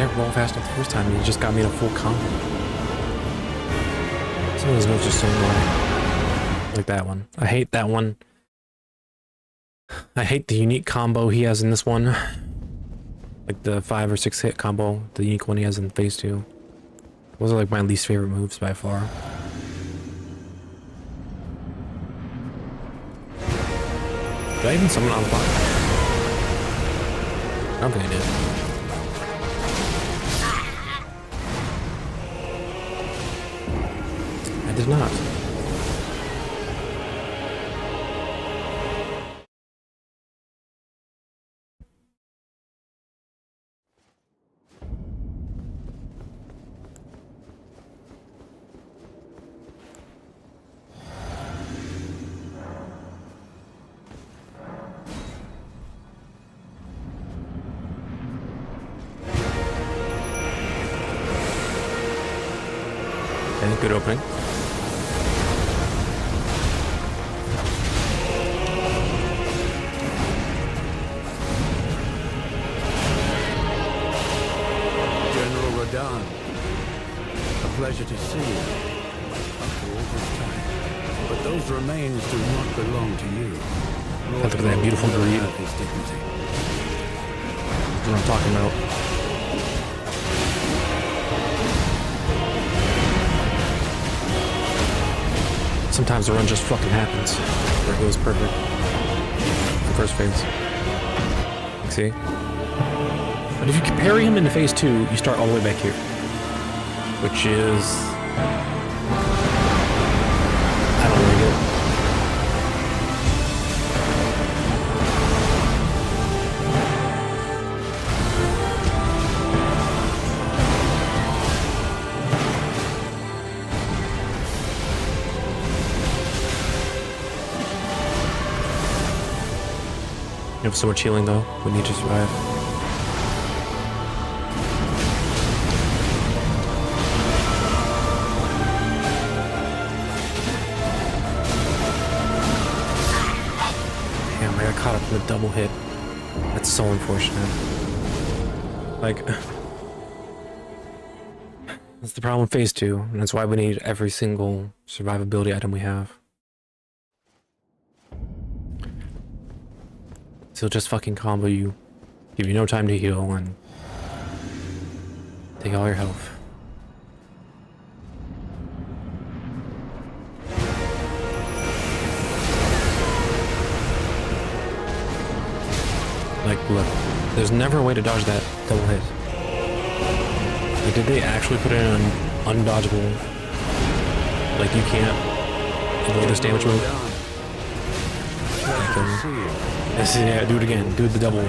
didn't roll fast enough the first time, and he just got me in a full combo. Some of those moves are so annoying. Like that one. I hate that one. I hate the unique combo he has in this one. Like the 5 or 6 hit combo, the unique one he has in phase 2. Those are like my least favorite moves by far. Did I even summon on the block? I don't think I did. I did not. Okay, good opening. General Radon, a pleasure to see you after all this time. But those remains do not belong to you. Look at that beautiful greed. Have his dignity. That's what I'm talking about. Sometimes the run just fucking happens. There it goes perfect. The first phase. See? But if you parry him into phase 2, you start all the way back here. Which is... I don't really get it. You have so much healing though, we need to survive. Damn, I got caught up in the double hit. That's so unfortunate. Like, that's the problem with phase 2, and that's why we need every single survivability item we have. He'll just fucking combo you, give you no time to heal, and take all your health. Like, look, there's never a way to dodge that double hit. Like, did they actually put it in an undodgeable? Like, you can't avoid this damage move? Yes, yeah, do it again. Do the double.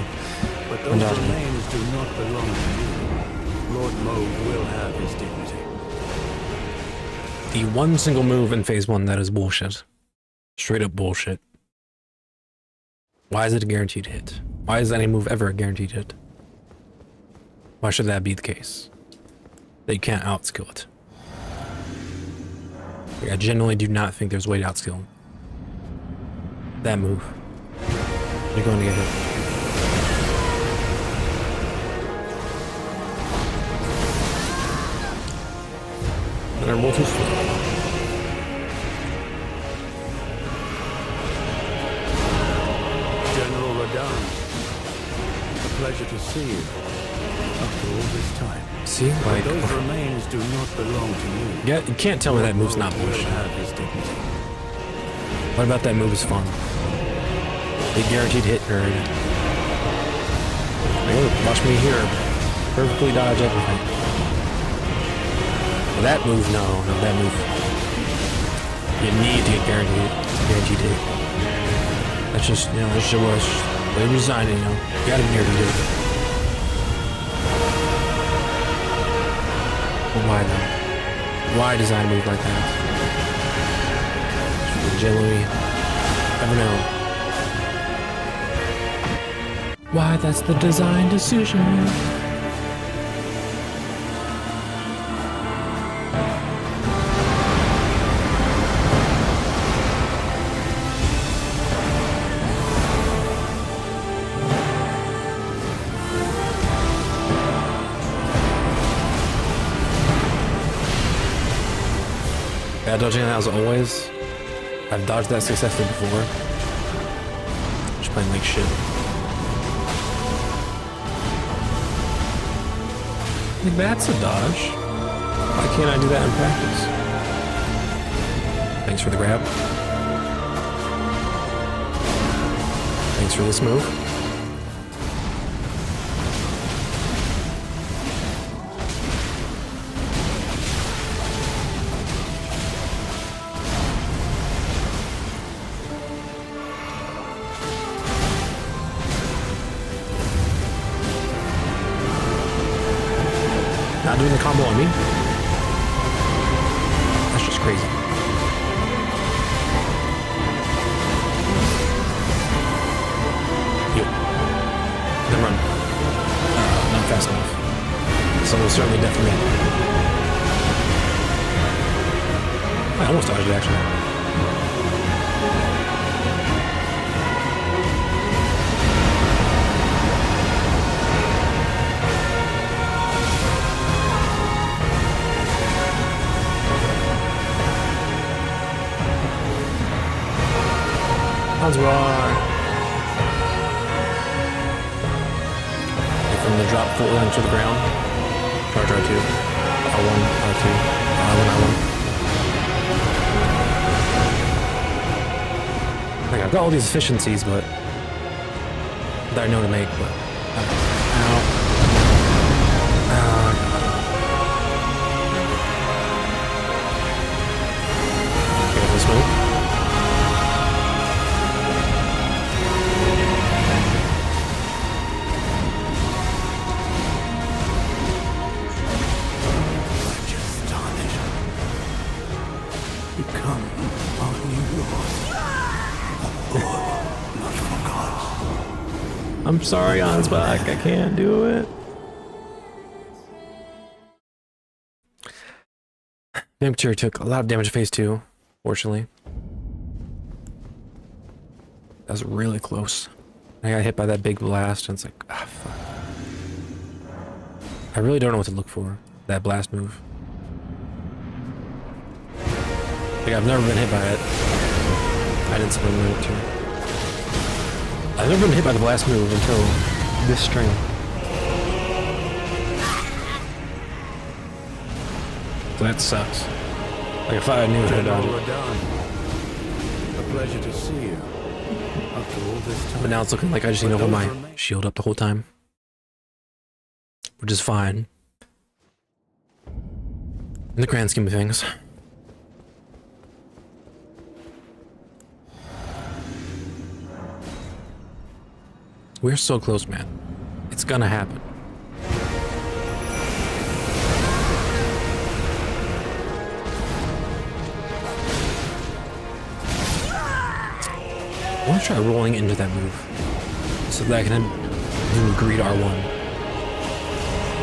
But those remains do not belong to you. Lord Moog will have his dignity. The one single move in phase 1 that is bullshit. Straight up bullshit. Why is it a guaranteed hit? Why is any move ever a guaranteed hit? Why should that be the case? That you can't outskill it. Like, I genuinely do not think there's a way to outskill that move. You're going to get hit. And our multi General Radon, a pleasure to see you after all this time. See, like, those remains do not belong to you. Yeah, you can't tell me that move's not bullshit. Have his dignity. What about that move is fun? They guaranteed hit nerd. Like, watch me here. Perfectly dodge everything. Well, that move, no, that move. You need to get guaranteed hit. That's just, you know, that's just what they designed it, you know. You gotta guarantee hit. Well, why though? Why design a move like that? Genuinely, never know. Why, that's the design decision. Bad dodging as always. I've dodged that successfully before. Just playing like shit. Like that's a dodge. Why can't I do that in practice? Thanks for the grab. Thanks for this move. Not doing the combo on me. That's just crazy. Yo. Then run. Not fast enough. So we'll certainly definitely. I almost dodged it actually. Sounds wrong. From the drop full into the ground. Charge R2. R1, R2. R1, R1. Like I've got all these efficiencies, but that I know to make, but ow. Okay, this move. I'm sorry, Ansbach, I can't do it. Vampire took a lot of damage in phase 2, fortunately. That was really close. I got hit by that big blast, and it's like, ah, fuck. I really don't know what to look for, that blast move. Like, I've never been hit by it. I didn't split move too. I've never been hit by the blast move until this string. So that sucks. Like if I knew it, I'd dodge it. A pleasure to see you. After all this time. But now it's looking like I just need to hold my shield up the whole time. Which is fine. In the grand scheme of things. We're so close, man. It's gonna happen. I want to try rolling into that move so that I can do greed R1.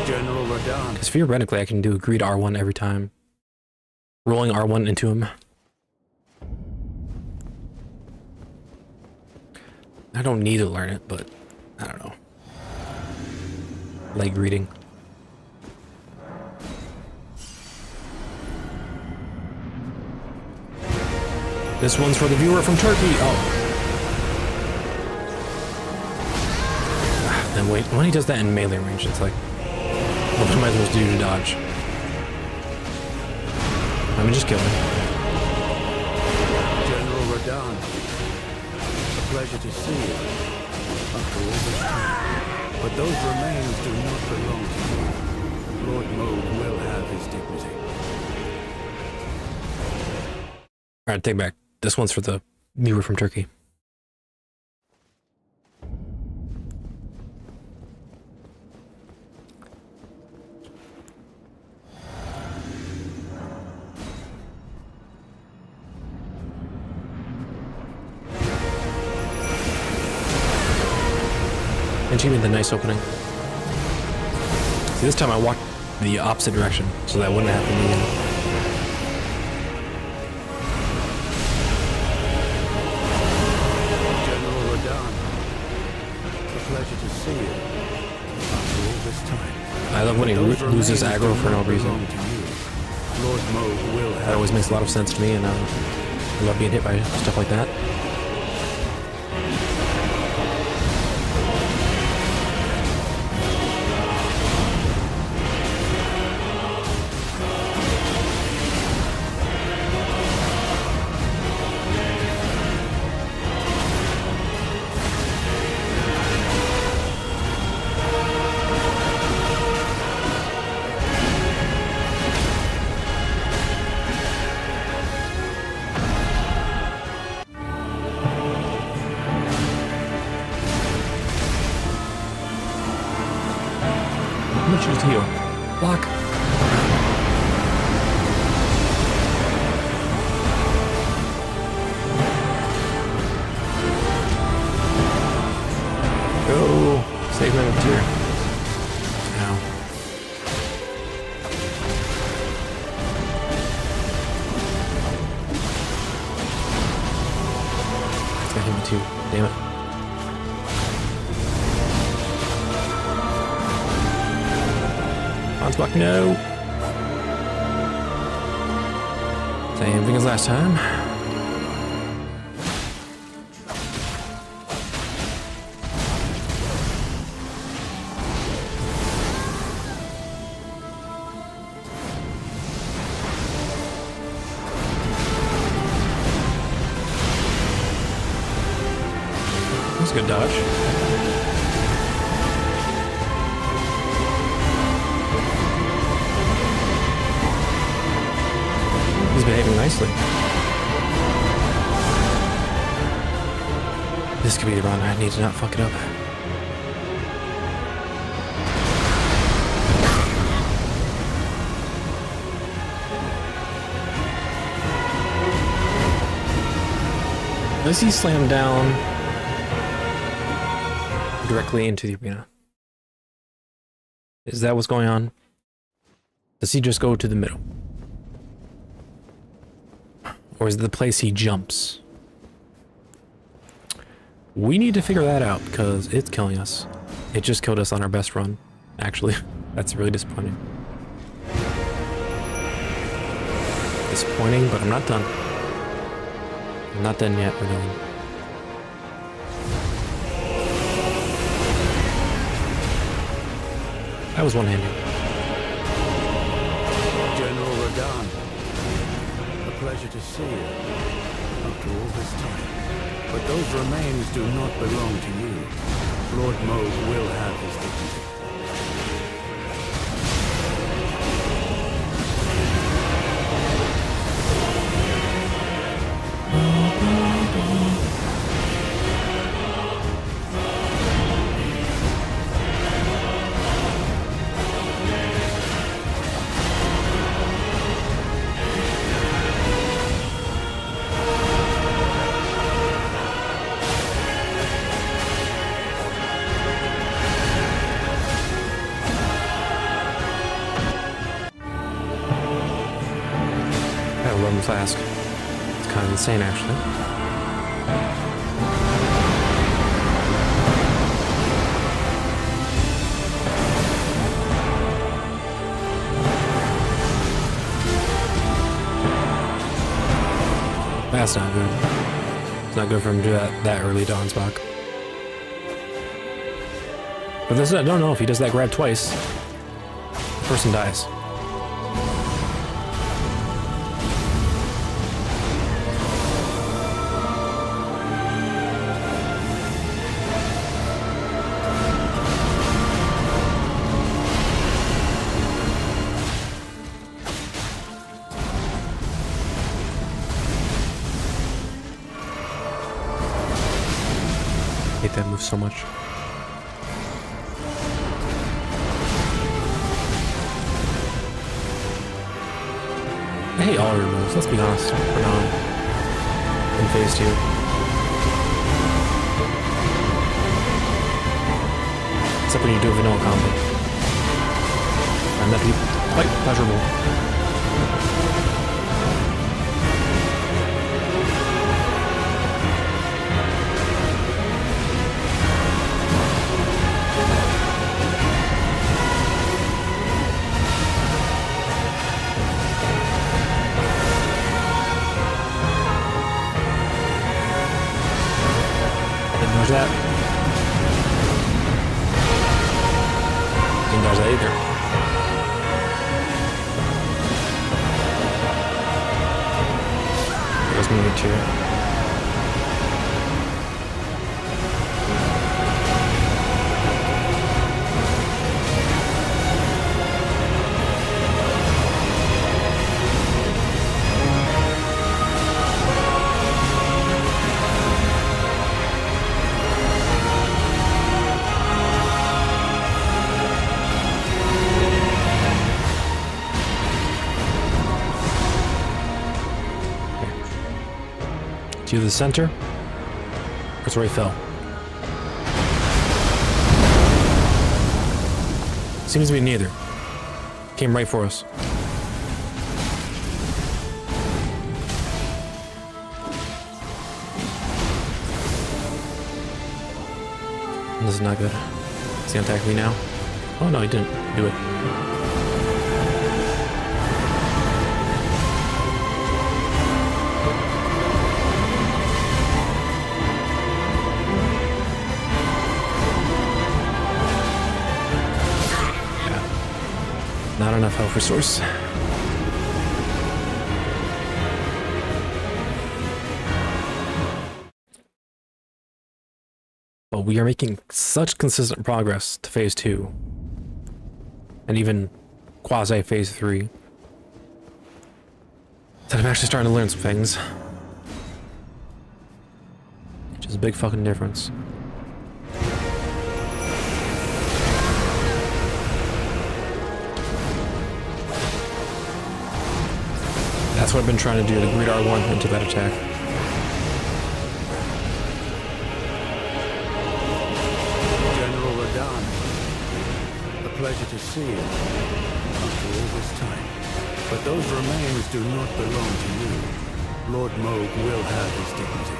General Radon. Because theoretically, I can do a greed R1 every time. Rolling R1 into him. I don't need to learn it, but I don't know. Leg greeting. This one's for the viewer from Turkey. Oh. Then wait, when he does that in melee range, it's like, what am I supposed to do to dodge? Let me just kill him. General Radon. A pleasure to see you. After all this time. But those remains do not belong to you. Lord Moog will have his dignity. Alright, take back. This one's for the viewer from Turkey. And she made the nice opening. See, this time I walked the opposite direction, so that wouldn't happen again. General Radon, a pleasure to see you. After all this time. I love when he loses aggro for no reason. Lord Moog will have... That always makes a lot of sense to me, and I love being hit by stuff like that. I'm gonna choose to heal. Block. Go. Save my tier. Ow. It's got him too. Damn it. Block, no. Same thing as last time. That's a good dodge. He's behaving nicely. This could be the run. I need to not fuck it up. Does he slam down directly into the arena? Is that what's going on? Does he just go to the middle? Or is it the place he jumps? We need to figure that out because it's killing us. It just killed us on our best run, actually. That's really disappointing. Disappointing, but I'm not done. I'm not done yet, we're going. That was one-handed. General Radahn. A pleasure to see you after all this time. But those remains do not belong to you. Lord Moog will have his dignity. Flask. It's kind of insane, actually. That's not good. It's not good for him to do that early Dawnsbach. But this, I don't know if he does that grab twice, the person dies. I hate that move so much. I hate all your moves, let's be honest, for now. In phase 2. Except when you do a vanilla combo. And that'd be quite pleasurable. dodge that. Didn't dodge that either. There's moving too. To the center. That's where he fell. Seems to be neither. Came right for us. This is not good. Is he gonna attack me now? Oh no, he didn't do it. Not enough health resource. But we are making such consistent progress to phase 2. And even quasi phase 3. That I'm actually starting to learn some things. Which is a big fucking difference. That's what I've been trying to do, to greet R1 into that attack. General Radahn, a pleasure to see you after all this time. But those remains do not belong to you. Lord Moog will have his dignity.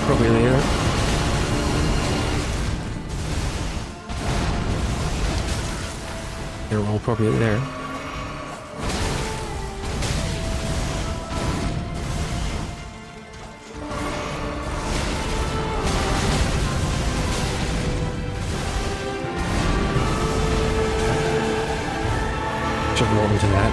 Appropriately there. They're all appropriately there. Should roll into that.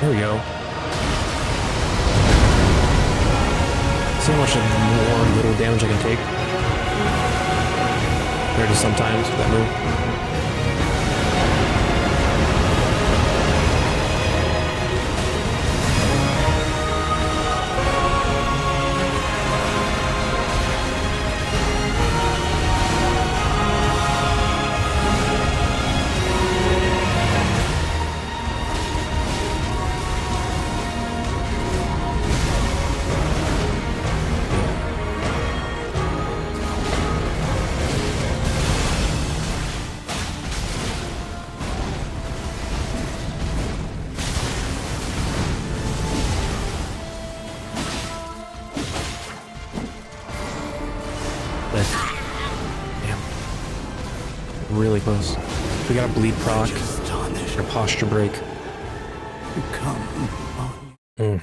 There we go. See how much more little damage I can take? Compared to sometimes with that move. really close. We got a bleed proc Astonish. or posture break. Come on.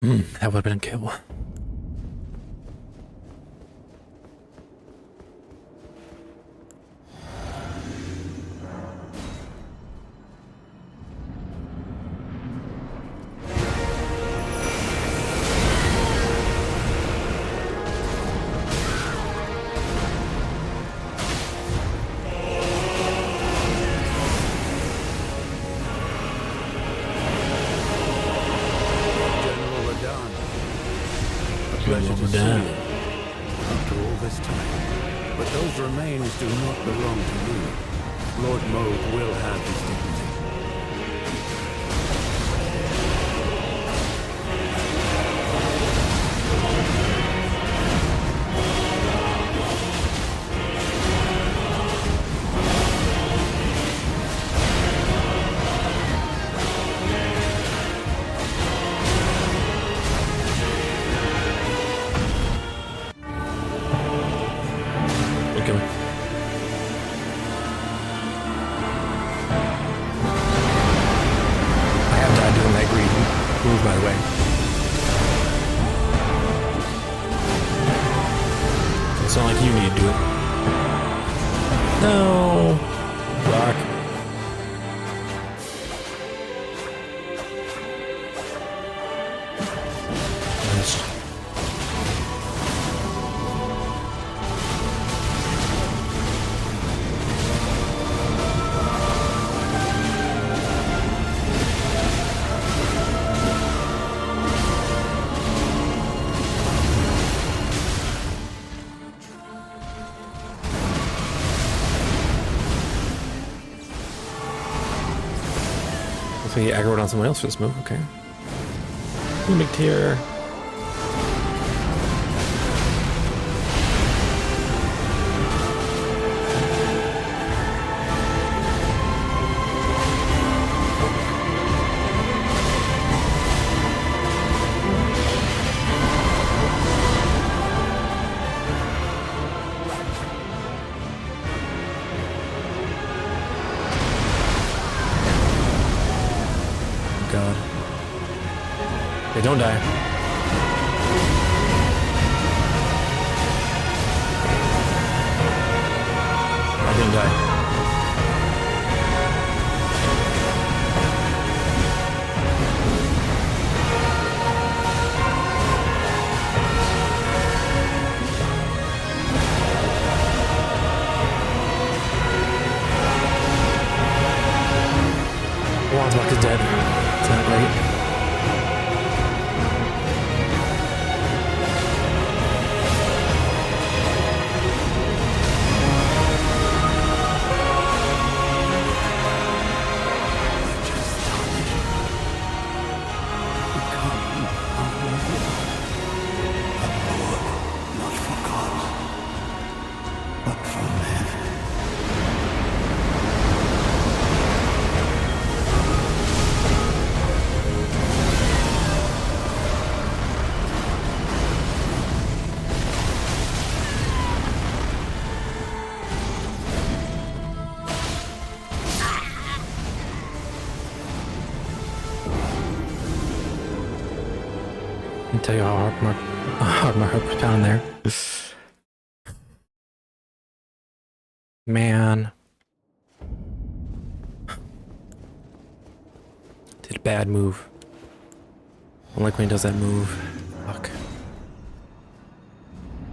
That would have been a kill. Pleasure to see Down. you after all this time. But those remains do not belong to you. Lord Moog will have his dignity. Okay. I have died doing that green move, by the way. It's not like you need to do it. No. Rock. Missed. So he aggroed on someone else for this move, okay. Big tier. God. They don't die. I didn't die. Wandsmark is dead. Is that right? Not for gods, but for men. I can tell you how hard my heart was pounding there. Man. Did a bad move. I don't like when he does that move. Fuck.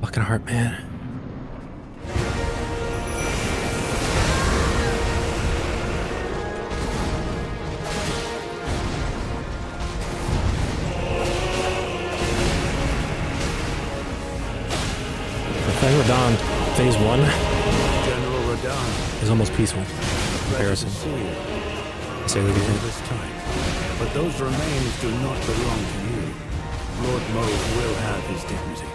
Fucking heart, man. Radon phase 1 General Radon, is almost peaceful in pleasure comparison. to see you I say what do you all think? this time. But those remains do not belong to you. Lord Moog will have his dignity.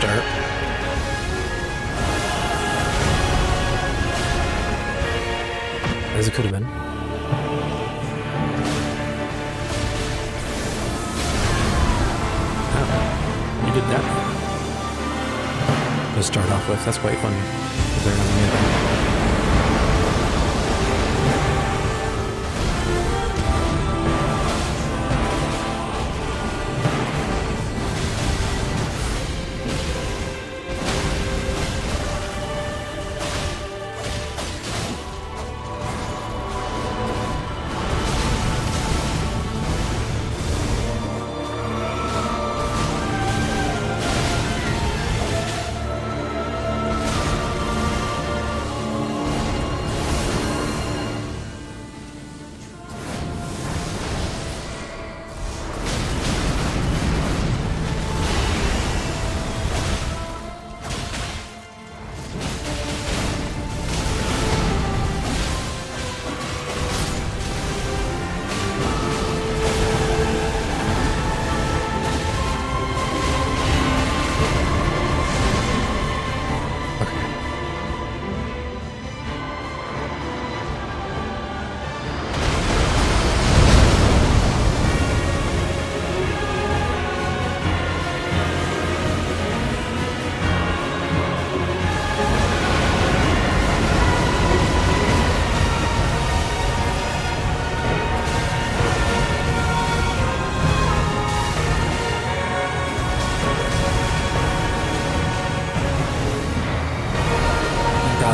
start. As it could have been. Oh, you did that. To start off with, that's quite funny. Is there another minute?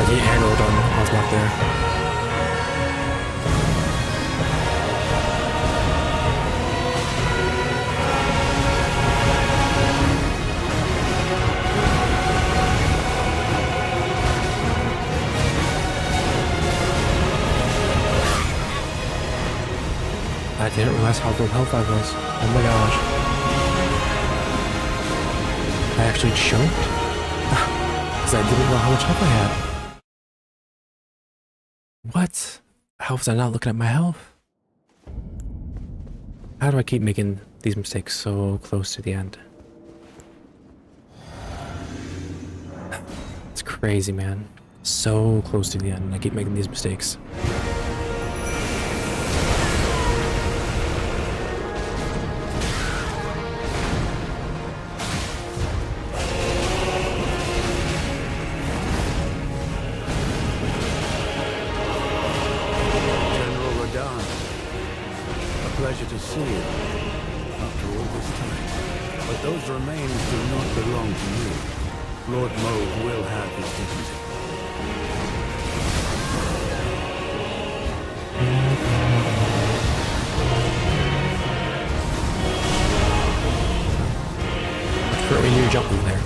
He angled on Osmok there. I didn't realize how low health I was. Oh my gosh. I actually choked? Because I didn't know how much health I had. What? How was I not looking at my health? How do I keep making these mistakes so close to the end? It's crazy, man. So close to the end, and I keep making these mistakes. Pleasure to see you after all this time. But those remains do not belong to you. Lord Moog will have his dignity. Where we knew jumping there.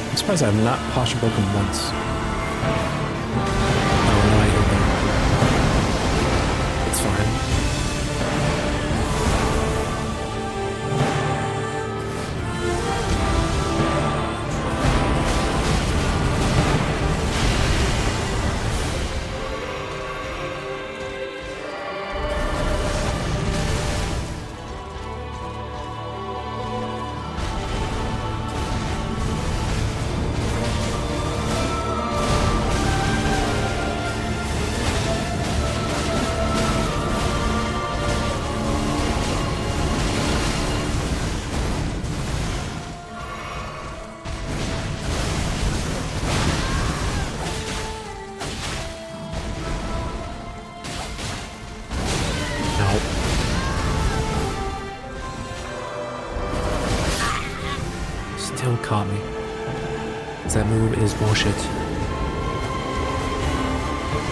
I'm surprised I have not posture broken once. Oh, no, I hit them. It's fine. Still caught me. That move is bullshit. Don't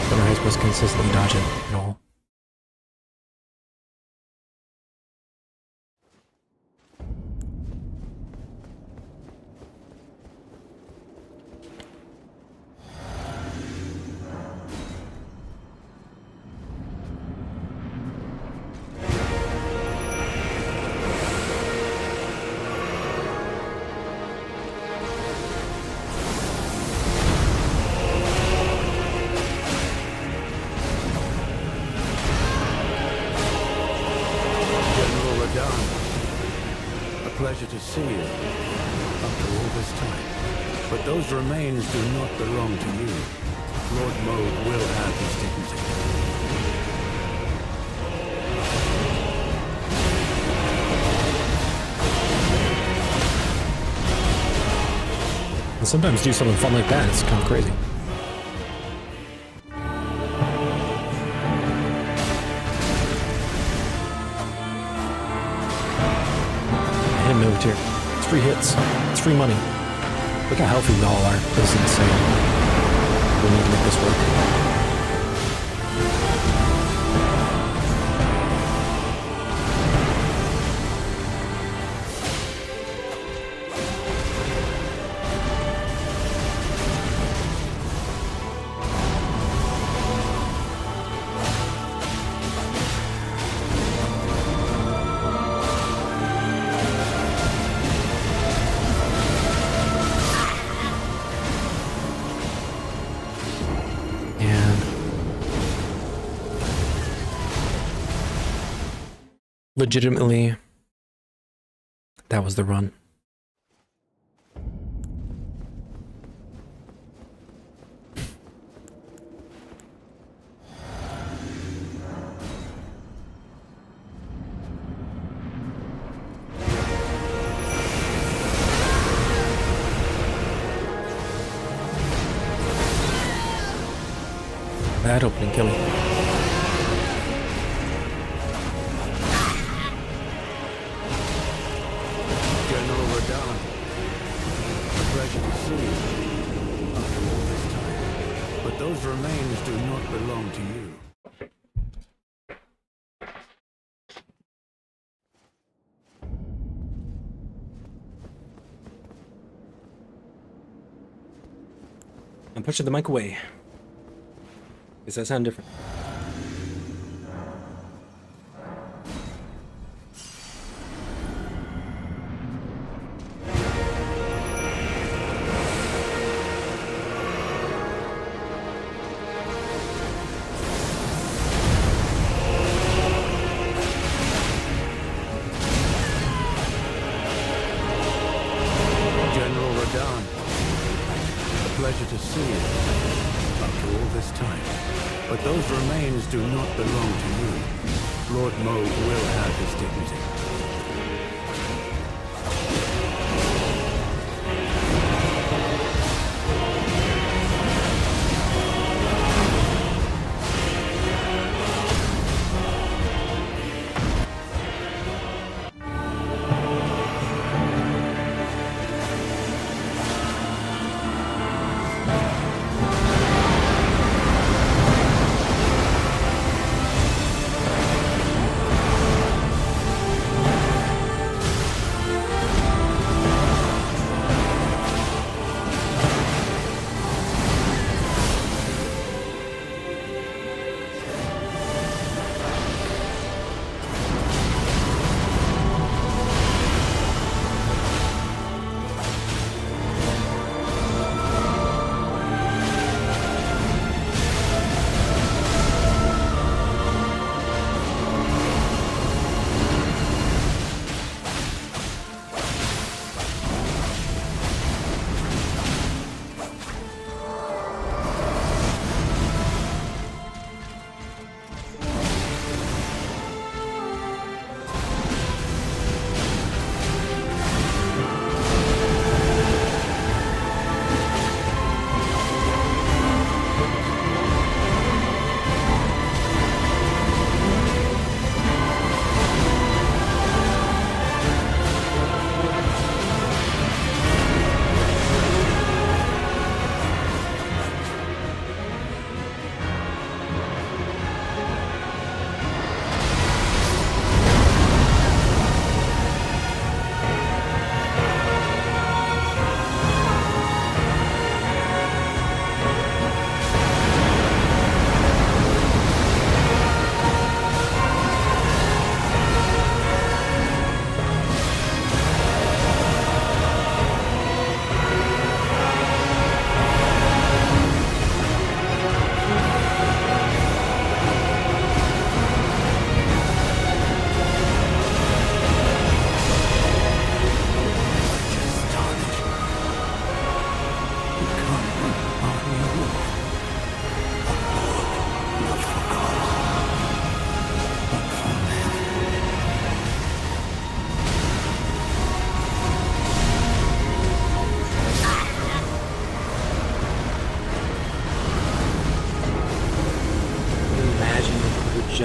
know how you're supposed to consistently dodge it at all. pleasure to see you after all this time. But those remains do not belong to you. Lord Moog will have his dignity. And sometimes do something fun like that. It's kind of crazy. I hit moved here. It's free hits. It's free money. Look how healthy we all are. This is insane. We need to make this work. Legitimately, that was the run. Bad opening, killing. Those remains do not belong to you. I'm pushing the mic away. Does that sound different? Pleasure to see you after all this time. But those remains do not belong to you. Lord Moog will have his dignity.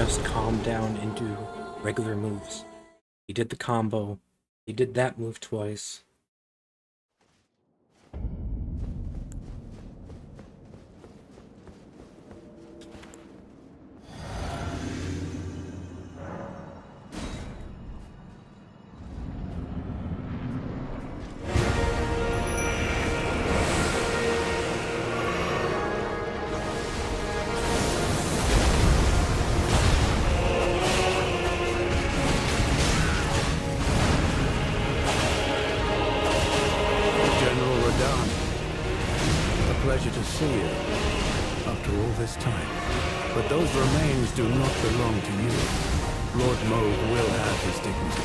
just calm down into regular moves. He did the combo. He did that move twice. Pleasure to see you after all this time. But those remains do not belong to you. Lord Moog will have his dignity.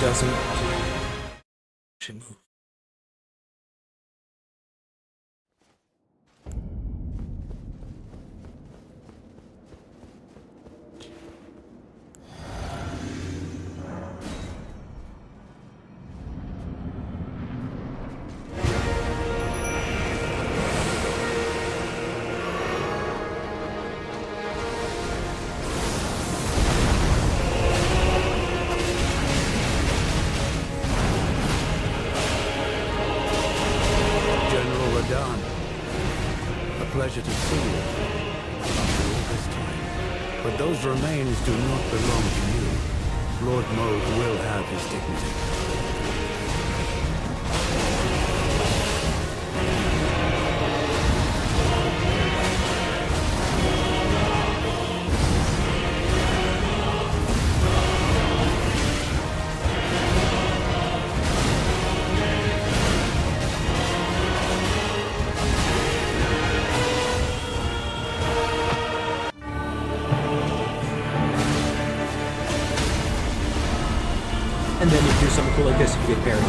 Doesn't should move. Pleasure to see you after all this time. But those remains do not belong to you. Lord Moog will have his dignity. And then if you do something cool like this, you get buried.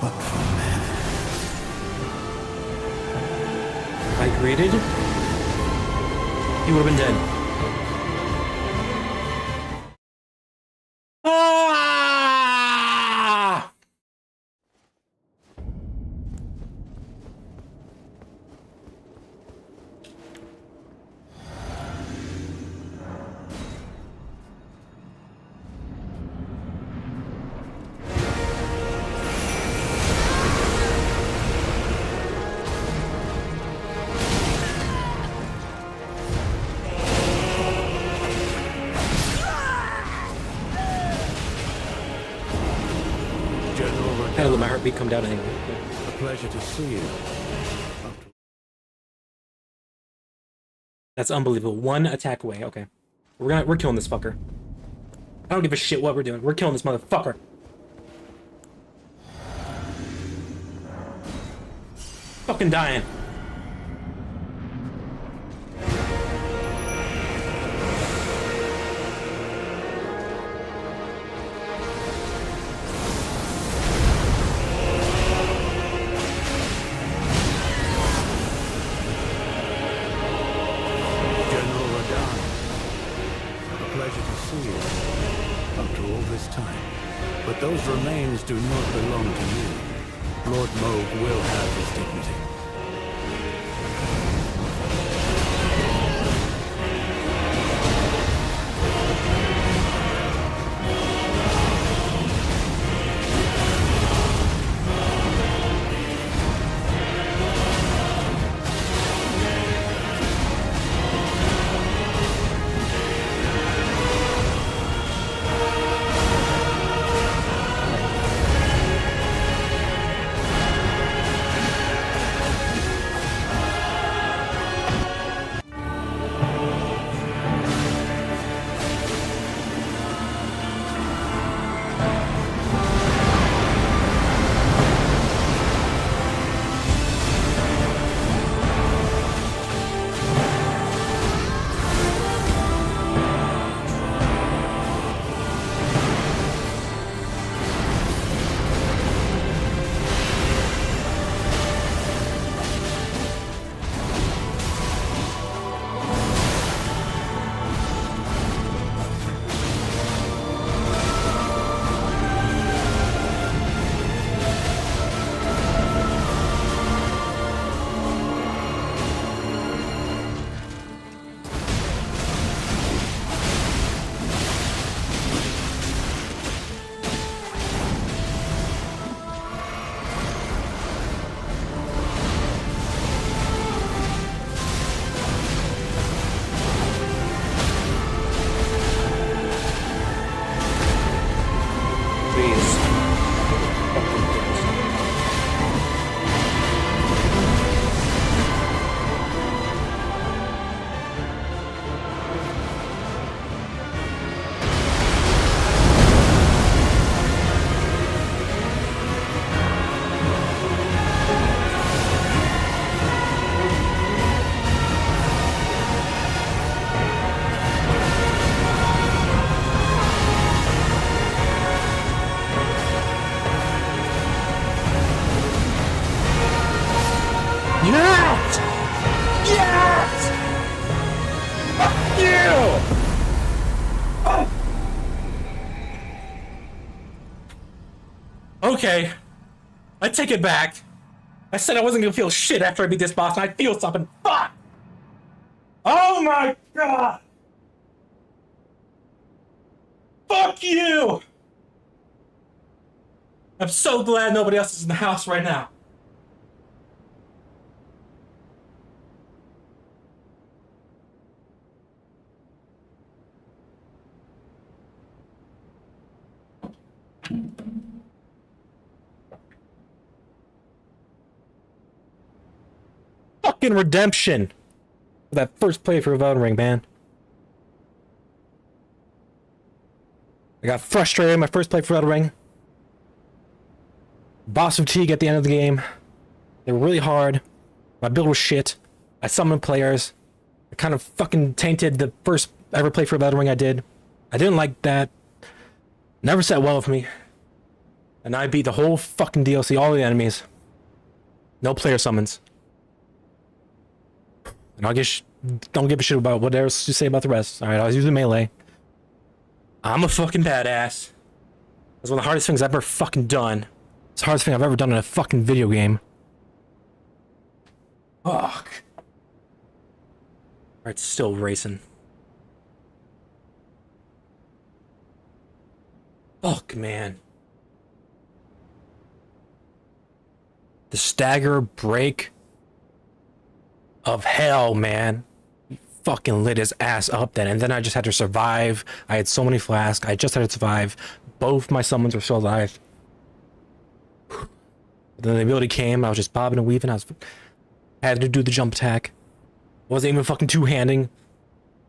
but for man. If I greeted, he would have been dead. Ah! I had to let my heartbeat come down anyway. A pleasure to see you. That's unbelievable. One attack away. Okay. We're killing this fucker. I don't give a shit what we're doing. We're killing this motherfucker. Fucking dying. But those remains do not belong to you. Lord Moog will have his dignity. Yes! Yes! Fuck you! Oh. Okay. I take it back. I said I wasn't gonna feel shit after I beat this boss, and I feel something. Fuck! Oh my god! Fuck you! I'm so glad nobody else is in the house right now. Fucking redemption for that first playthrough of Elden Ring, man. I got frustrated in my first playthrough of Elden Ring. Boss fatigue at the end of the game. They were really hard. My build was shit. I summoned players. I kind of fucking tainted the first ever playthrough of Elden Ring I did. I didn't like that. Never sat well with me. And I beat the whole fucking DLC, all the enemies. No player summons. And don't give a shit about what else you say about the rest. Alright, I was using melee. I'm a fucking badass. It's one of the hardest things I've ever fucking done. It's the hardest thing I've ever done in a fucking video game. Fuck. Alright, it's still racing. Fuck, man. The stagger break of hell, man. He fucking lit his ass up then, and then I just had to survive. I had so many flasks. I just had to survive. Both my summons were still alive. Then the ability came. I was just bobbing and weaving. Had to do the jump attack. Wasn't even fucking two-handing.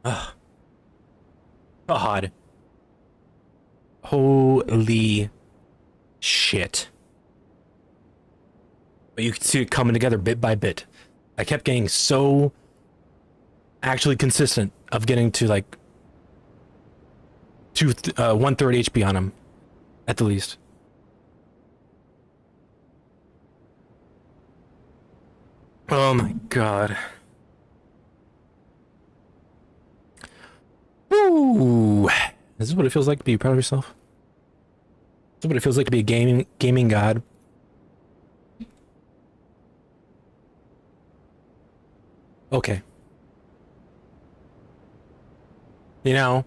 Ugh. God. Holy shit. But you can see it coming together bit by bit. I kept getting so actually consistent of getting to like 1/3 HP on him at the least. Oh my god. Woo! This is what it feels like to be proud of yourself. This is what it feels like to be a gaming god. Okay. You know,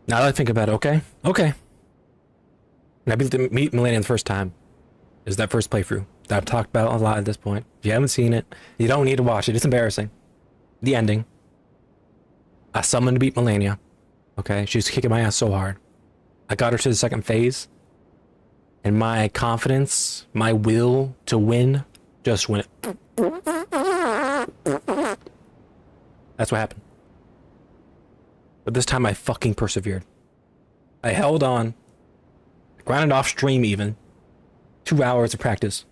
now that I think about it, okay? Okay. And I beat Millennium the first time. Is that first playthrough that I've talked about a lot at this point. If you haven't seen it, you don't need to watch it. It's embarrassing. The ending. I summoned to beat Melania. Okay? She was kicking my ass so hard. I got her to the second phase. And my confidence, my will to win, just went. That's what happened. But this time I fucking persevered. I held on. I grinded off stream even. 2 hours of practice.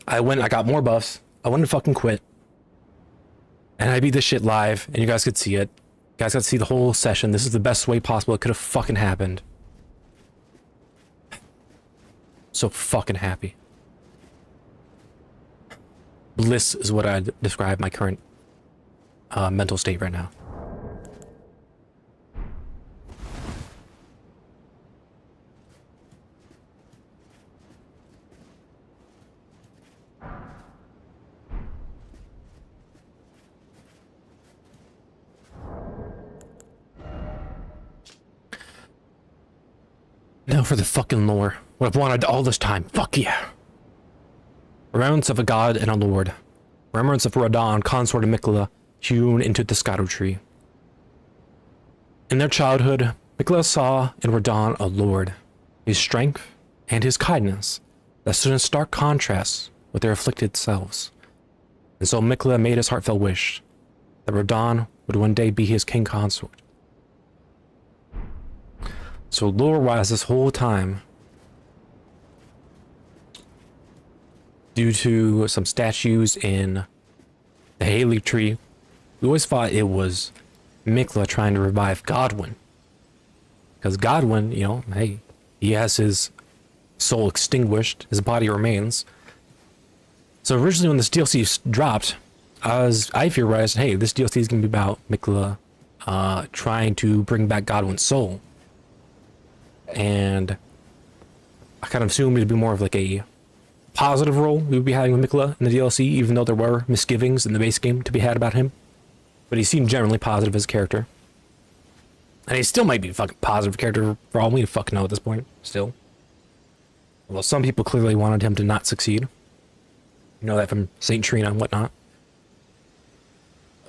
I got more buffs. I wouldn't fucking quit. And I beat this shit live, and you guys could see it. You guys got to see the whole session. This is the best way possible it could have fucking happened. So fucking happy. Bliss is what I describe my current mental state right now. Now for the fucking lore. What I've wanted all this time. Fuck yeah. Remembrance of a god and a lord. Remembrance of Radon, consort of Mikla, hewn into the skibitree. In their childhood, Mikla saw in Radon a lord, his strength and his kindness that stood in stark contrast with their afflicted selves. And so Mikla made his heartfelt wish that Radon would one day be his king consort. So lore-wise, this whole time, due to some statues in the Erdtree, we always thought it was Mikla trying to revive Godwyn. Because Godwyn, you know, hey, he has his soul extinguished, his body remains. So originally when this DLC dropped, I theorized, hey, this DLC is going to be about Mikla trying to bring back Godwyn's soul. And I kind of assumed it'd be more of like a positive role we would be having with Mikla in the DLC, even though there were misgivings in the base game to be had about him. But he seemed generally positive as a character. And he still might be a fucking positive character for all we fucking know at this point, still. Although some people clearly wanted him to not succeed. You know that from Saint Trina and whatnot.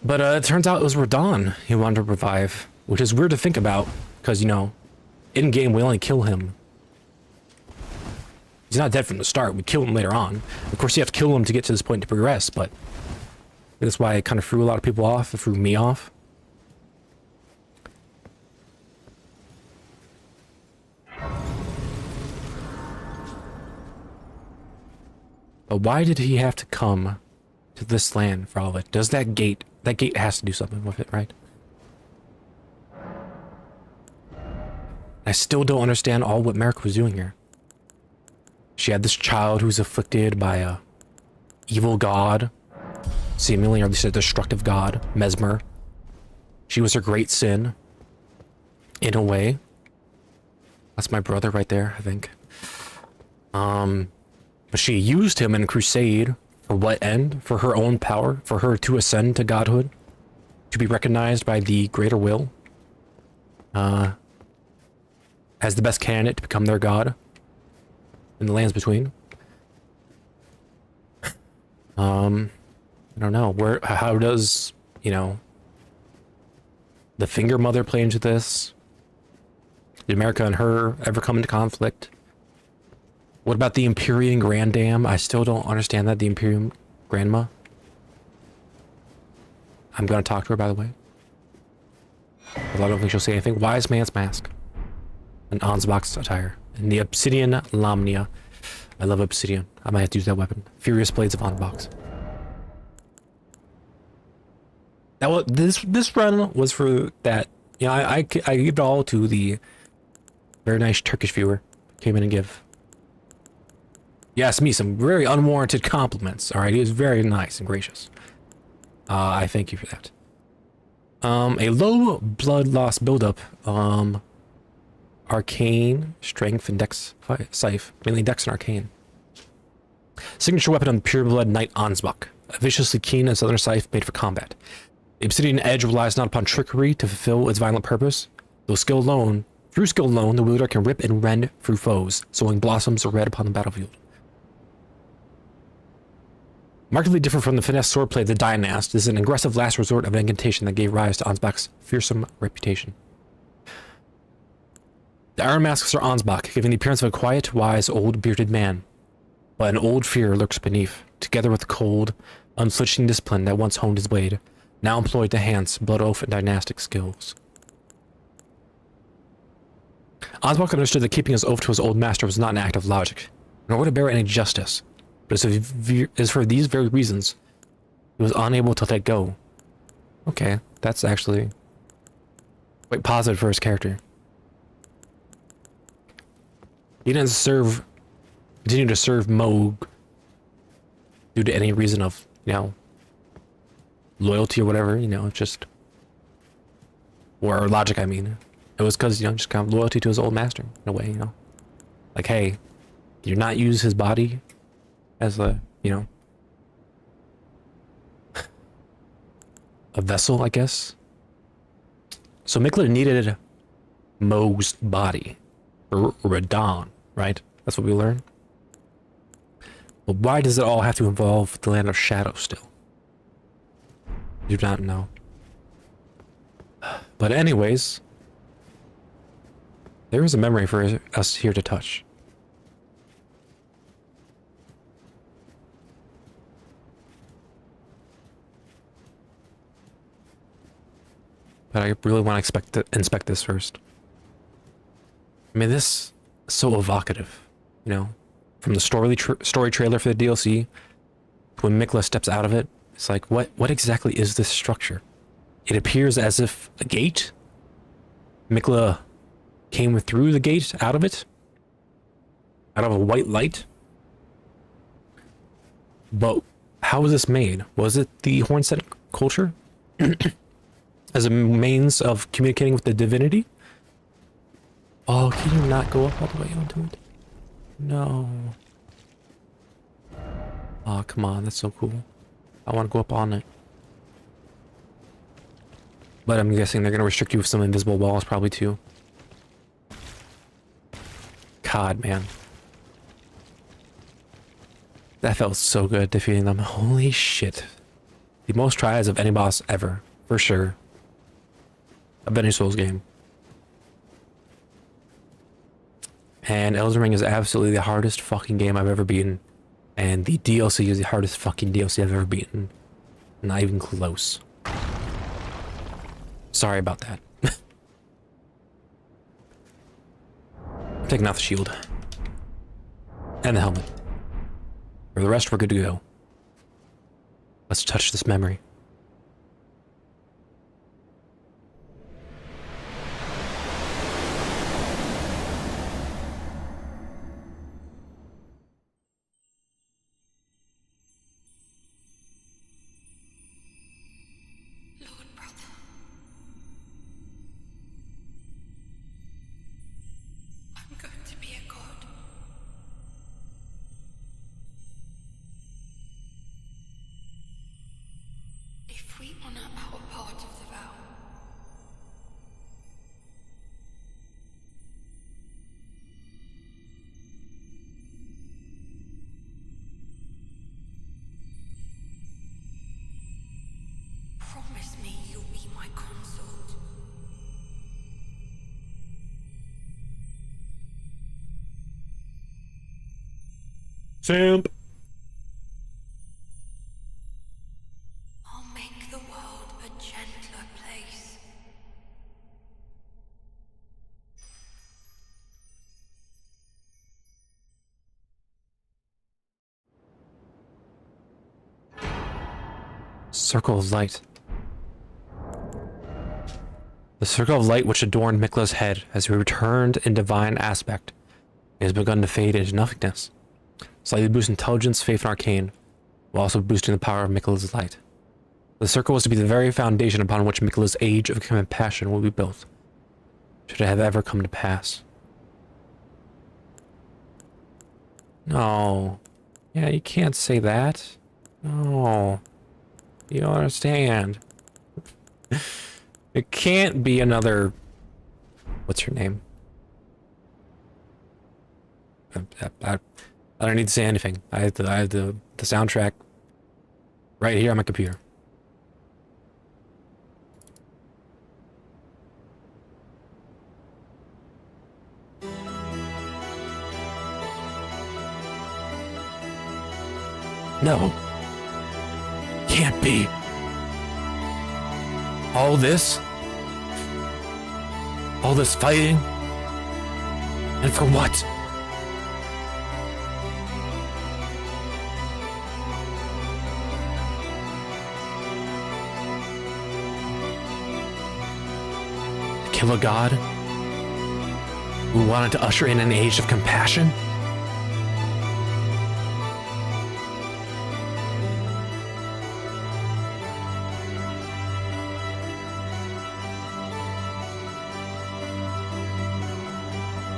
But it turns out it was Radon he wanted to revive, which is weird to think about, because, you know, in-game we only kill him. He's not dead from the start, we kill him later on. Of course you have to kill him to get to this point to progress, but that's why it kind of threw a lot of people off. It threw me off. But why did he have to come to this land for all of it? Does that gate has to do something with it, right? I still don't understand all what Merrick was doing here. She had this child who's afflicted by a evil god, seemingly, or at least a destructive god, Mesmer. She was her great sin, in a way. That's my brother right there, I think. But she used him in Crusade for what end? For her own power, for her to ascend to godhood, to be recognized by the greater will, as the best candidate to become their god in the lands between. I don't know, how does, you know, the Finger Mother play into this? Did America and her ever come into conflict? What about the Empyrean Grand Dam? I still don't understand that, the Imperium Grandma. I'm gonna talk to her, by the way. Although I don't think she'll say anything. Wise Man's Mask. An Ansbach's attire. And the Obsidian Lamnia. I love Obsidian. I might have to use that weapon. Furious Blades of Ansbach's. That was, this run was for that. You know, I give it all to the very nice Turkish viewer. Came in and give. Yes, me some very unwarranted compliments. All right, he was very nice and gracious. I thank you for that. A low blood loss buildup. Arcane, strength, and dex scythe. Mainly dex and arcane. Signature weapon on the pure blood knight Ansbach. A viciously keen and southern scythe made for combat. The obsidian edge relies not upon trickery to fulfill its violent purpose. Through skill alone, the wielder can rip and rend through foes, sowing blossoms of red upon the battlefield. Markedly different from the finesse swordplay of the Dynast, this is an aggressive last resort of an incantation that gave rise to Ansbach's fearsome reputation. The iron masks are Ansbach, giving the appearance of a quiet, wise, old, bearded man. But an old fear lurks beneath, together with the cold, unflinching discipline that once honed his blade, now employed to enhance blood oath and dynastic skills. Ansbach understood that keeping his oath to his old master was not an act of logic, nor would it bear any justice. But as for these very reasons, he was unable to let go. Okay, that's actually quite positive for his character. He didn't continue to serve Moog due to any reason of, you know, loyalty or whatever, you know, just, or logic, I mean. It was because, you know, just kind of loyalty to his old master, in a way, you know. Like, hey, you're not use his body as a, you know, a vessel, I guess. So Mikla needed Moog's body. Or Radon, right? That's what we learn. Well, why does it all have to involve the land of shadow still? Do not know. But anyways, there is a memory for us here to touch. But I really want to inspect this first. I mean, this is so evocative, you know, from the story trailer for the DLC, when Mikla steps out of it, it's like, what exactly is this structure? It appears as if a gate. Mikla came through the gate, out of it, out of a white light. But how was this made? Was it the Hornset culture as a means of communicating with the divinity? Oh, can you not go up all the way onto it? No. Oh, come on, that's so cool. I want to go up on it. But I'm guessing they're going to restrict you with some invisible walls probably too. God, man. That felt so good defeating them. Holy shit. The most tries of any boss ever, for sure. Of any Souls game. And Elden Ring is absolutely the hardest fucking game I've ever beaten. And the DLC is the hardest fucking DLC I've ever beaten. Not even close. Sorry about that. I'm taking off the shield. And the helmet. For the rest, we're good to go. Let's touch this memory. Simp. I'll make the world a gentler place. Circle of light. The circle of light which adorned Mikla's head as he returned in divine aspect has begun to fade into nothingness. Slightly boost intelligence, faith, and arcane, while also boosting the power of Mikla's light. The circle was to be the very foundation upon which Mikla's age of compassion will be built, should it have ever come to pass. No. Yeah, you can't say that. No. You don't understand. It can't be another... What's her name? I don't need to say anything. I have the soundtrack right here on my computer. No. Can't be. All this fighting? And for what? Kill a god who wanted to usher in an age of compassion?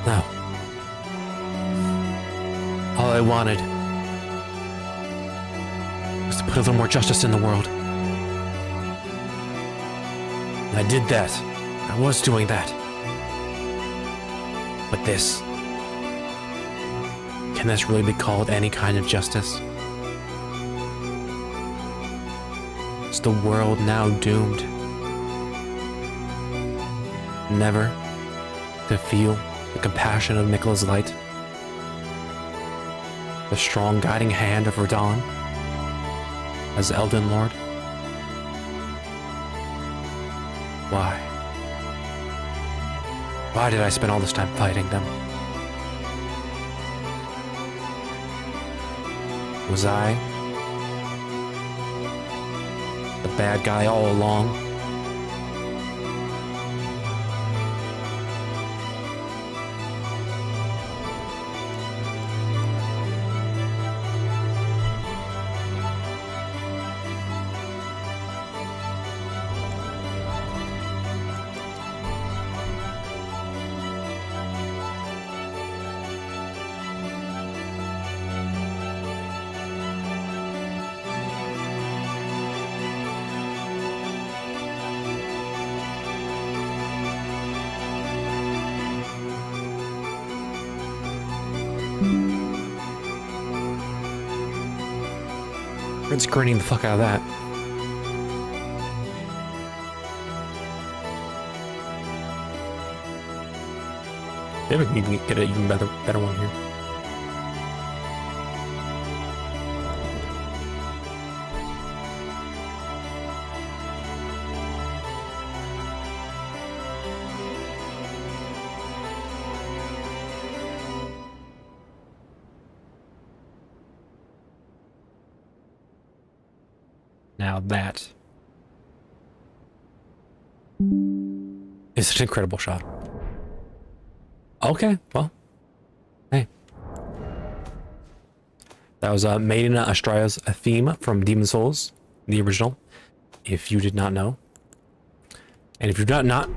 No. All I wanted was to put a little more justice in the world. And I did that. I was doing that. But this... Can this really be called any kind of justice? Is the world now doomed? Never to feel the compassion of Mikla's light? The strong guiding hand of Radon as Elden Lord? Why? Why did I spend all this time fighting them? Was I the bad guy all along? It's grinning the fuck out of that. Maybe we can get an even better one here. Now that is an incredible shot. Okay, well, hey. That was Maiden Astraea's theme from Demon Souls, the original, if you did not know. And if you do not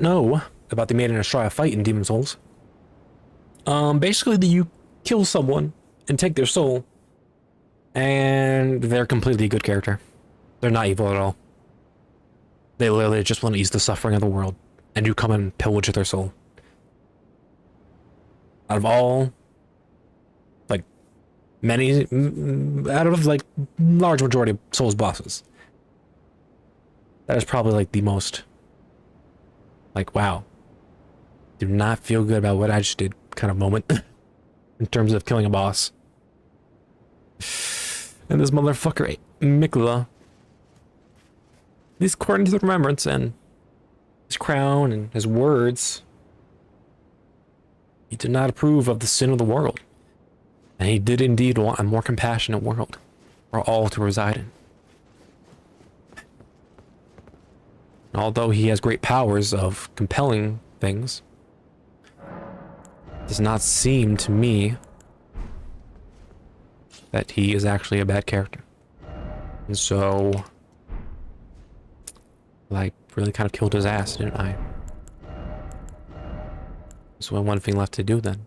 know about the Maiden Astraea fight in Demon Souls, basically you kill someone and take their soul, and they're completely a good character. They're not evil at all. They literally just want to ease the suffering of the world, and you come and pillage their soul. Out of all, like, out of, like, large majority of Souls bosses, that is probably, like, the most, like, wow, do not feel good about what I just did kind of moment in terms of killing a boss. And this motherfucker, Mikla, he's according to the remembrance and his crown and his words, he did not approve of the sin of the world. And he did indeed want a more compassionate world for all to reside in. And although he has great powers of compelling things, it does not seem to me that he is actually a bad character. And so, like, really kind of killed his ass, didn't I? So one thing left to do then.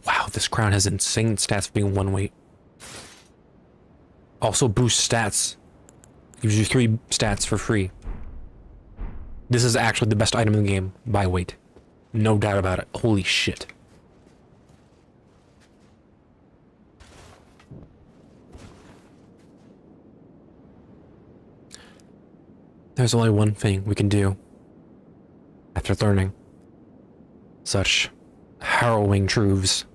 Wow, this crown has insane stats for being one weight. Also boosts stats. Gives you 3 stats for free. This is actually the best item in the game by weight. No doubt about it. Holy shit. There's only one thing we can do after learning such harrowing truths.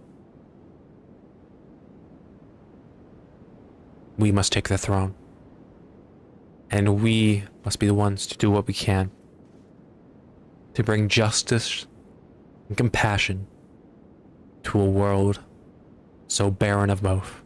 We must take the throne. And we must be the ones to do what we can to bring justice and compassion to a world so barren of both.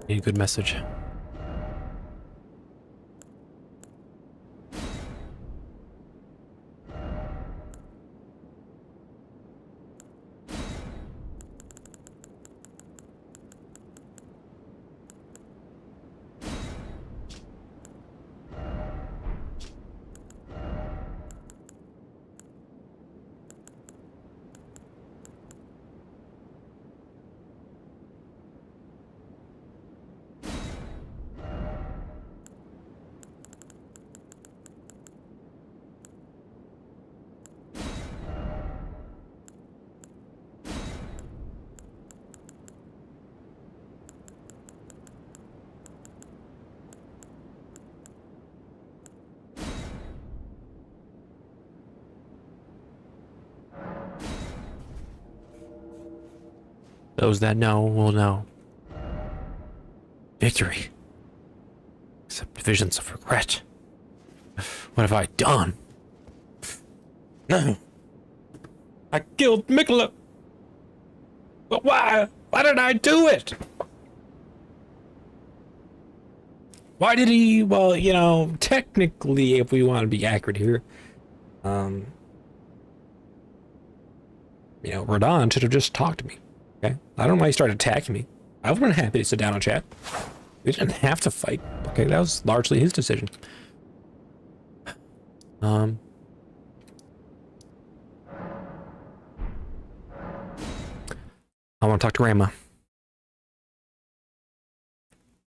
Need a good message. Those that know will know. Victory. Except visions of regret. What have I done? No. I killed Mikla. But why? Why did I do it? Why did he? Well, you know, technically, if we want to be accurate here, you know, Radon should have just talked to me. Okay, I don't know why he started attacking me. I would have been happy to sit down and chat. We didn't have to fight. Okay, that was largely his decision. I want to talk to Grandma.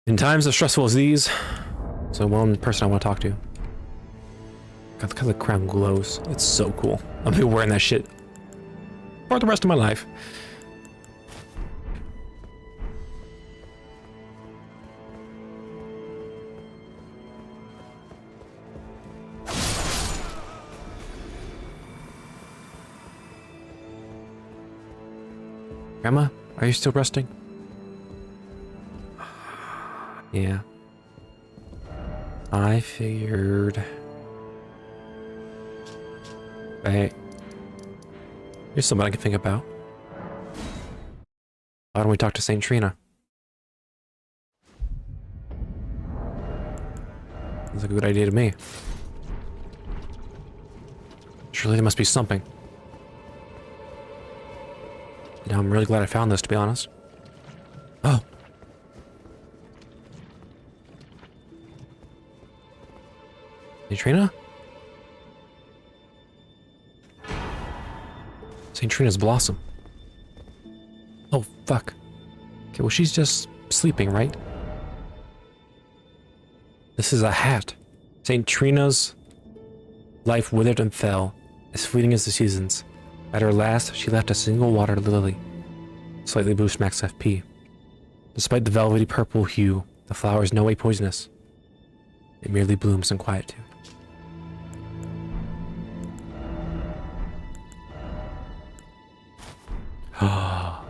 In times as stressful as these, there's one person I want to talk to. God, look how the crown glows. It's so cool. I'm gonna be wearing that shit for the rest of my life. Grandma, are you still resting? Yeah. I figured. Hey. Here's something I can think about. Why don't we talk to Saint Trina? That's a good idea to me. Surely there must be something. Now I'm really glad I found this, to be honest. Oh. Saint Trina? Saint Trina's blossom. Oh, fuck. Okay, well, she's just sleeping, right? This is a hat. St. Trina's life withered and fell, as fleeting as the seasons. At her last, she left a single water lily, slightly boost max FP. Despite the velvety purple hue, the flower is no way poisonous. It merely blooms in quietude. Ah.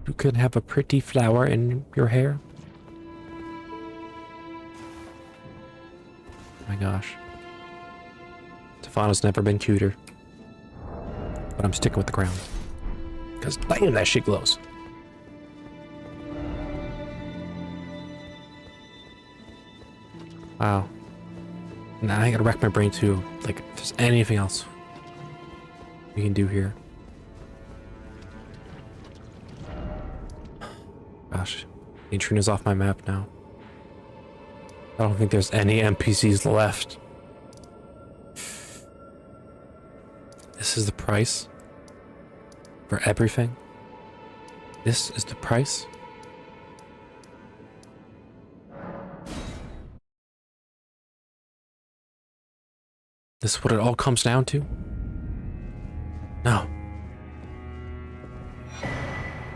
You could have a pretty flower in your hair. Oh my gosh. Stefano's never been cuter. But I'm sticking with the crown. Because damn, that shit glows. Wow. Now I gotta rack my brain too. Like, if there's anything else we can do here. Gosh, Neutrino's off my map now. I don't think there's any NPCs left. This is the price for everything. This is the price. This is what it all comes down to? No.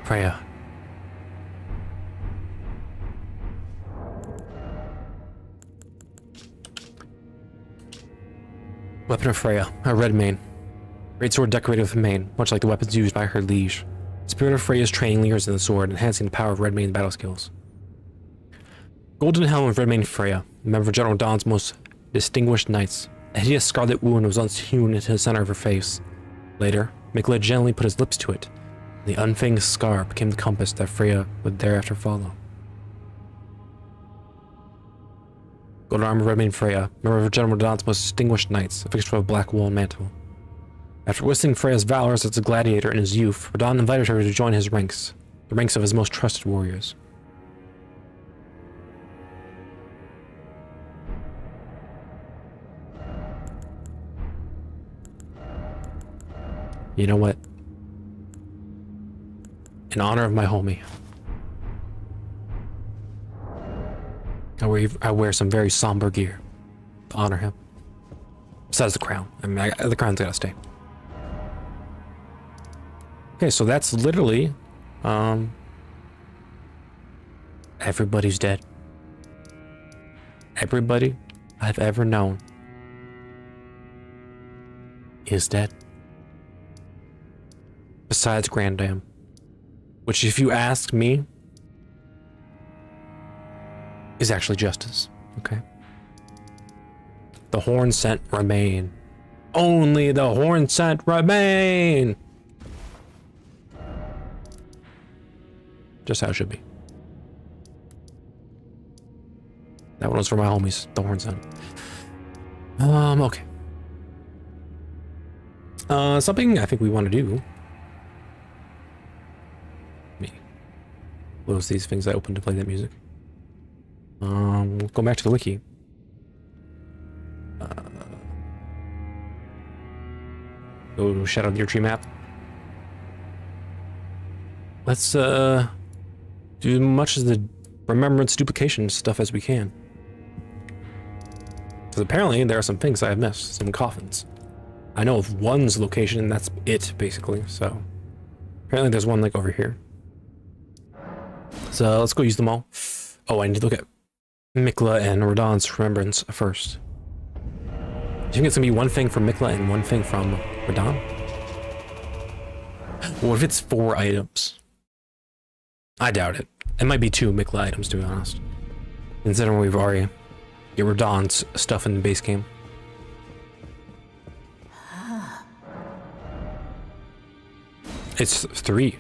Freya. Weapon of Freya, a red mane. Great sword decorated with a mane, much like the weapons used by her liege. Spirit of Freya's training lingers in the sword, enhancing the power of red mane's battle skills. Golden helm of red mane Freya, a member of General Dawn's most distinguished knights. A hideous scarlet wound was once hewn into the center of her face. Later, Mikla gently put his lips to it, and the unfanged scar became the compass that Freya would thereafter follow. Golden armor of red mane Freya, member of General Dawn's most distinguished knights, affixed with a black wool mantle. After witnessing Freya's valors as a gladiator in his youth, Radahn invited her to join his ranks, the ranks of his most trusted warriors. You know what? In honor of my homie, I wear some very somber gear to honor him. Besides the crown. I mean, the crown's gotta stay. Okay, so that's literally, everybody's dead. Everybody I've ever known is dead. Besides Grandam. Which, if you ask me, is actually justice. Okay? The horn scent remain. Only the horn scent remain! Just how it should be. That one was for my homies, the horn scent. Okay. Something I think we want to do. Let me close these things I opened to play that music. Go back to the wiki. Go shout out your tree map. Let's do as much of the remembrance duplication stuff as we can. Because apparently there are some things I have missed, some coffins. I know of one's location and that's it basically, so apparently there's one like over here. So let's go use them all. Oh, I need to look at Mikla and Radahn's remembrance first. Do you think it's gonna be one thing from Mikla and one thing from Radahn? What if it's 4 items? I doubt it. It might be 2 Mikla items, to be honest. Considering we've already get Radahn's stuff in the base game. It's 3.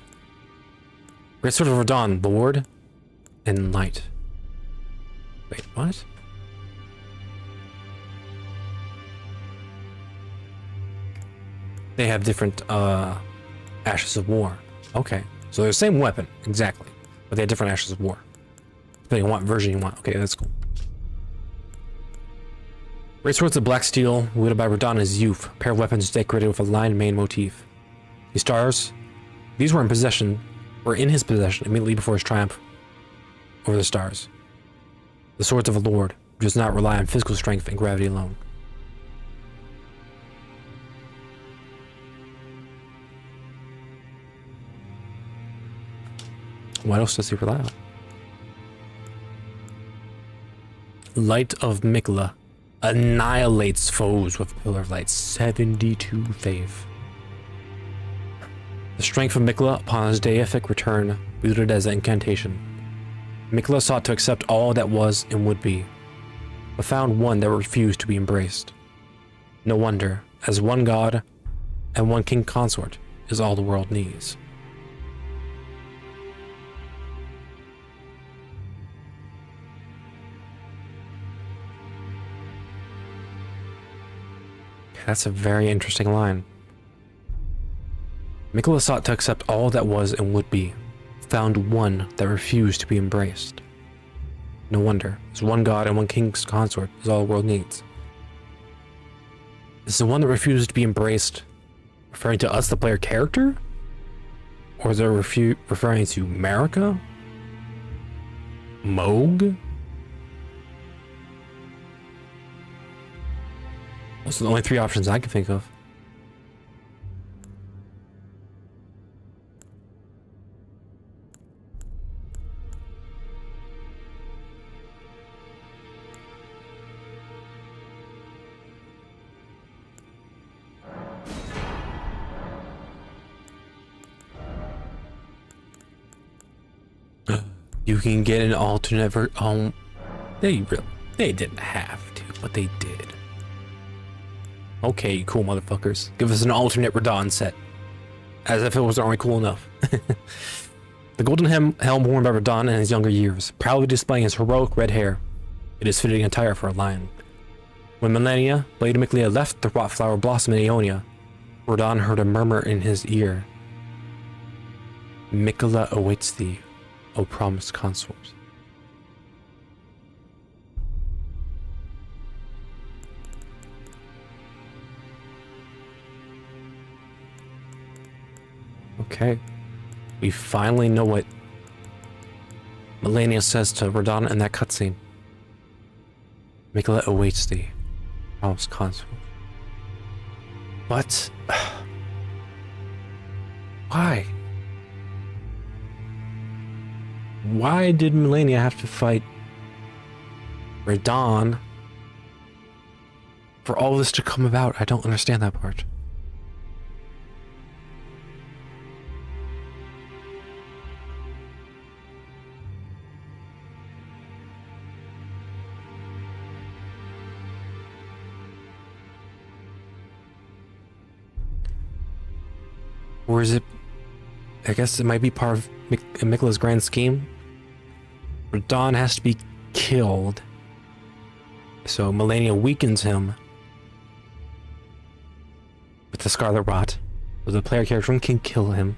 Great Sword of Radahn, Lord and Light. Wait, what? They have different Ashes of War. Okay. So they're the same weapon, exactly. But they have different Ashes of War. Depending on what version you want. Okay, that's cool. Great Swords of Black Steel, wielded by Radahn in his youth. A pair of weapons decorated with a lion mane motif. These stars, these were in possession were in his possession immediately before his triumph over the stars. The swords of a lord who does not rely on physical strength and gravity alone. What else does he rely on? Light of Mikla annihilates foes with Pillar of Light. 72 faith. The strength of Mikla upon his deific return wielded as an incantation. Mikla sought to accept all that was and would be, but found one that refused to be embraced. No wonder, as one god and one king consort is all the world needs. That's a very interesting line. Mikla sought to accept all that was and would be, found one that refused to be embraced. No wonder, as one god and one king's consort is all the world needs. Is the one that refuses to be embraced referring to us, the player character? Or is it referring to Marika? Moog? Those are the only three options I can think of. You can get an alternate they didn't have to, but they did. Okay, cool motherfuckers. Give us an alternate Radahn set. As if it wasn't already cool enough. The golden helm worn by Radahn in his younger years, proudly displaying his heroic red hair. It is fitting attire for a lion. When Millennia, Blade of Mikla left the wrought flower blossom in Aeonia, Radahn heard a murmur in his ear. Mikla awaits thee, O promised consort. Okay. We finally know what Millennia says to Radahn in that cutscene. Mikla awaits thee, promised consort. What? Why? Why did Millennia have to fight Radahn for all this to come about? I don't understand that part. Or is it, I guess it might be part of Mikla's grand scheme. Radahn has to be killed, so Millennia weakens him with the Scarlet Rot, so the player character can kill him,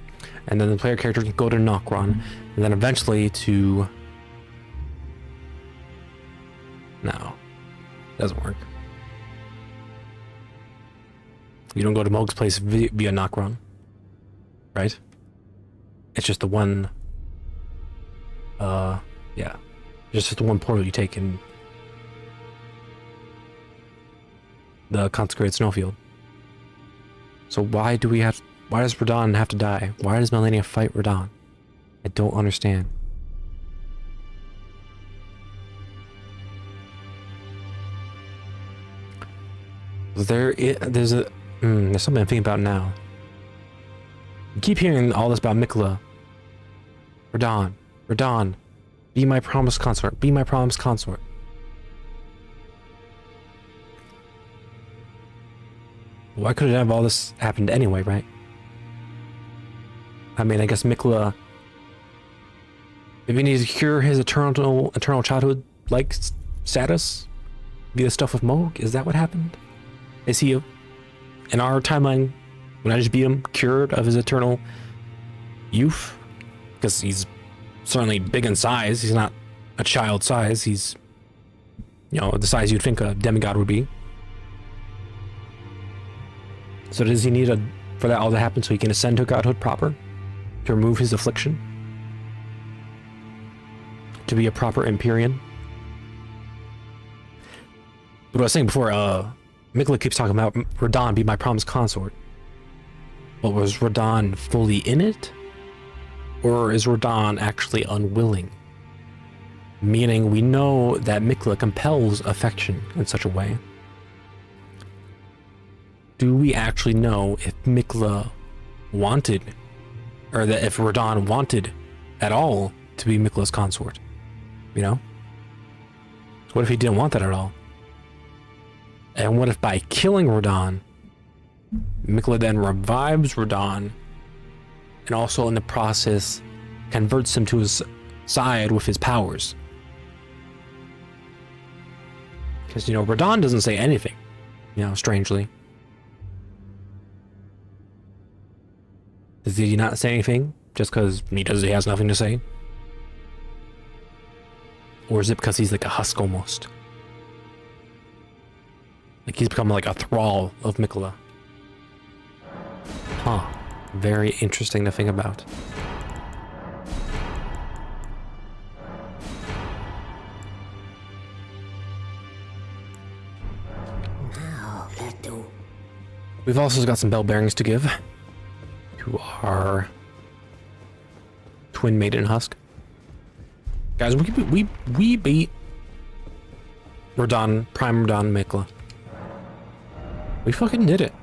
and then the player character can go to Nokron, and then eventually to... No, doesn't work. You don't go to Moog's place via Nokron. Right? It's just the one, yeah. It's just the one portal you take in the consecrated snowfield. So why does Radahn have to die? Why does Millennia fight Radahn? I don't understand. There's something I'm thinking about now. You keep hearing all this about Mikla. Radahn, be my promised consort, be my promised consort. Why couldn't have all this happened anyway, right? I mean, I guess Mikla maybe needs to cure his eternal childhood like status via stuff with Moog. Is that what happened? Is he in our timeline? When I just beat him, cured of his eternal youth? Because he's certainly big in size. He's not a child size. He's, you know, the size you'd think a demigod would be. So does he need for that all to happen so he can ascend to godhood proper? To remove his affliction? to be a proper Empyrean. But what I was saying before, Mikla keeps talking about Radahn be my promised consort. But was Radahn fully in it? Or is Radahn actually unwilling? Meaning we know that Mikla compels affection in such a way. Do we actually know if Mikla wanted, or that if Radahn wanted at all to be Mikla's consort? You know? What if he didn't want that at all? And what if by killing Radahn, Mikla then revives Radahn, and also in the process converts him to his side with his powers? Because, you know, Radahn doesn't say anything, you know, strangely. Does he not say anything just because he has nothing to say? Or is it because he's like a husk almost? Like he's become like a thrall of Mikla. Huh. Very interesting to think about. We've also got some bell bearings to give to our twin maiden husk. Guys, we beat Radahn, Prime Radahn Mikla. We fucking did it.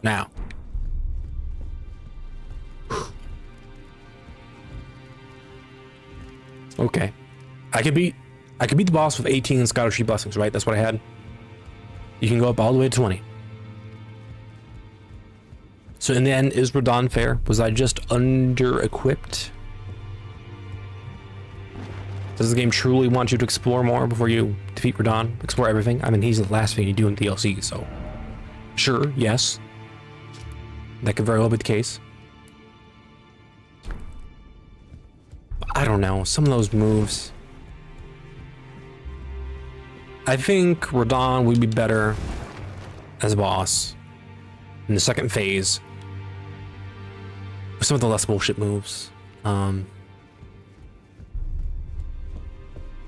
Now. Okay. I could beat the boss with 18 skibitree blessings, right? That's what I had. You can go up all the way to 20. So in the end, is Radahn fair? Was I just under-equipped? Does the game truly want you to explore more before you defeat Radahn? Explore everything? I mean, he's the last thing you do in DLC, so... Sure, yes. That could very well be the case. I don't know, some of those moves... I think Radahn would be better as a boss in the second phase with some of the less bullshit moves.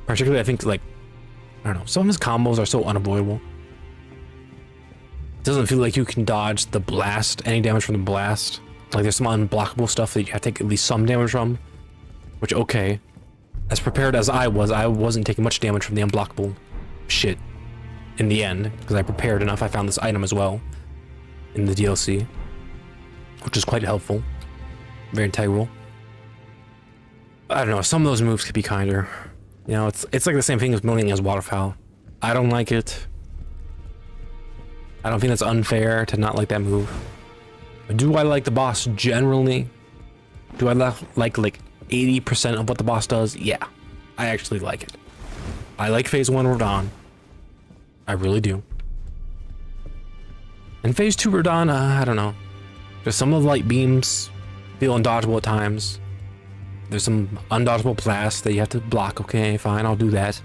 Particularly, I think, like, I don't know, some of his combos are so unavoidable. It doesn't feel like you can dodge the blast, any damage from the blast. Like, there's some unblockable stuff that you have to take at least some damage from. Which, okay. As prepared as I wasn't taking much damage from the unblockable shit in the end, because I prepared enough. I found this item as well in the DLC, which is quite helpful. Very integral. I don't know, some of those moves could be kinder. You know, it's like the same thing as Millennia's Waterfowl. I don't like it. I don't think that's unfair to not like that move. But do I like the boss generally? Do I like 80% of what the boss does? Yeah, I actually like it. I like Phase 1 Radahn. I really do. And Phase 2 Radahn, I don't know. There's some of the light beams feel undodgeable at times. There's some undodgeable blasts that you have to block. Okay, fine, I'll do that.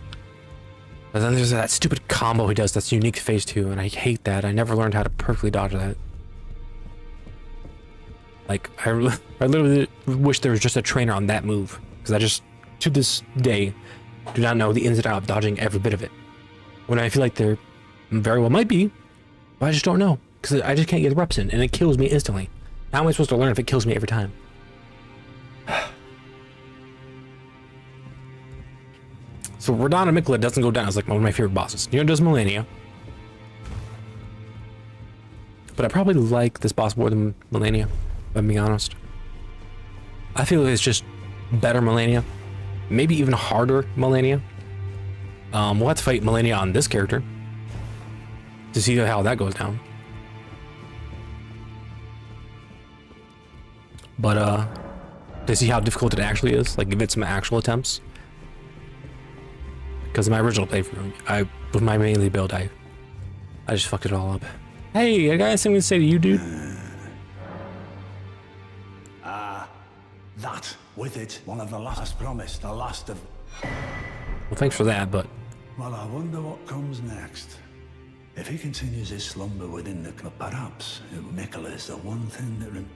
But then there's that stupid combo he does that's unique to Phase 2, and I hate that. I never learned how to perfectly dodge that. Like, I literally wish there was just a trainer on that move, because I just, to this day, do not know the ins and outs of dodging every bit of it. When I feel like there very well might be, but I just don't know, because I just can't get the reps in, and it kills me instantly. How am I supposed to learn if it kills me every time? So Radahn and Mikla doesn't go down as like one of my favorite bosses. You know, it does Millennia. But I probably like this boss more than Millennia, if I'm being honest. I feel it's just better Millennia. Maybe even harder Millennia. We'll have to fight Millennia on this character to see how that goes down. But to see how difficult it actually is, like give it some actual attempts. Because in my original playthrough, with my melee build, I just fucked it all up. Hey, I got something to say to you, dude. That, with it, one of the last promised, the last of... Well, thanks for that, but... Well, I wonder what comes next. If he continues his slumber within the club, perhaps Mikola is the one thing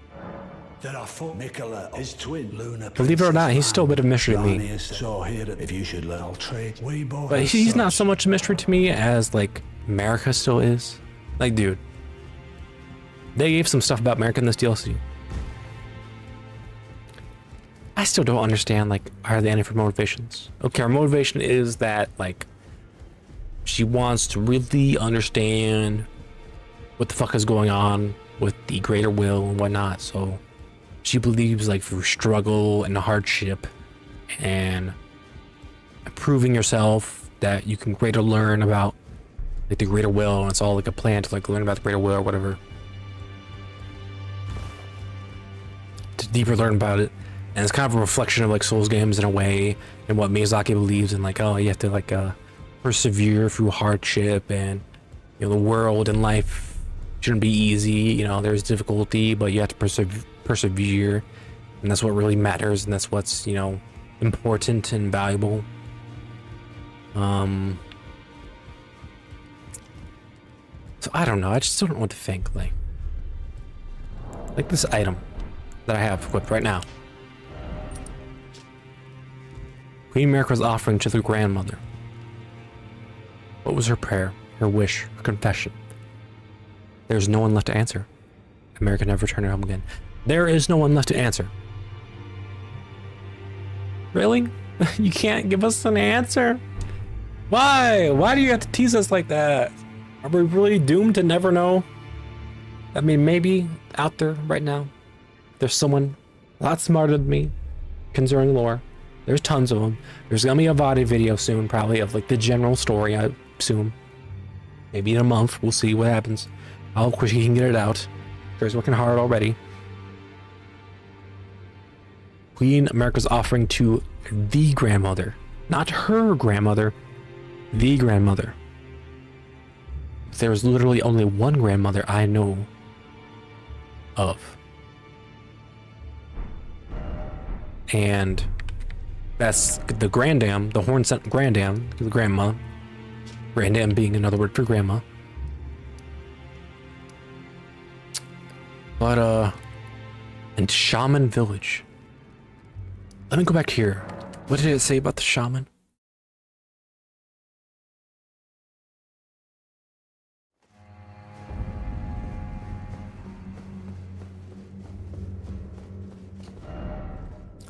that I thought. Mikola, his twin, Luna. Believe it or not, he's still a bit of a mystery to me. So here, if you should let all trade, we both. But he's not so much a mystery to me as like America still is. Like, dude, they gave some stuff about America in this DLC. I still don't understand, like, are the for motivations? Okay, our motivation is that, like, she wants to really understand what the fuck is going on with the greater will and whatnot. So she believes, like, through struggle and hardship and proving yourself that you can greater learn about, like, the greater will, and it's all like a plan to, like, learn about the greater will or whatever. To deeper learn about it. And it's kind of a reflection of, like, Souls games in a way, and what Miyazaki believes in, like, oh, you have to, like, persevere through hardship, and, you know, the world and life shouldn't be easy. You know, there's difficulty, but you have to persevere, and that's what really matters, and that's what's, you know, important and valuable. So I don't know. I just don't know what to think. Like this item that I have equipped right now. Queen America's offering to the grandmother. What was her prayer, her wish, her confession? There's no one left to answer. America never returned home again. There is no one left to answer. Really? You can't give us an answer? Why? Why do you have to tease us like that? Are we really doomed to never know? I mean, maybe out there right now, there's someone a lot smarter than me concerning lore. There's tons of them. There's gonna be a VOD video soon, probably, of, like, the general story, I assume. Maybe in a month, we'll see what happens. How quick he can get it out. He's working hard already. Queen America's offering to the grandmother. Not her grandmother, the grandmother. There's literally only one grandmother I know of. And that's the grandam, the horn-sent grandam, the grandma. Grandam being another word for grandma. But, and Shaman Village. Let me go back here. What did it say about the shaman?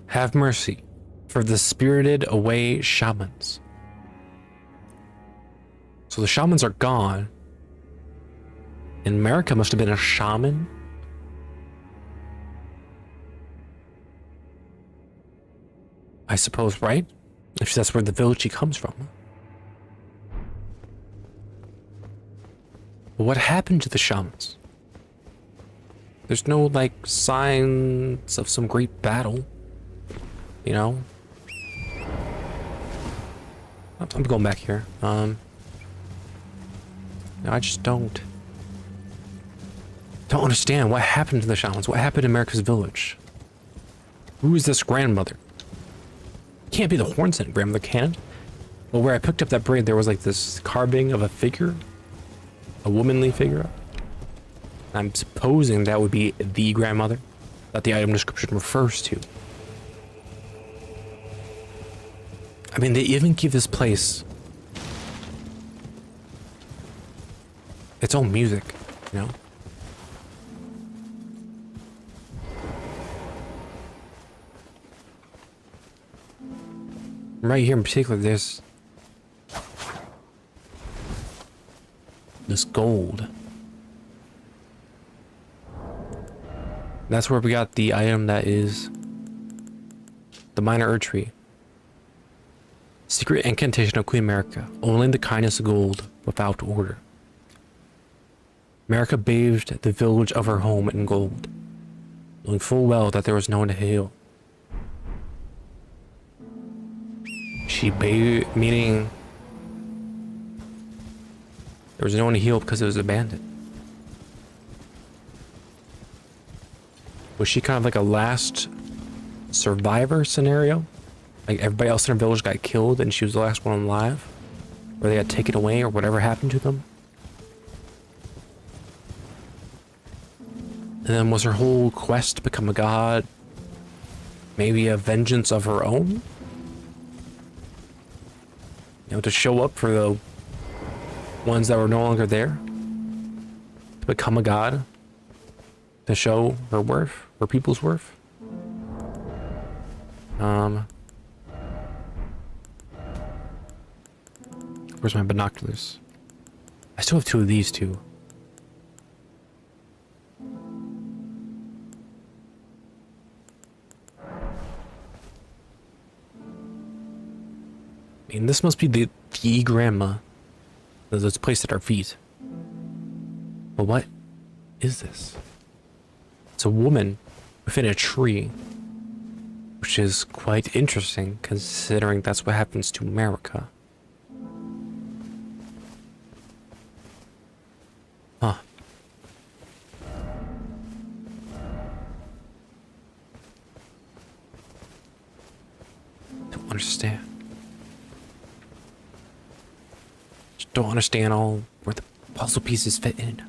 Have mercy for the spirited away shamans. So the shamans are gone. And America must have been a shaman. I suppose, right? If that's where the village she comes from. But what happened to the shamans? There's no, like, signs of some great battle. You know? I'm going back here. No, I just don't understand what happened to the shamans. What happened to America's village? Who is this grandmother? Can't be the horn-sent grandmother, can it? Well, where I picked up that braid, there was, like, this carving of a figure, a womanly figure. I'm supposing that would be the grandmother that the item description refers to. I mean, they even give this place its own music, you know? Right here in particular, there's this gold. That's where we got the item that is the minor Erdtree. Secret incantation of Queen America. Only the kindness of gold, without order. America bathed the village of her home in gold, knowing full well that there was no one to heal. She bathed, meaning there was no one to heal because it was abandoned. Was she kind of like a last survivor scenario? Like everybody else in her village got killed and she was the last one alive? Or they got taken away or whatever happened to them? And then was her whole quest to become a god maybe a vengeance of her own? You know, to show up for the ones that were no longer there? To become a god? To show her worth? Her people's worth? Where's my binoculars? I still have two of these too. I mean, this must be the grandma that's placed at our feet. But what is this? It's a woman within a tree, which is quite interesting considering that's what happens to America. Huh. Don't understand. Just don't understand all where the puzzle pieces fit in.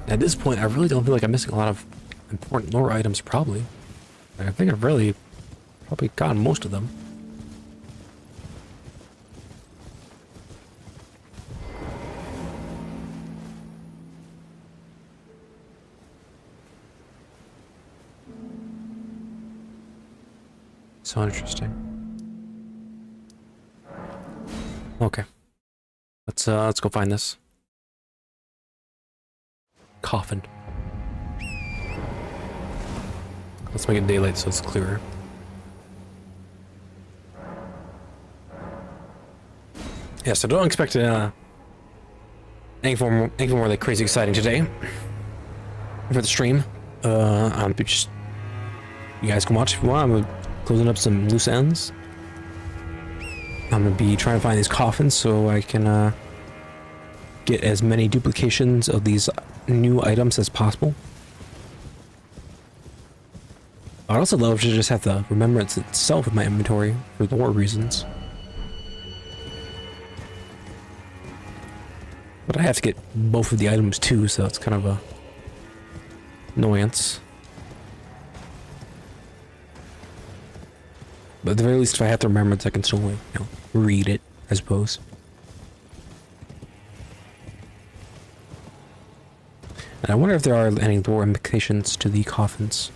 At this point, I really don't feel like I'm missing a lot of important lore items, probably. I think I've really probably gotten most of them. So interesting. Okay. Let's go find this coffin. Let's make it daylight so it's clearer. Yeah, so don't expect anything more like crazy exciting today for the stream. Just you guys can watch if you want. I'm closing up some loose ends. I'm gonna be trying to find these coffins so I can get as many duplications of these new items as possible. I'd also love to just have the remembrance itself in my inventory for lore reasons. But I have to get both of the items too, so it's kind of a annoyance. But at the very least, if I have the remembrance, I can still, you know, read it, I suppose. And I wonder if there are any lore implications to the coffins.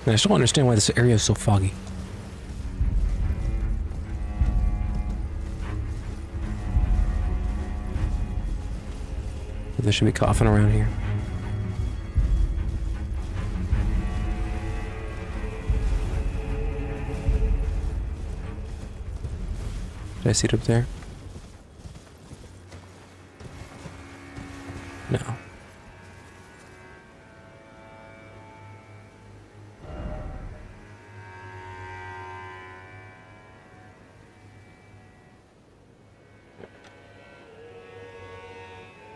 And I still don't understand why this area is so foggy. There should be a coffin around here. Did I see it up there? No.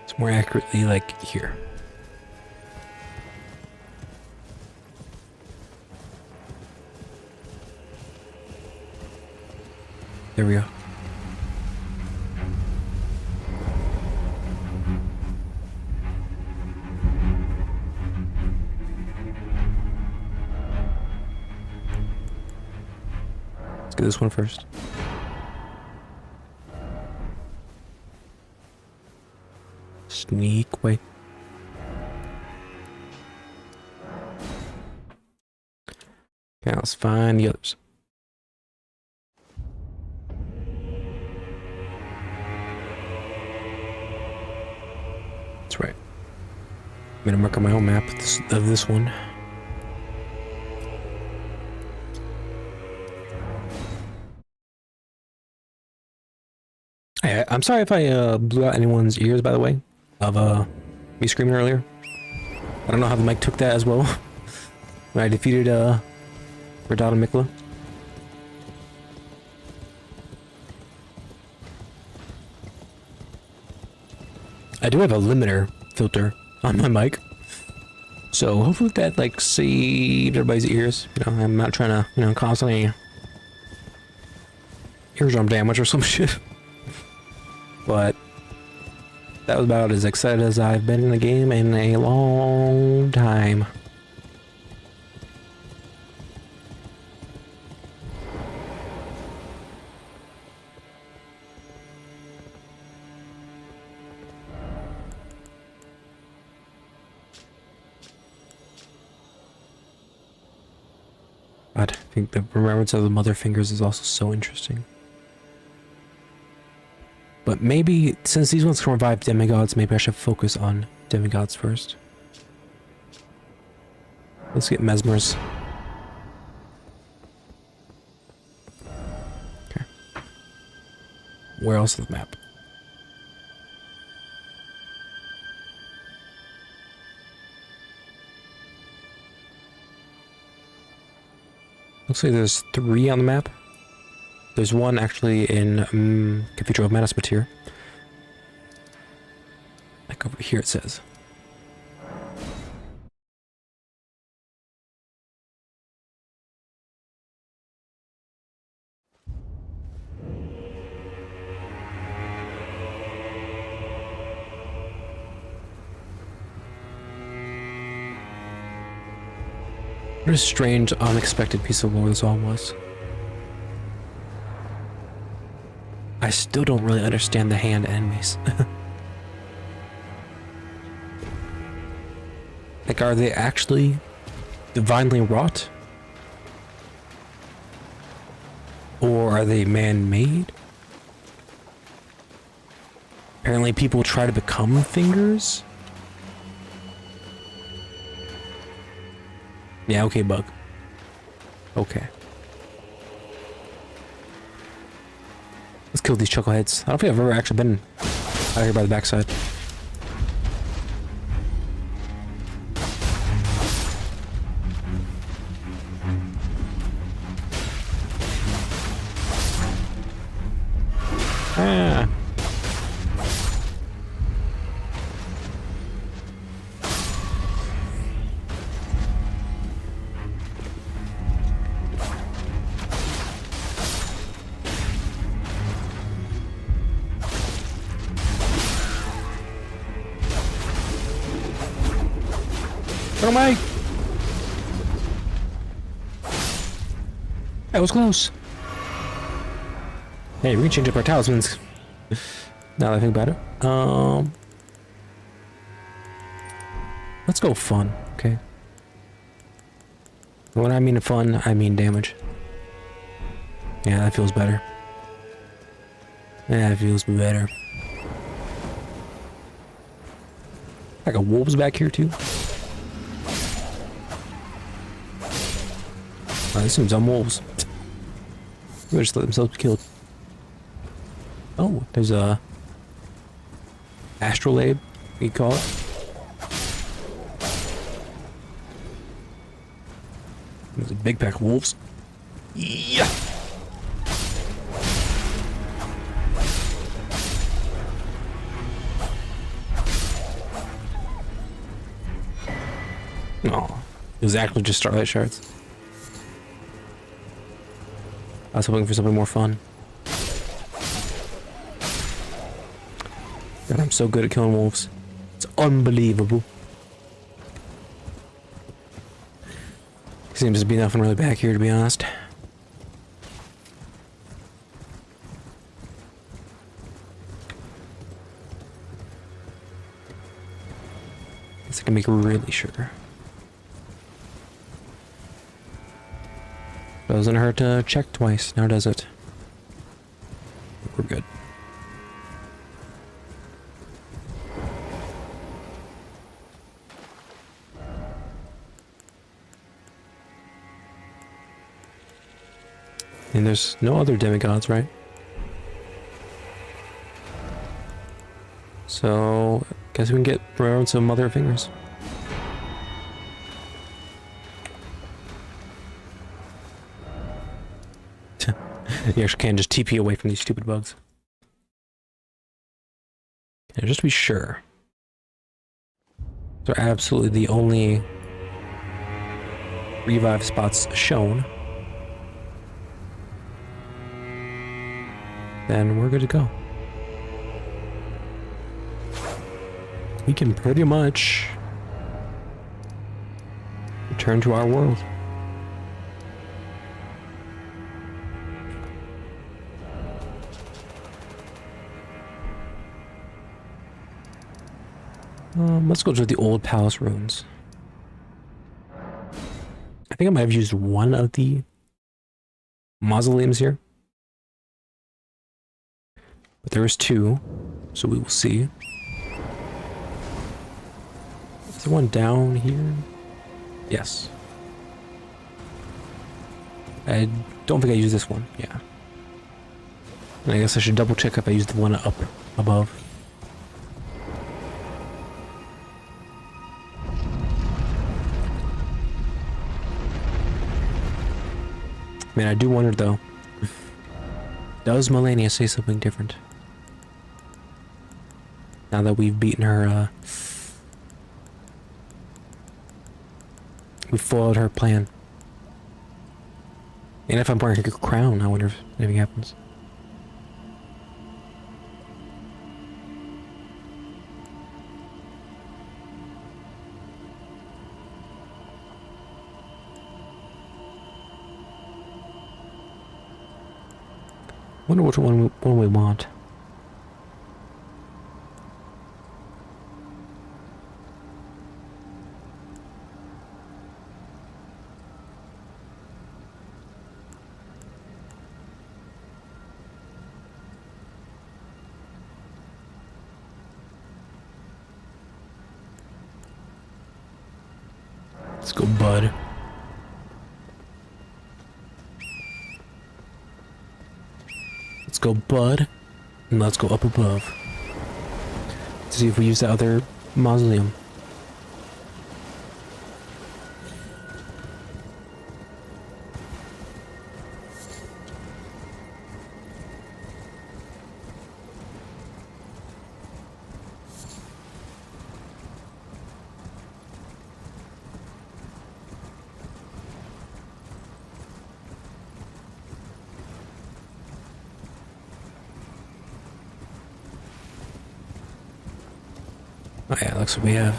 It's more accurately like here. There we go. Let's get this one first. Sneak away. Okay, let's find the others. That's right. I'm gonna mark on my own map of this one. Hey, I'm sorry if I blew out anyone's ears, by the way, of me screaming earlier. I don't know how the mic took that as well when I defeated Radada Mikla. I do have a limiter filter on my mic, so hopefully that like saved everybody's ears. You know, I'm not trying to, you know, cause any eardrum damage or some shit. but that was about as excited as I've been in a game in a long time. God, I think the remembrance of the mother fingers is also so interesting. But maybe, since these ones can revive demigods, maybe I should focus on demigods first. Let's get Mesmers. Okay. Where else is the map? Looks like there's 3 on the map. There's one actually in Cathedral of Manasmatir. Like over here it says. What a strange, unexpected piece of lore this all was. I still don't really understand the hand enemies. Like, are they actually divinely wrought? Or are they man-made? Apparently people try to become fingers? Yeah, okay, bug. Okay. Let's kill these chuckleheads. I don't think I've ever actually been out here by the backside. Ah. Oh my! That was close. Hey, we can change up our talismans. Now that I think about it. Let's go fun, okay? When I mean fun, I mean damage. Yeah, that feels better. Yeah, that feels better. I got wolves back here too. Oh, there's some dumb wolves. They just let themselves be killed. Oh, there's a astrolabe, we call it. There's a big pack of wolves. Yeah. Oh, it was actually just starlight shards. I was hoping for something more fun. God, I'm so good at killing wolves. It's unbelievable. Seems to be nothing really back here, to be honest. Guess I can make really sure. Doesn't hurt to check twice, now does it? We're good. And there's no other demigods, right? So, guess we can get around some Mother of Fingers. You actually can just TP away from these stupid bugs. And just to be sure, they're absolutely the only revive spots shown. Then we're good to go. we can pretty much return to our world. Let's go to the old palace ruins. I think I might have used one of the mausoleums here, but there is two, so we will see. Is there one down here? Yes. I don't think I used this one. Yeah. And I guess I should double check if I used the one up above. Man, I do wonder though, does Melania say something different? Now that we've beaten her, we foiled her plan. And if I'm wearing her crown, I wonder if anything happens. Wonder which one we want. Let's go, bud. Let's go, bud. And let's go up above. To see if we use the other mausoleum. Oh yeah, looks what we have.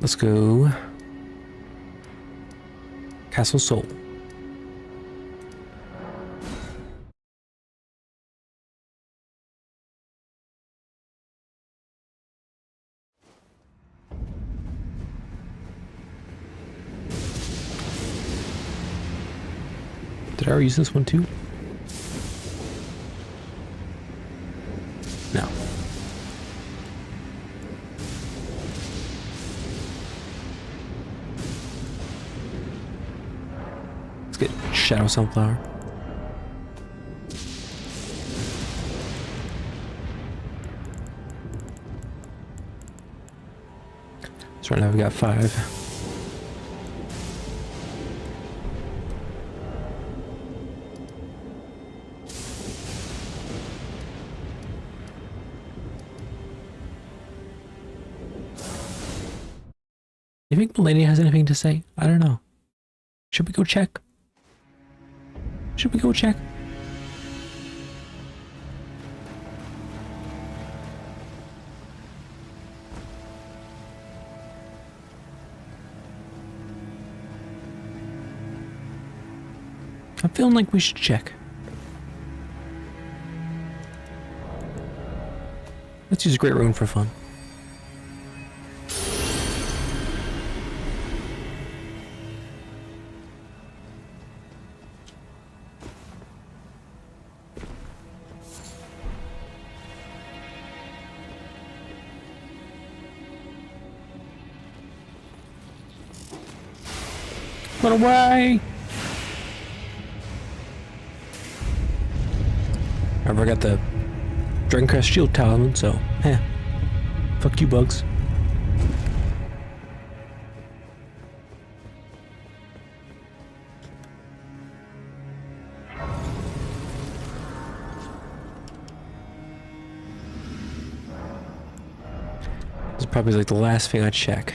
Let's go. Castle Soul. Did I already use this one too? No. Let's get Shadow Sunflower. So right now we got 5. You think Melania has anything to say? I don't know. Should we go check? Should we go check? I'm feeling like we should check. Let's use a great rune for fun. Run away! I got the Dragoncrest shield talisman, so fuck you, bugs. This is probably like the last thing I check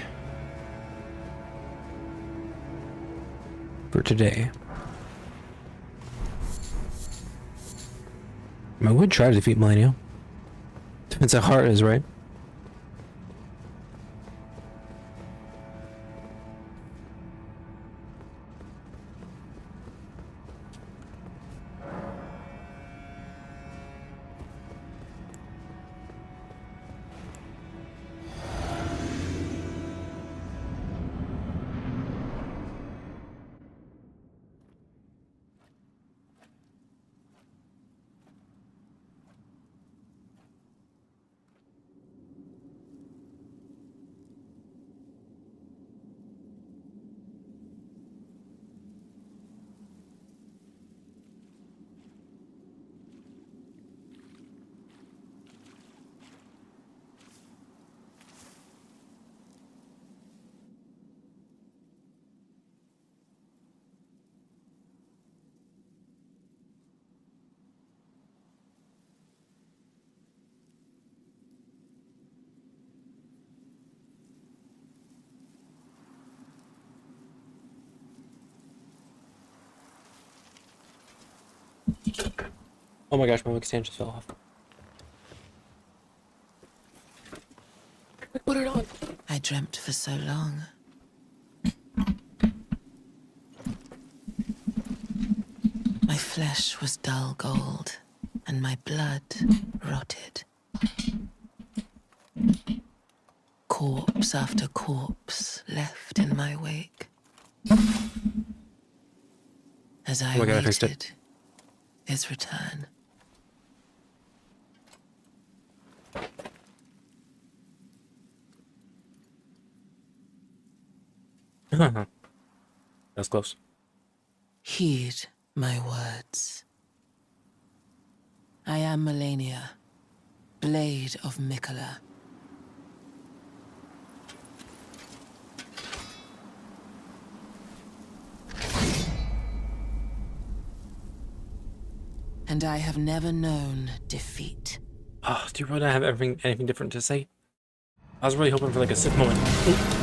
for today. I mean, we would try to defeat Millennium. Depends how hard it is, right? Oh my gosh, my mic stand just fell off. Put it on. I dreamt for so long. My flesh was dull gold, and my blood rotted. Corpse after corpse left in my wake. As I Oh my God, I fixed it. waited his return. That's close. Heed my words. I am Melania, Blade of Mikola. And I have never known defeat. Oh, do you really not have anything different to say? I was really hoping for like a Sith moment. Ooh.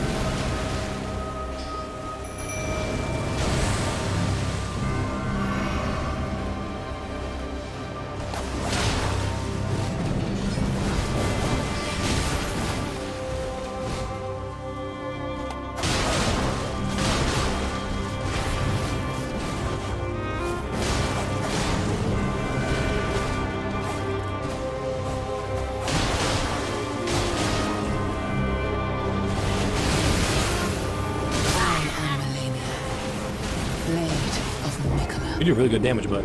You do really good damage, bud.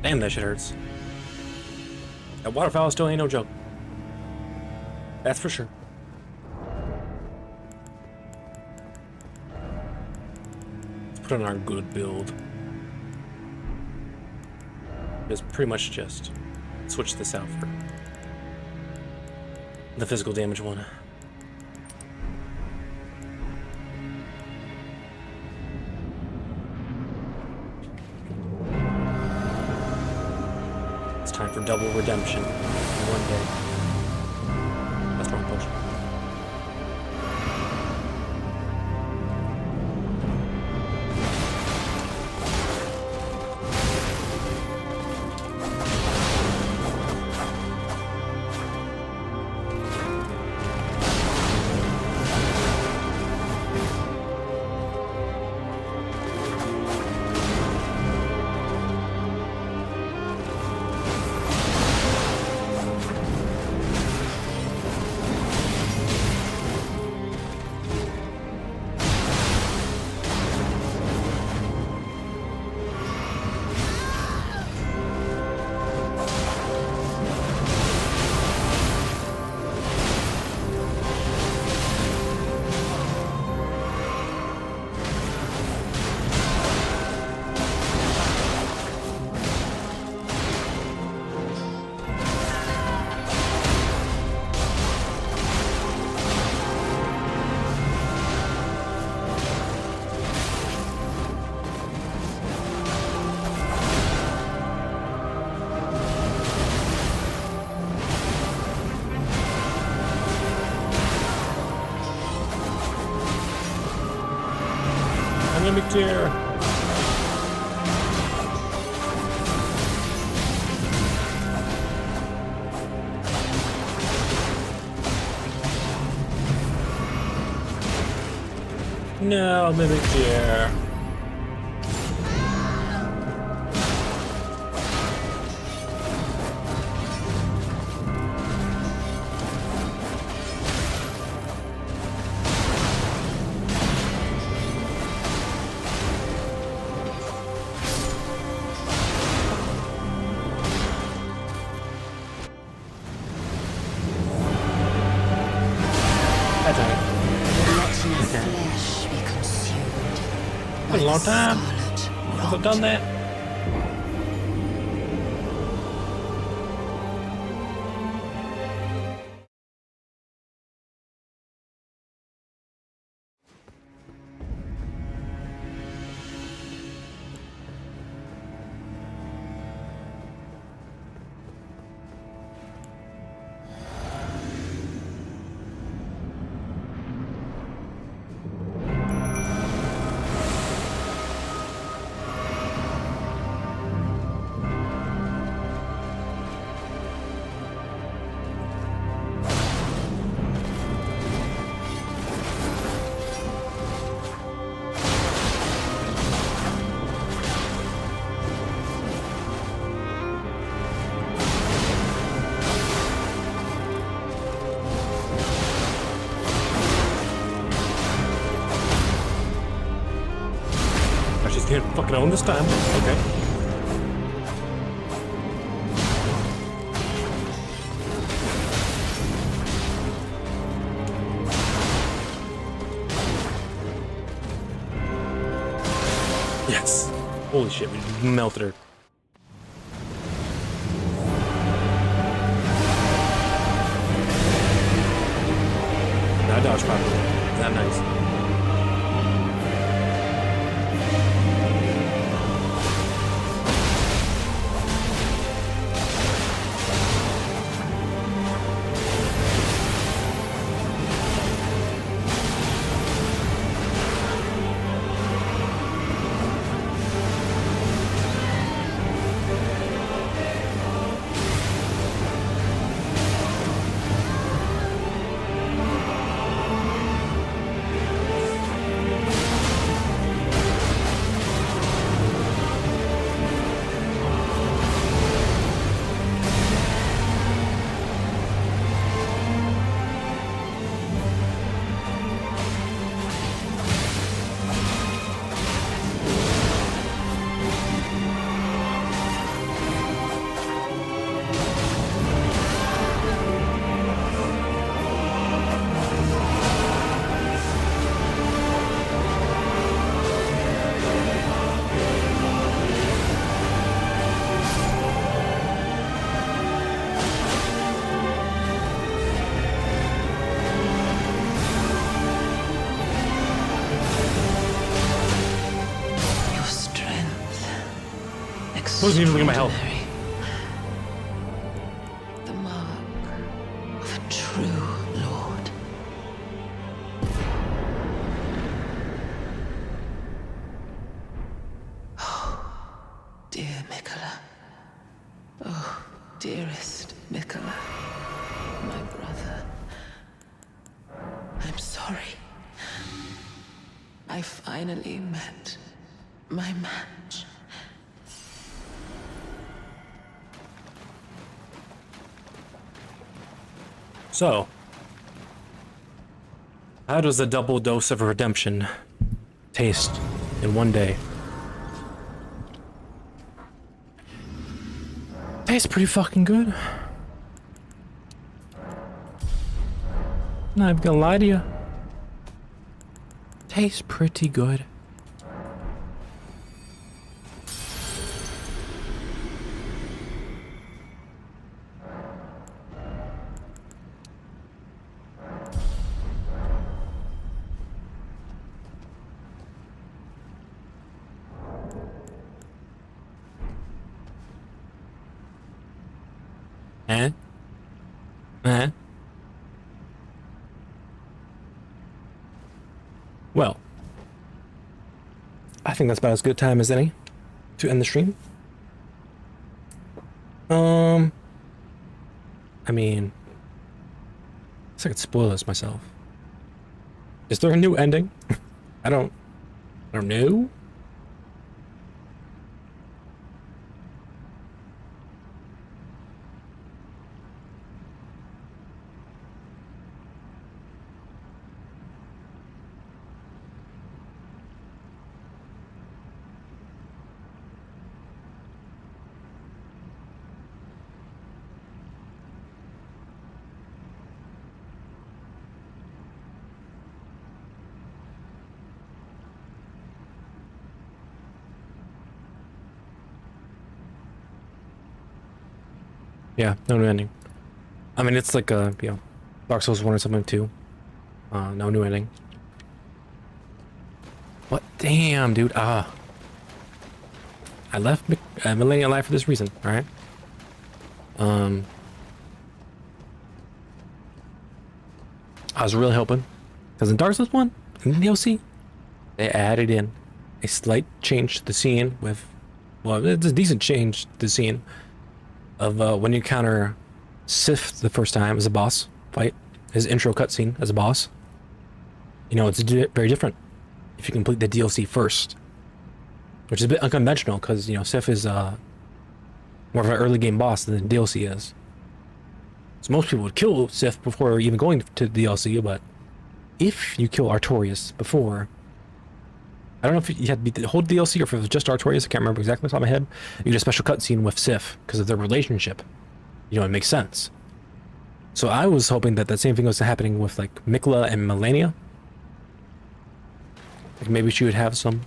Damn, that shit hurts. That waterfowl still ain't no joke. That's for sure. Let's put on our good build. It's pretty much just switch this out for the physical damage one. It's time for double redemption in one day. That's my push. mimic tear. No, mimic tear. Flesh be consumed. Been a long time. Have I done that? She's getting fucking own this time. Okay. Yes. Holy shit, we melted her. Now dodge properly. Isn't that nice? Wasn't even looking at my health. The mark of a true lord. Oh, dear Mikola. Oh, dearest Mikola. My brother. I'm sorry. I finally met my match. So, how does a double dose of redemption taste in one day? Tastes pretty fucking good. Not even gonna lie to you. Tastes pretty good. Well, think that's about as good time as any to end the stream. I mean, I guess I could spoil this myself. Is there a new ending? I don't know. Yeah, no new ending. I mean, it's like a, you know, Dark Souls 1 or something too. No new ending. What? Damn, dude. I left Millennia alive for this reason, alright? I was really hoping, because in Dark Souls 1, in the DLC, they added in a slight change to the scene with, well, it's a decent change to the scene of when you encounter Sif the first time as a boss fight, his intro cutscene as a boss. You know, it's very different if you complete the DLC first, which is a bit unconventional because, you know, Sif is more of an early game boss than the DLC is. So most people would kill Sif before even going to the DLC, but if you kill Artorias before, I don't know if you had to beat the whole DLC or if it was just Artorias, I can't remember exactly off the top of my head. You get a special cutscene with Sif because of their relationship. You know, it makes sense. So I was hoping that that same thing was happening with like Mikla and Melania. Like maybe she would have some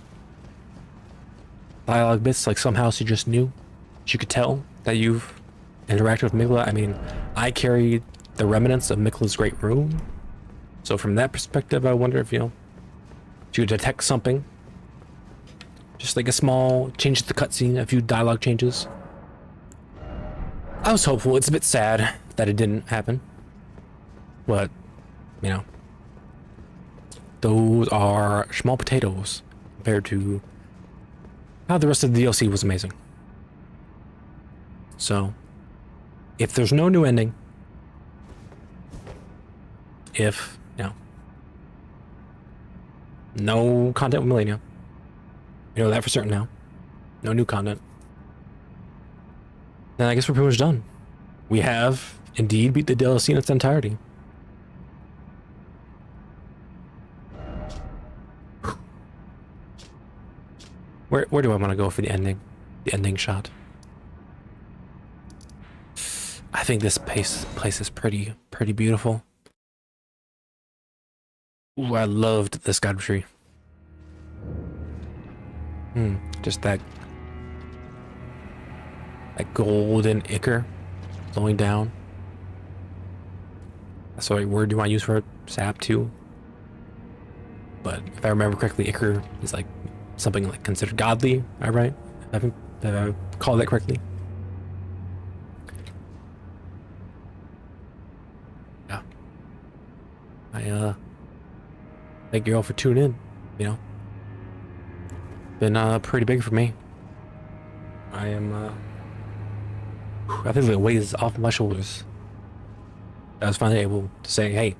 dialogue bits, like somehow she just knew. She could tell that you've interacted with Mikla. I mean, I carried the remnants of Mikla's great rune. So from that perspective, I wonder if, you know, she would detect something. Just like a small change to the cutscene, a few dialogue changes. I was hopeful. It's a bit sad that it didn't happen. But, you know, those are small potatoes compared to how the rest of the DLC was amazing. So, if there's no new ending, if, you know, no content with Millennia, you know that for certain now, no new content, then I guess we're pretty much done. We have indeed beat the DLC in its entirety. Where do I want to go for the ending? The ending shot. I think this place is pretty beautiful. Ooh, I loved the skibitree. Just that golden ichor flowing down. That's the right word you want to use for it. Sap too. But if I remember correctly, ichor is like something like considered godly. Am I right? Did I call that correctly? Yeah. I thank you all for tuning in. You know, been pretty big for me. I am I think the weight is off my shoulders. I was finally able to say, hey,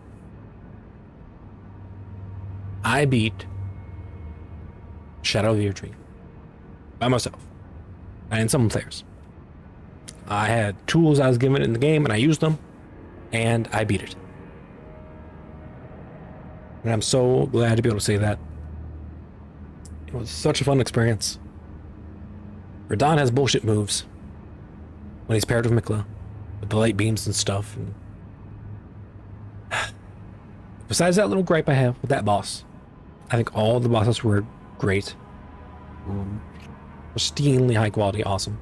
I beat Shadow of the Erdtree by myself and some players. I had tools I was given in the game and I used them and I beat it. And I'm so glad to be able to say that. It was such a fun experience. Radahn has bullshit moves when he's paired with Mikla, with the light beams and stuff. And besides that little gripe I have with that boss, I think all the bosses were great. Pristinely high quality, awesome.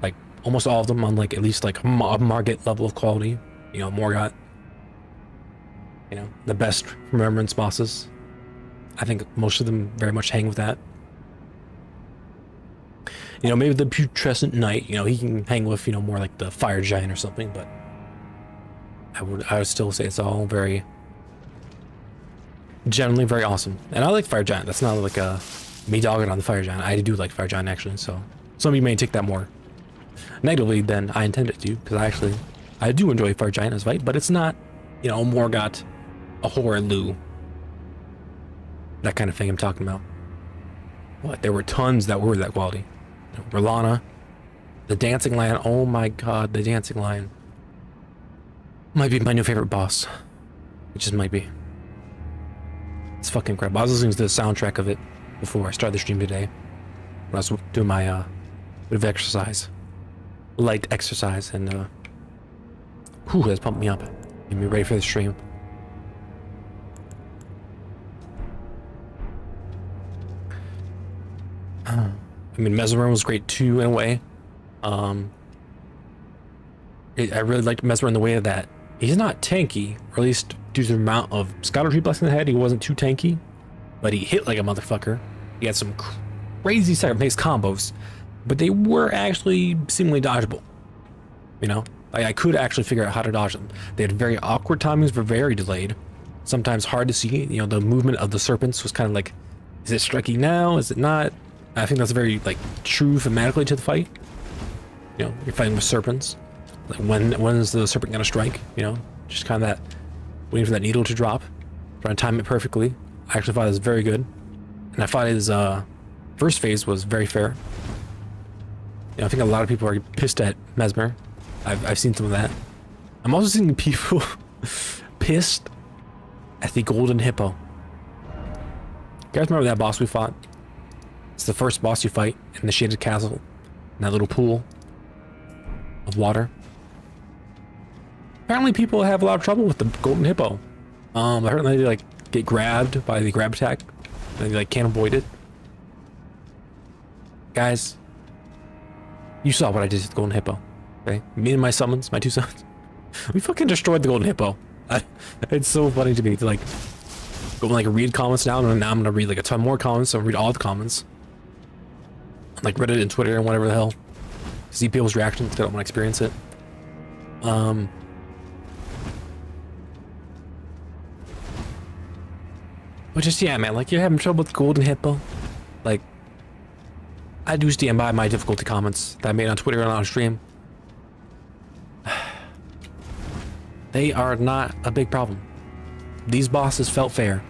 Like almost all of them on like at least like a Margit level of quality. You know, Morgott. You know, the best remembrance bosses. I think most of them very much hang with that. You know, maybe the Putrescent Knight, you know, he can hang with, you know, more like the Fire Giant or something, but I would still say it's all very generally very awesome. And I like Fire Giant. That's not like a me dogging on the Fire Giant. I do like Fire Giant actually, so some of you may take that more negatively than I intended to, because I do enjoy Fire Giant as a fight, but it's not, you know, Morgott, a Horror Lu, that kind of thing I'm talking about. What? There were tons that were that quality. You know, R'Lana, the Dancing Lion. Oh my god, the Dancing Lion might be my new favorite boss. It just might be. It's fucking incredible. I was listening to the soundtrack of it before I started the stream today, when I was doing my bit of exercise, light exercise, and whew, that's pumped me up. Get me ready for the stream. I mean, Mesmer was great too in a way. I really liked Mesmer in the way that he's not tanky, or at least due to the amount of skibitree blessing in the head, he wasn't too tanky, but he hit like a motherfucker. He had some crazy second pace combos, but they were actually seemingly dodgeable. You know, I could actually figure out how to dodge them. They had very awkward timings, were very delayed, sometimes hard to see. You know, the movement of the serpents was kind of like, is it striking now? Is it not? I think that's very like true thematically to the fight. You know, you're fighting with serpents. Like when is the serpent gonna strike? You know, just kind of that waiting for that needle to drop, trying to time it perfectly. I actually thought it was very good, and I thought his first phase was very fair. You know, I think a lot of people are pissed at Mesmer. I've seen some of that. I'm also seeing people pissed at the Golden Hippo. You guys remember that boss we fought? It's the first boss you fight in the Shaded Castle, in that little pool of water. Apparently people have a lot of trouble with the Golden Hippo. Apparently they like get grabbed by the grab attack, and they like can't avoid it. Guys, you saw what I did to the Golden Hippo, okay? Me and my summons, my two summons, we fucking destroyed the Golden Hippo. It's so funny to me to like go and like read comments now, and now I'm gonna read like a ton more comments, so read all the comments. Like Reddit and Twitter and whatever the hell. See people's reactions, because I don't want to experience it. But just, yeah, man, like, you're having trouble with Golden Hippo. Like, I do stand by my difficulty comments that I made on Twitter and on stream. They are not a big problem. These bosses felt fair.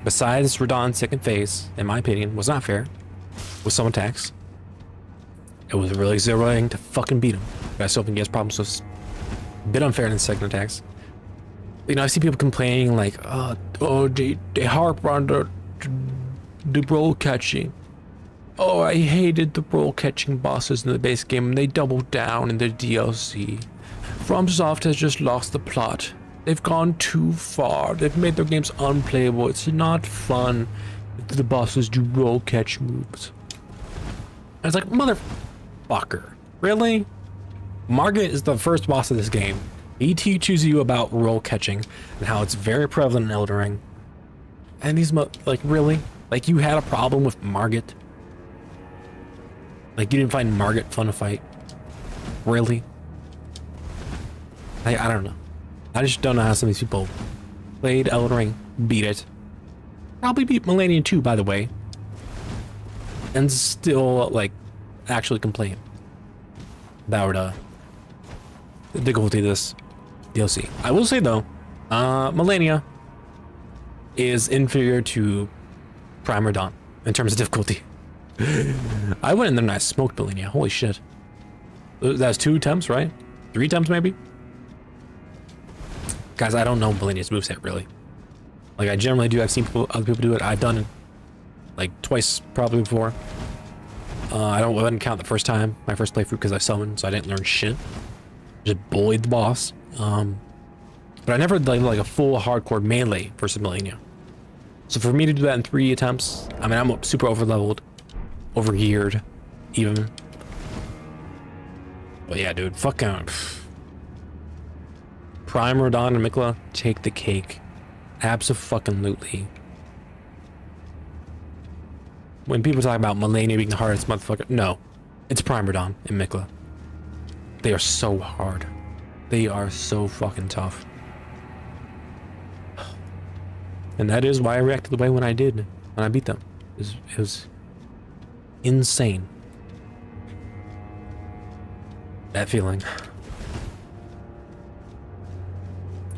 Besides Radahn's second phase, in my opinion, was not fair with some attacks. It was really zeroing to fucking beat him. But I still think he has problems, so it's a bit unfair in the second attacks. You know, I see people complaining like, oh, they harp on the roll catching. Oh, I hated the roll catching bosses in the base game, and they doubled down in the DLC. FromSoft has just lost the plot. They've gone too far. They've made their games unplayable. It's not fun if the bosses do roll catch moves. I was like, motherfucker, really? Margit is the first boss of this game. He teaches you about roll catching and how it's very prevalent in Elden Ring. And these like, really? Like, you had a problem with Margit? Like, you didn't find Margit fun to fight? Really? I don't know. I just don't know how some of these people played Elden Ring, beat it. Probably beat Millennium 2, by the way. And still, like, actually complain about the difficulty of this DLC. I will say, though, Millennia is inferior to Prime or Dawn in terms of difficulty. I went in there and I smoked Millennia. Holy shit. That was 2 attempts, right? 3 attempts, maybe? Guys, I don't know Millennia's moveset, really. Like, I generally do. I've seen other people do it. I've done it, like, twice, probably, before. I didn't count the first time, my first playthrough, because I summoned, so I didn't learn shit. Just bullied the boss. But I never did, like, a full hardcore melee versus Millennia. So for me to do that in 3 attempts, I mean, I'm super over-leveled, over-geared, even. But yeah, dude, fucking... Prime, Radahn, and Mikla, take the cake. Abso-fucking-lutely. When people talk about Millennia being the hardest motherfucker, no. It's Prime, Radahn, and Mikla. They are so hard. They are so fucking tough. And that is why I reacted the way when I did, when I beat them. It was insane. That feeling.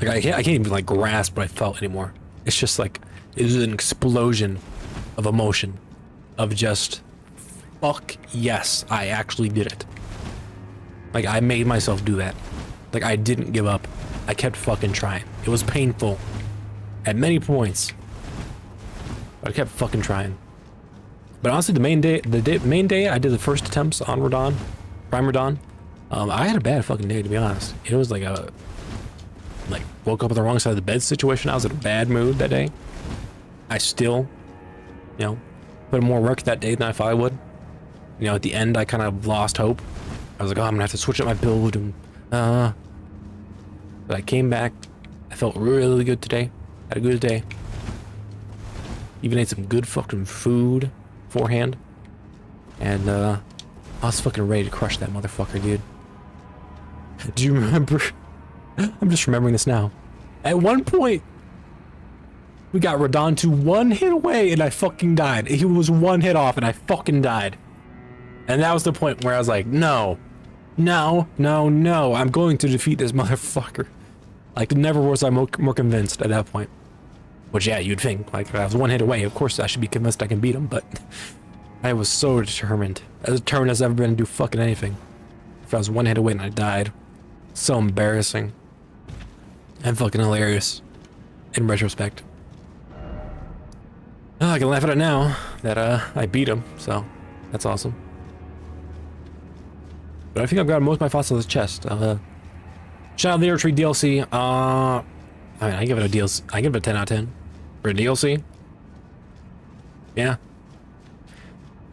Like I can't even like grasp what I felt anymore. It's just like, it was an explosion of emotion. Of just, fuck yes, I actually did it. Like I made myself do that. Like I didn't give up. I kept fucking trying. It was painful at many points, but I kept fucking trying. But honestly, the main day I did the first attempts on Radon, Prime Radon, I had a bad fucking day, to be honest. It was like a, woke up on the wrong side of the bed situation. I was in a bad mood that day. I still, you know, put in more work that day than I thought I would. You know, at the end, I kind of lost hope. I was like, oh, I'm gonna have to switch up my build and, but I came back. I felt really good today. Had a good day. Even ate some good fucking food beforehand. And, I was fucking ready to crush that motherfucker, dude. Do you remember? I'm just remembering this now. At one point, we got Radon to one hit away and I fucking died. He was one hit off and I fucking died. And that was the point where I was like, no, no, no, no, I'm going to defeat this motherfucker. Like, never was I more convinced at that point. Which, yeah, you'd think, like, if I was one hit away, of course I should be convinced I can beat him, but I was so determined. As determined as I've ever been to do fucking anything. If I was one hit away and I died. So embarrassing. And fucking hilarious. In retrospect. Oh, I can laugh at it now that I beat him, so that's awesome. But I think I've got most of my thoughts on this chest. Shout out the Erdtree DLC. I mean, I give it a DLC. I give it a 10 out of 10 for a DLC. Yeah,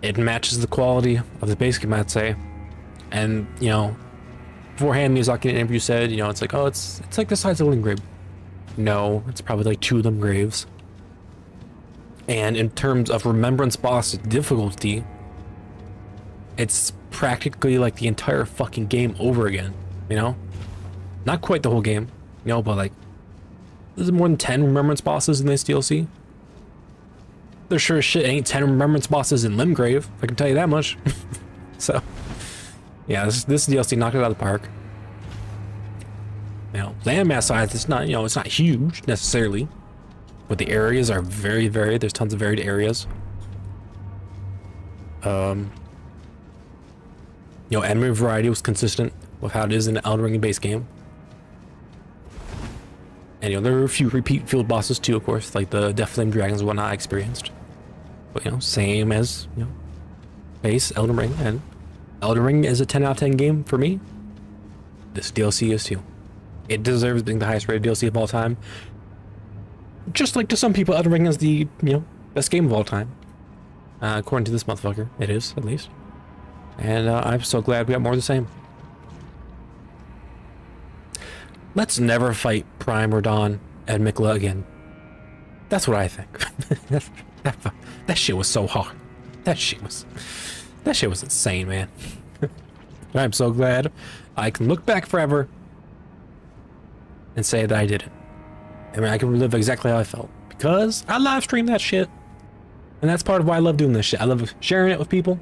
it matches the quality of the base game, I'd say. And you know, beforehand, Miyazaki in an interview said, you know, it's like, oh, it's like the size of a grave. No, it's probably like 2 of them graves. And in terms of Remembrance boss difficulty, it's practically like the entire fucking game over again, you know? Not quite the whole game, you know, but like, there's more than 10 Remembrance bosses in this DLC. There sure as shit ain't 10 Remembrance bosses in Limgrave, I can tell you that much. So, yeah, this DLC knocked it out of the park. You know, landmass size, it's not, you know, it's not huge necessarily. But the areas are very varied. There's tons of varied areas. You know, enemy variety was consistent with how it is in the Elden Ring base game. And you know, there were a few repeat field bosses too, of course, like the Death Flame Dragons and whatnot I experienced. But you know, same as, you know, base Elden Ring, and Elden Ring is a 10 out of 10 game for me. This DLC is too. It deserves being the highest rated DLC of all time. Just like to some people, Elden Ring is the, you know, best game of all time. According to this motherfucker, it is, at least. And I'm so glad we got more of the same. Let's never fight Prime Radon and Mikla again. That's what I think. that shit was so hard. That shit was insane, man. I'm so glad I can look back forever and say that I did it. I mean, I can relive exactly how I felt because I live stream that shit, and that's part of why I love doing this shit. I love sharing it with people,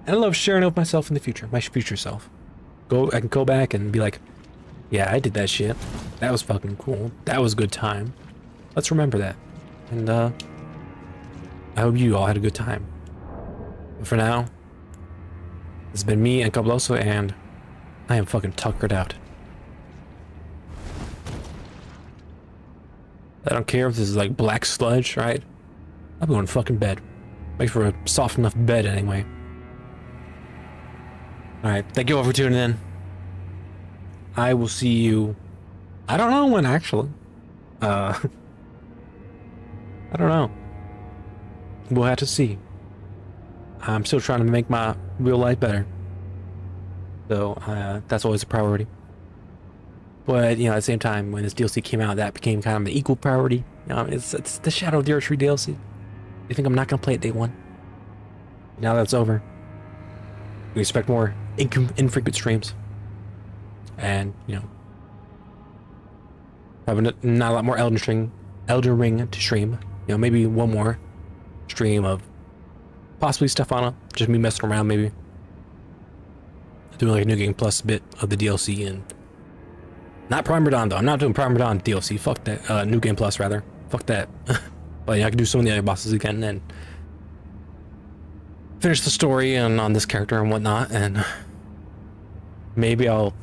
and I love sharing it with myself in the future, my future self. I can go back and be like, yeah, I did that shit. That was fucking cool. That was a good time. Let's remember that. And I hope you all had a good time. But for now, it's been me and Cabloso, and I am fucking tuckered out. I don't care if this is like black sludge, right? I'm going to fucking bed. Wait for a soft enough bed anyway. Alright, thank you all for tuning in. I will see you... I don't know when, actually. I don't know. We'll have to see. I'm still trying to make my real life better. So, that's always a priority. But, you know, at the same time, when this DLC came out, that became kind of an equal priority. You know, it's the Shadow of the Erdtree DLC. You think I'm not going to play it day one? Now that's over. We expect more infrequent streams. And, you know, having not a lot more Elden Ring Elden Ring to stream. You know, maybe one more stream of possibly Stefana, just me messing around, maybe doing like a New Game Plus bit of the DLC, and not Primer Dawn though. I'm not doing Primer Dawn DLC. Fuck that. New Game Plus rather. Fuck that. But yeah, I can do some of the other bosses again and finish the story and on this character and whatnot, and maybe I'll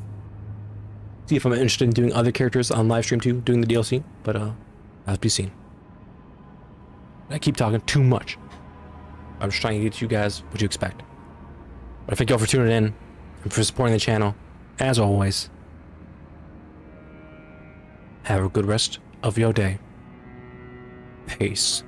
see if I'm interested in doing other characters on live stream too, doing the DLC, but has to be seen. I keep talking too much. I'm just trying to get you guys what you expect. But I thank y'all for tuning in and for supporting the channel. As always, have a good rest of your day. Peace.